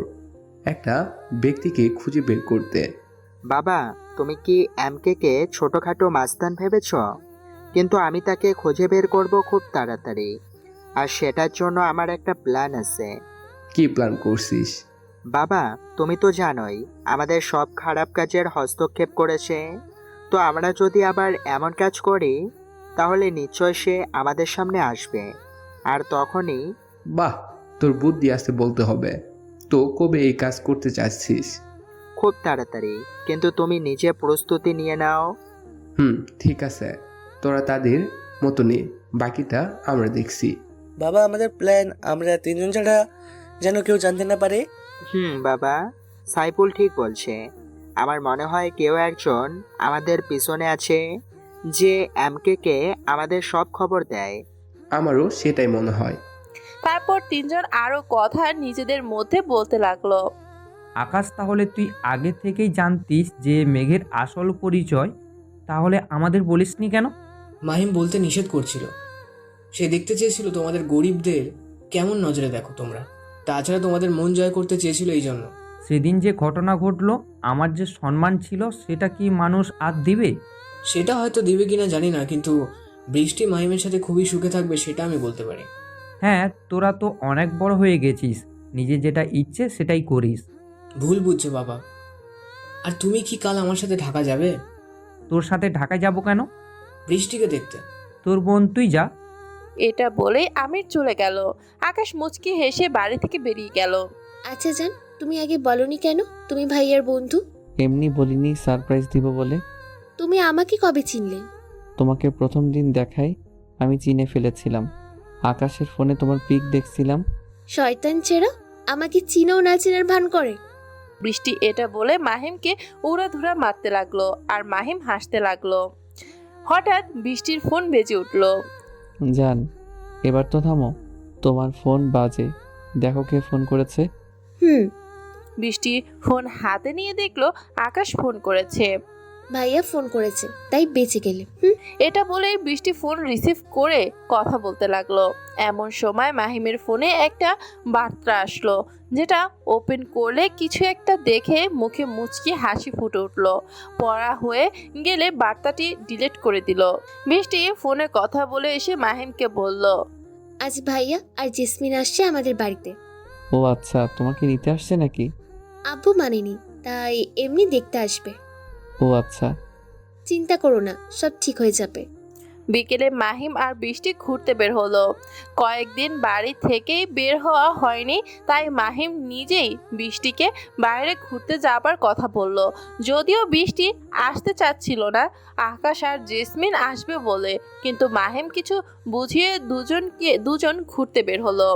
একটা ব্যক্তিকে খুঁজে বের করতে। বাবা, তুমি কি এমকে ছোটখাটো মাস্তান ভেবেছ? কিন্তু আমি তাকে খুঁজে বের করব খুব তাড়াতাড়ি, আর সেটার জন্য আমার একটা প্ল্যান আছে। কি প্ল্যান করছিস? বাবা, তুমি তো জানোই আমাদের সব খারাপ কাজের হস্তক্ষেপ করেছে। তো আমরা যদি আবার এমন কাজ করি, তাহলে নিশ্চয় সে আমাদের সামনে আসবে, আর তখনই। বাহ, তোর বুদ্ধি আছে বলতে হবে। তো কবে এই কাজ করতে চাচ্ছিস? খুব তাড়াতাড়ি, কিন্তু তুমি নিজে প্রস্তুতি নিয়ে নাও। ঠিক আছে, তোরা তাদের মতো নে, বাকিটা আমরা দেখছি। বাবা, আমাদের প্ল্যান আমরা 3 জন ছাড়া যেন কেউ জানতে না পারে। বাবা, সাইফুল ঠিক বলছে। আমার মনে হয় কেউ একজন আমাদের পিছনে আছে, যে এমকে আমাদের সব খবর দেয়। আমারও সেটাই মনে হয়। তারপর তিনজন আরো কথা নিজেদের মধ্যে বলতে লাগলো। আকাশ, তাহলে তুই আগে থেকেই জানতিস যে মেঘের আসল পরিচয়, তাহলে আমাদের বলিসনি কেন? মাহিম বলতে নিষেধ করছিল। সে দেখতে চেয়েছিল তোমাদের গরিবদের কেমন নজরে দেখো তোমরা। তাছাড়া তোমাদের মন জয় করতে চেয়েছিল এই জন্য। সেদিন যে ঘটনা ঘটলো, আমার যে সম্মান ছিল সেটা কি মানুষ আর দিবে? সেটা হয়তো দিবে কিনা জানি না, কিন্তু বৃষ্টি মাহিমের সাথে খুবই সুখে থাকবে সেটা আমি বলতে পারি। হ্যাঁ, তোরা তো অনেক বড় হয়ে গেছিস, নিজে যেটা ইচ্ছে সেটাই করিস। ভুল বুঝছো বাবা। আর তুমি কি কাল আমার সাথে ঢাকা যাবে? তোর সাথে ঢাকায় যাব কেন? বৃষ্টিকে দেখতে। তোর বোন, তুই যা। এটা বলে আমির চলে গেল। আকাশ মুচকি হেসে বাড়ি থেকে বেরিয়ে গেল। আচ্ছা জান, তুমি আগে বলনি কেন তুমি ভাইয়ার বন্ধু? এমনি বলিনি, সারপ্রাইজ দিব বলে। তুমি আমাকে কবে চিনলে? তোমাকে প্রথম দিন দেখাই আমি চিনে ফেলেছিলাম। আকাশের ফোনে তোমার পিক দেখছিলাম। শয়তান ছেড়া, আমাকে চিনেও না চেনার ভান করে। বৃষ্টি এটা বলে মাহিমকে উড়াধুরা মারতে লাগলো আর মাহিম হাসতে লাগলো। হঠাৎ বৃষ্টির ফোন বেজে উঠলো। জান, এবার তো থামো, তোমার ফোন বাজে, দেখো কে ফোন করেছে। বৃষ্টি ফোন হাতে নিয়ে দেখলো আকাশ ফোন করেছে। ভাইয়া ফোন করেছে, তাই বেঁচে গেলে। এটা বলে বৃষ্টি ফোন রিসিভ করে কথা বলতে লাগলো। এমন সময় মাহিমের ফোনে একটা বার্তা আসলো, যেটা ওপেন করলে কিছু একটা দেখে মুখে মুচকি হাসি ফুটে উঠলো। পড়া হয়ে গেলে বার্তাটি ডিলিট করে দিল। বৃষ্টি ফোনে কথা বলে এসে মাহিমকে বলল, আজ ভাইয়া আর জেসমিন আসছে আমাদের বাড়িতে। ও আচ্ছা, তোমাকে নিতে আসছে নাকি? আব্বু মানেনি, তাই এমনি দেখতে আসবে। ও আচ্ছা, চিন্তা করো না, সব ঠিক হয়ে যাবে। বিকেলে মাহিম আর বৃষ্টি ঘুরতে বের হলো। কয়েকদিন বাড়ি থেকেই বের হওয়া হয়নি, তাই মাহিম নিজেই বৃষ্টিকে বাইরে ঘুরতে যাবার কথা বলল। যদিও বৃষ্টি আসতে চাচ্ছিল না, আকাশ আর জেসমিন আসবে বলে, কিন্তু মাহিম কিছু বুঝিয়ে দুজন ঘুরতে বের হলো।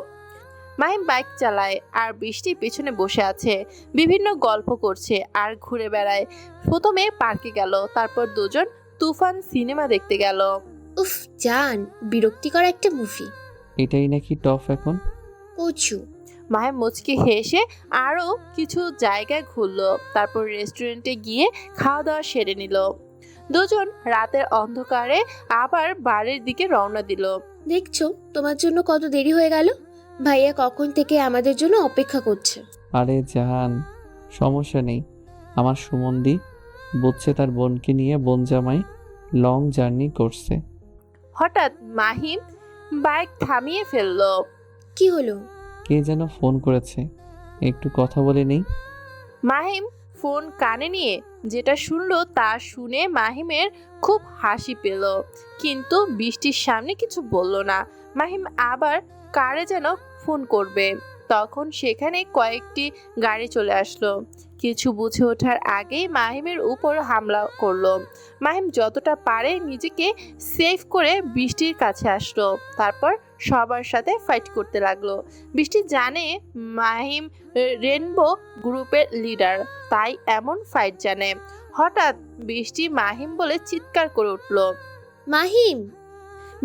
মাহিম বাইক চালায় আর বৃষ্টি পিছনে বসে আছে, বিভিন্ন গল্প করছে আর ঘুরে বেড়ায়। প্রথমে পার্কে গেল, তারপর দুজন তুফান সিনেমা দেখতে গেল। উফ জান, বিরক্তিকর একটা মুভি। এটাই নাকি টপ এখন? কচু। মাহিম মুচকি হেসে আরও কিছু জায়গায় ঘুরলো, তারপর রেস্টুরেন্টে গিয়ে খাওয়া দাওয়া সেরে নিল। দুজন রাতের অন্ধকারে আবার বাড়ির দিকে রওনা দিল। দেখছো তোমার জন্য কত দেরি হয়ে গেল। ভাইয়া কখন থেকে আমাদের জন্য অপেক্ষা করছে। আরে জাহান, সমস্যা নেই। আমার সুমন্দি বুঝছে তার বোনকে নিয়ে বোন জামাই লং জার্নি করছে। হঠাৎ মাহিম বাইক থামিয়ে ফেললো। কি হলো? কে যেন ফোন করেছে, একটু কথা বলে নেই। মাহিম ফোন কানে নিয়ে যেটা শুনলো তা শুনে মাহিমের খুব হাসি পেল, কিন্তু বৃষ্টির সামনে কিছু বলল না। মাহিম আবার কারে যেন ফোন করবে, তখন সেখানে কয়েকটি গাড়ি চলে আসলো। কিছু বুঝে ওঠার আগেই মাহিমের উপর হামলা করলো। মাহিম যতটা পারে নিজেকে সেভ করে বৃষ্টির কাছে আসলো, তারপর সবার সাথে ফাইট করতে লাগলো। বৃষ্টি জানে মাহিম রেনবো গ্রুপের লিডার, তাই এমন ফাইট জানে। হঠাৎ বৃষ্টি মাহিম বলে চিৎকার করে উঠল। মাহিম!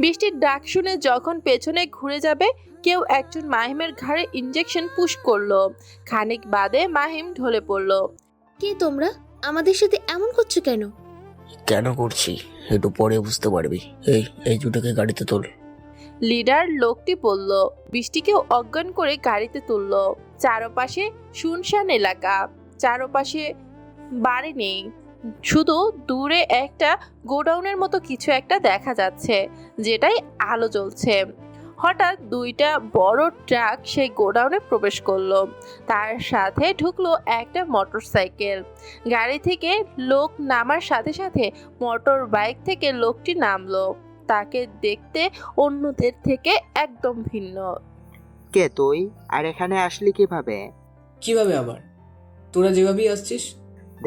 বৃষ্টির ডাক শুনে যখন পেছনে ঘুরে যাবে, কেউ একজন মাহিমের ঘাড়ে ইনজেকশন পুশ করলো। খানিক বাদে মাহিম ঢলে পড়লো। কে তোমরা? আমাদের সাথে এমন করছো কেন? কেন করছি একটু পরে বুঝতে পারবি। এই দুটোকে গাড়িতে তোল। লিডার লোকটি বলল। বৃষ্টিকেও অজ্ঞান করে গাড়িতে তুললো। চারপাশে শুনশান এলাকা, চারপাশে বাড়ি নেই, শুধু দূরে একটা গোডাউনের মতো কিছু একটা দেখা যাচ্ছে, যেটাই আলো জ্বলছে। হঠাৎ দুইটা বড় ট্রাক সেই গোডাউনে প্রবেশ করলো, তার সাথে ঢুকলো একটা মোটরসাইকেল। গাড়ি থেকে লোক নামার সাথে সাথে মোটর বাইক থেকে লোকটি নামলো। তাকে দেখতে অন্যদের থেকে একদম ভিন্ন। কে তুই, আর এখানে আসলি কিভাবে? কিভাবে আবার? তোরা যেভাবেই আসছিস।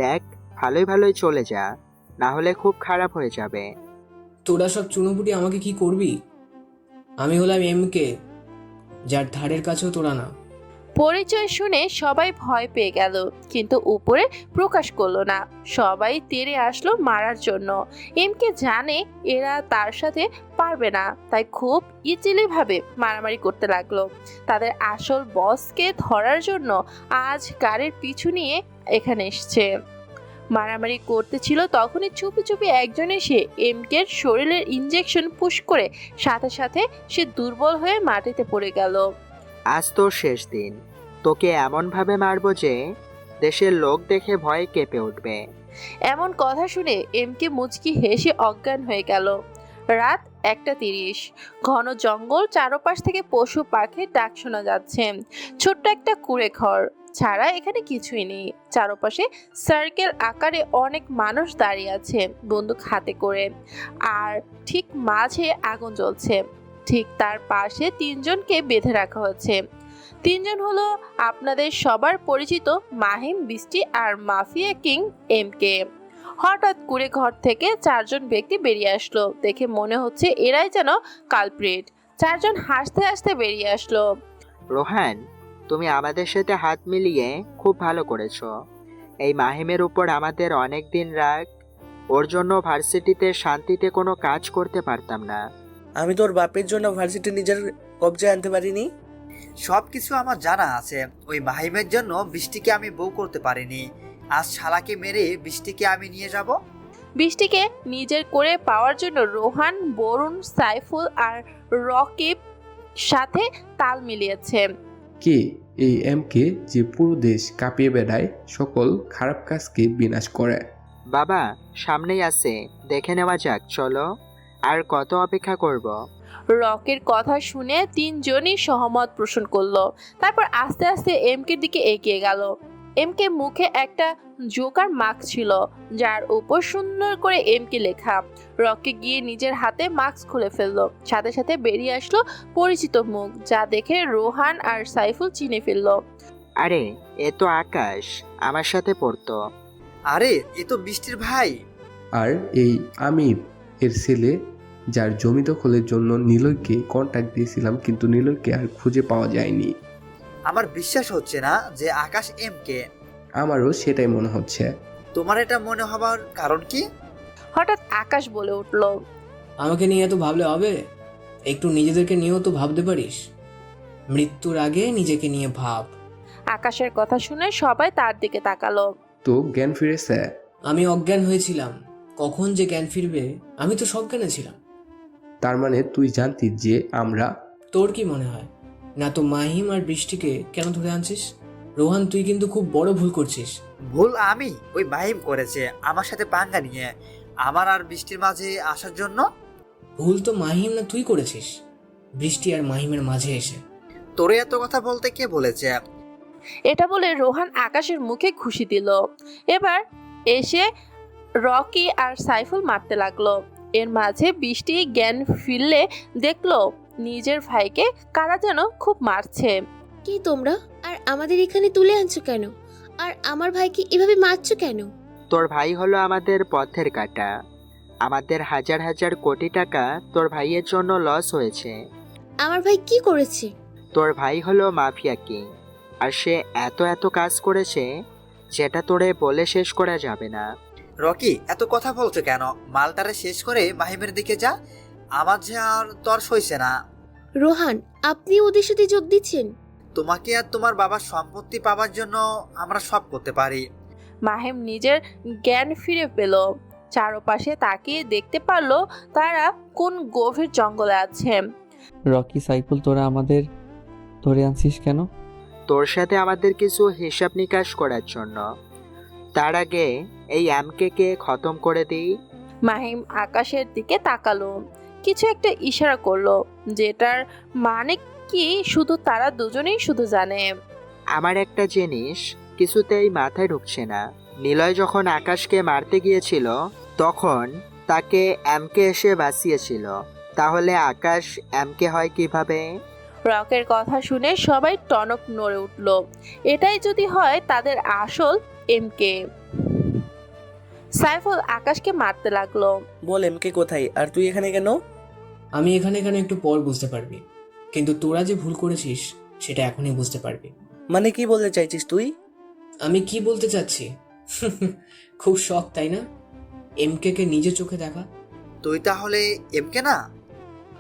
দেখ, ভালোই ভালোই চলে যা, না হলে খুব খারাপ হয়ে যাবে। তোরা সব চুনোপুটি আমাকে কি করবি? আমি হলাম এমকে, যার ধারের কাছেও তোরা না। পরিচয় শুনে সবাই ভয় পেয়ে গেল, কিন্তু উপরে প্রকাশ করলো না। সবাই তেড়ে আসলো মারার জন্য। এমকে জানে এরা তার সাথে পারবে না, তাই খুব ইজিলি ভাবে মারামারি করতে লাগলো। তাদের আসল বসকে ধরার জন্য আজ গাড়ির পিছু নিয়ে এখানে এসছে। মারামারি করতে ছিল, তখনই চুপি চুপি একজন এসে এমকের শরীরের ইঞ্জেকশন পুশ করে সাথে সাথে সে দুর্বল হয়ে মাটিতে পড়ে গেল। আজ তোর শেষ দিন। তোকে এমনভাবে মারবো যে দেশের লোক দেখে ভয়ে কেঁপে উঠবে। এমন কথা শুনে এমকে মুচকি হেসে অজ্ঞান হয়ে গেল। রাত 1:30। ঘন জঙ্গল, চারপাশ থেকে পশু পাখির ডাক শোনা যাচ্ছে। ছোট্ট একটা কুঁড়ে ঘর ছাড়া এখানে কিছুই নেই। চারপাশে সার্কেল আকারে অনেক মানুষ দাঁড়িয়ে আছে বন্দুক হাতে করে, আর ঠিক মাঝে আগুন জ্বলছে। ঠিক তার পাশে 3 জনকে বেঁধে রাখা হয়েছে। 3 জন হলো আপনাদের সবার পরিচিত মাহিম, বৃষ্টি আর মাফিয়া কিং এমকে। হঠাৎ কুড়ে ঘর থেকে 4 জন ব্যক্তি বেরিয়ে আসলো। দেখে মনে হচ্ছে এরাই যেন কালপ্রিট। 4 জন হাসতে হাসতে বেরিয়ে আসলো। রোহান, তুমি আমাদের সাথে হাত মিলিয়ে খুব ভালো করেছো। এই মাহিমের উপর আমাদের অনেক দিন রাগ। ওর জন্য ভার্সিটিতে শান্তিতে কোনো কাজ করতে পারতাম না। আমি তোর বাপের জন্য ভার্সিটি নিজের কবজায় আনতে পারিনি। সব কিছু আমার জানা আছে। ওই মাহিমের জন্য বৃষ্টিকে আমি বউ করতে পারিনি। আজ শালাকে মেরে বৃষ্টিকে আমি নিয়ে যাব। বৃষ্টিকে নিজের করে পাওয়ার জন্য রোহান, বরুণ, সাইফুল আর রকিব সাথে তাল মিলিয়েছে। কে এই এমকে যে পুরো দেশ কাঁপিয়ে বেড়ায়, সকল খারাপ কাজকে বিনাশ করে? বাবা, সামনেই আছে, দেখে নেওয়া যাক। চলো, আর কত অপেক্ষা করব? রকের কথা শুনে 3 জনই সহমত পোষণ করলো। তারপর আস্তে আস্তে এমকের দিকে এগিয়ে গেল। এমকে মুখে একটা জোকার মাস্ক ছিল, যার উপর সুন্দর করে এমকে লেখা। রকে গিয়ে নিজের হাতে মাস্ক খুলে ফেললো। সাথে সাথে বেরিয়ে আসলো পরিচিত মুখ, যা দেখে রোহান আর সাইফুল চিনে ফেললো। আরে, এ তো আকাশ, আমার সাথে পড়তো। আরে, এ তো বৃষ্টির ভাই। আর এই আমির এর ছেলে, যার জমি দখলের জন্য নিলয়কে কন্ট্যাক্ট দিয়েছিলাম, কিন্তু নিলয়কে আর খুঁজে পাওয়া যায়নি। আমার বিশ্বাস হচ্ছে না যে আকাশ এমকে। আমারও সেটাই মনে হচ্ছে। তোমার এটা মনে হবার কারণ কি? হঠাৎ আকাশ বলে উঠলো, আমাকে নিয়ে এত ভাবলে হবে? একটু নিজেদেরকে নিয়েও তো ভাবতে পারিস। মৃত্যুর আগে নিজেকে নিয়ে ভাব। আকাশের কথা শুনে সবাই তার দিকে তাকালো। তো জ্ঞান ফিরেছে? আমি অজ্ঞান হয়েছিলাম, কখন যে জ্ঞান ফিরবে আমি তো সজ্ঞানে ছিলাম। তার মানে তুই জানতি যে আমরা? তোর কি মনে হয় না তো মাহিম আর বৃষ্টিকে কেন ধরে আনছিস? রোহান, তুই কিন্তু খুব বড় ভুল করছিস। ভুল আমি? ওই মাহিম করেছে আমার সাথে পাঙ্গা নিয়ে আমার আর বৃষ্টির মাঝে আসার জন্য। ভুল তো মাহিম না তুই করেছিস, বৃষ্টি আর মাহিমের মাঝে এসে। তোরে এত কথা বলতে কে বলেছে? এটা বলে রোহান আকাশের মুখে ঘুষি দিল। এবার এসে রকি আর সাইফুল মারতে লাগলো। এর মাঝে বৃষ্টি জ্ঞান ফিরলে দেখলো নিজের ভাইকে কারা যেন খুব মারছে। কি তোমরা? আর আমাদের এখানে তুলে আনছো কেন? আর আমার ভাইকে এভাবে মারছো কেন? তোর ভাই হলো আমাদের পথের কাঁটা। আমাদের হাজার হাজার কোটি টাকা তোর ভাইয়ের জন্য লস হয়েছে। আমার ভাই কি করেছে? তোর ভাই হলো মাফিয়া কিং, আর সে এত এত কাজ করেছে যেটা তোরে বলে শেষ করা যাবে না। রকি, এত কথা বলছো কেন? মালটারে শেষ করে মাহিমের দিকে যা। আমার যে আর তর সইছে না। রোহান, আপনি ওদের সাথে যোগ দিচ্ছেন? তোমাকে আর তোমার বাবার সম্পত্তি পাওয়ার জন্য আমরা সব করতে পারি। মাহিম নিজের জ্ঞান ফিরে পেল। চারপাশে তাকিয়ে দেখতে পারলো তারা কোন গভীর জঙ্গলে আছে। রকি, সাইফুল, তোরা আমাদের ধরে আনছিস কেন? তোর সাথে আমাদের কিছু হিসাব নিকাশ করার জন্য। তার আগে এই এমকে খতম করে দিই। মাহিম আকাশের দিকে তাকালো, কিছু একটা ইশারা করলো, যেটার মানে কি শুধু তারা দুজনেই শুধু জানে। আমার একটা জিনিস কিছুতেই মাথায় ঢুকছে না। নিলয় যখন আকাশকে মারতে গিয়েছিল তখন তাকে এমকে এসে বাঁচিয়েছিল, তাহলে আকাশ এমকে হয় কিভাবে? রকের কথা শুনে সবাই টনক নড়ে উঠল। এটাই যদি হয় তাদের আসল এমকে। সাইফুল আকাশকে মারতে লাগলো। বল, এমকে কোথায়? আর তুই এখানে কেন? আমি এখানে একটু পর বুঝতে পারবি, কিন্তু তোরা যে ভুল করেছিস সেটা এখনই বুঝতে পারবি। মানে কি বলতে চাইছিস তুই? আমি কি বলতে চাচ্ছি? খুব শখ তাই না এমকে কে নিজে চোখে দেখা? তুই তাহলে এমকে না?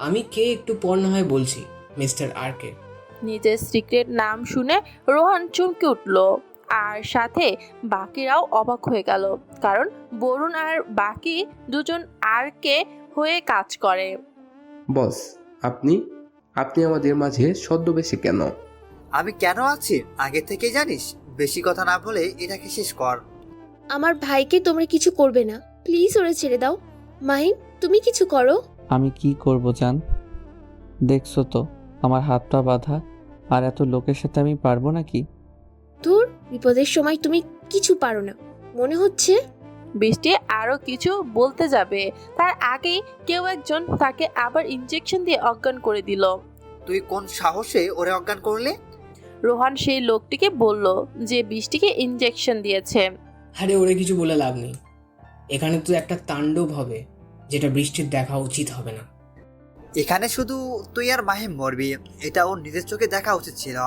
আমি কে একটু পর না হয় বলছি, মিস্টার আর কে। নিজের সিক্রেট নাম শুনে রোহান চমকে উঠল, আর সাথে বাকিরাও অবাক হয়ে গেল, কারণ বরুণ আর বাকি দুজন আর কে হয়ে কাজ করে। বস, আপনি আপনি আমাদের মাঝে ছদ্মবেশে কেন? আমি কেন আছি আগে থেকে জানিস? বেশি কথা না বলে এটাকে শেষ কর। আমার ভাইকে তোমরা কিছু করবে না, প্লিজ ওরে ছেড়ে দাও। মাহিম, তুমি কিছু করো। আমি কি করব জান? দেখছো তো আমার হাত পা বাঁধা, আর এত লোকের সাথে আমি পারবো নাকি? ধুর, বিপদের সময় তুমি কিছু পারো না মনে হচ্ছে। বৃষ্টি আরো কিছু বলতে যাবে, তার আগেই কেউ একজন তাকে আবার ইনজেকশন দিয়ে অজ্ঞান করে দিল। তুই কোন সাহসে ওরে অজ্ঞান করলে? রোহান সেই লোকটিকে বলল যে বৃষ্টিকে ইনজেকশন দিয়েছে। আরে ওরে কিছু বলে লাভ নেই, এখানে তো একটা তাণ্ডব হবে যেটা বৃষ্টির দেখা উচিত হবে না। এখানে শুধু তুই আর মাহিম মরবি, এটা ওর নিজের চোখে দেখা উচিত ছিল।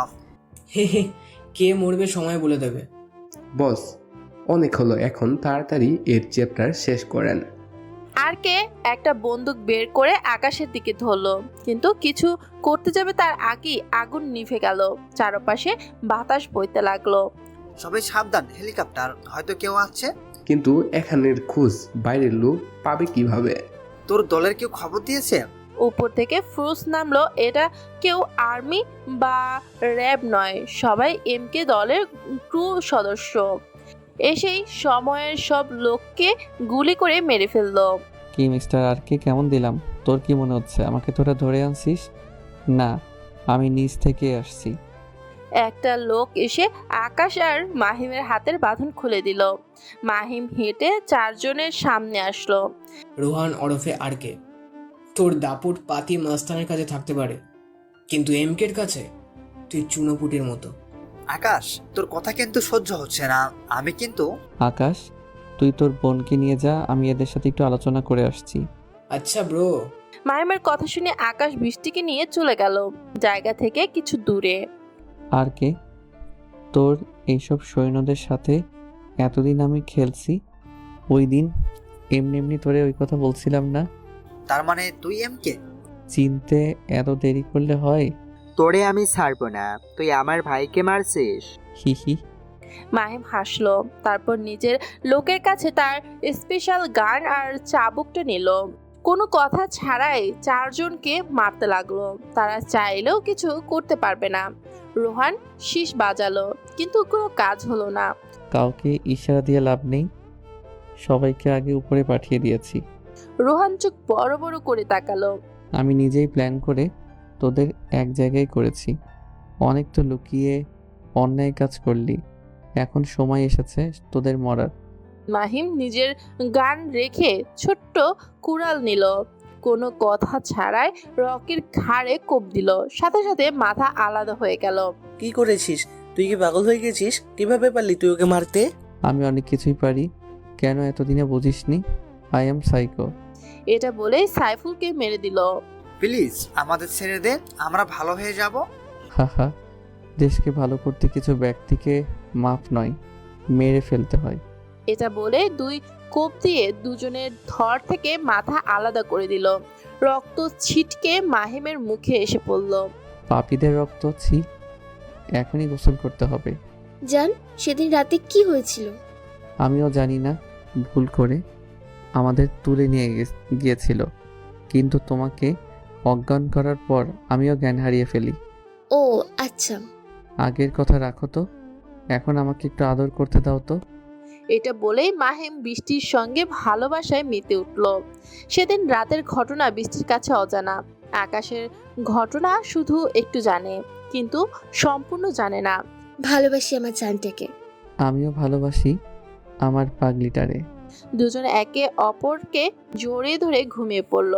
কে মরবে সময় বলে দেবে। বস, অনেক হলো, এখন তাড়াতাড়ি এর চ্যাপ্টার শেষ করেন। আর কে একটা বন্দুক বের করে আকাশের দিকে ধরলো, কিন্তু কিছু করতে যাবে তার আগেই আগুন নিভে গেল, চারপাশে বাতাস বইতে লাগলো। সবাই সাবধান, হেলিকপ্টার হয়তো কেউ আসছে। কিন্তু এখানের খোঁজ বাইরের লোক পাবে কিভাবে? তোর দলের কেউ খবর দিয়েছে? উপর থেকে ফ্রুস নামলো, এটা কেউ আর্মি বা র্যাব নয়, সবাই এমকে দলের ক্রু সদস্য। এসেই সময়ের সব লোককে গুলি করে মেরে ফেললো। কি মিস্টার আর কে, কেমন দিলাম? তোর কি মনে হচ্ছে আমাকে তোরা ধরে আনছিস? না, আমি নিজ থেকে আসছি। একটা লোক এসে আকাশ আর মাহিমের হাতের বাঁধন খুলে দিল। মাহিম হেঁটে চারজনের সামনে আসলো। রোহান ওরফে আর কে, তোর দাপট পাতি মাস্তানের কাছে থাকতে পারে, কিন্তু এমকের কাছে তুই চুনোপুটির মতো। আকাশ, তোর কথা কিন্তু সহ্য হচ্ছে না। আমি কিন্তু আকাশ, তুই তোর বোনকে নিয়ে যা, আমি এদের সাথে একটু আলোচনা করে আসছি। আচ্ছা ব্রো। মাহিমের কথা শুনে আকাশ বৃষ্টিকে নিয়ে চলে গেল জায়গা থেকে কিছু দূরে। আর কে, তোর এইসব সৈন্যদের সাথে এতদিন আমি খেলছি, ওই দিন এমনি এমনি তোরে ওই কথা বলছিলাম না? তার মানে তুই এমকে? চিনতে এত দেরি করলে হয়? তোরে আমি ছাড়বো না, তুই আমার ভাইকে মারছিস। হি হি। মাহিম হাসলো, তারপর নিজের লোকের কাছে তার স্পেশাল গান আর চাবুকটা নিল। কোনো কথা ছাড়াই চারজনকে মারতে লাগলো। তারা চাইলেও কিছু করতে পারবে না। রোহান শীষ বাজালো, কিন্তু কোনো কাজ হলো না। কাউকে ইশারা দিয়ে লাভ নেই, সবাইকে আগে উপরে পাঠিয়ে দিয়েছি। রোহান চোখ বড় বড় করে তাকালো। আমি নিজেই প্ল্যান করে তোদের এক জায়গায় করেছি, অনেক তো লুকিয়ে অন্যায় কাজ করলি, এখন সময় এসেছে তোদের মরার। মাহিম নিজের গান রেখে ছোট্ট কুড়াল নিল, কোনো কথা ছাড়াই রকির ঘাড়ে কোপ দিল, সাথে সাথে মাথা আলাদা হয়ে গেল। কি করেছিস? তুই কি পাগল হয়ে গেছিস? কিভাবে পারলি তুই ওকে মারতে? আমি অনেক কিছুই পারি, কেন এতদিনে বুঝিসনি? I am psycho. এটা বলেই সাইফুলকে মেরে দিল। প্লিজ আমাদের ছেড়ে দে, আমরা ভালো হয়ে যাব। হাহা, দেশকে ভালো করতে কিছু ব্যক্তিকে মাফ নয়, মেরে ফেলতে হয়। এটা বলে দুই কোপ দিয়ে দুজনের ধর থেকে মাথা আলাদা করে দিল। রক্ত ছিটকে মাহিমের মুখে এসে পড়ল। পাপীদের রক্ত, ছি, এখনই গোসল করতে হবে। জান, সেদিন রাতে কি হয়েছিল? আমিও জানি না, ভুল করে আমাদের তুলে নিয়ে গিয়েছিল, কিন্তু তোমাকে অজ্ঞান করার পর আমিও জ্ঞান হারিয়ে ফেলি। ও আচ্ছা। আগের কথা রাখো তো, এখন আমাকে একটু আদর করতে দাও তো। এটা বলেই মাহিম বৃষ্টির সঙ্গে ভালোবাসায় মেতে উঠল। সেদিন রাতের ঘটনা বৃষ্টির কাছে অজানা। আকাশের ঘটনা শুধু একটু জানে, কিন্তু সম্পূর্ণ জানে না। ভালোবাসি আমার জানটাকে। আমিও ভালোবাসি আমার পাগলিটারে। দুজন একে অপরকে জড়িয়ে ধরে ঘুমিয়ে পড়ল।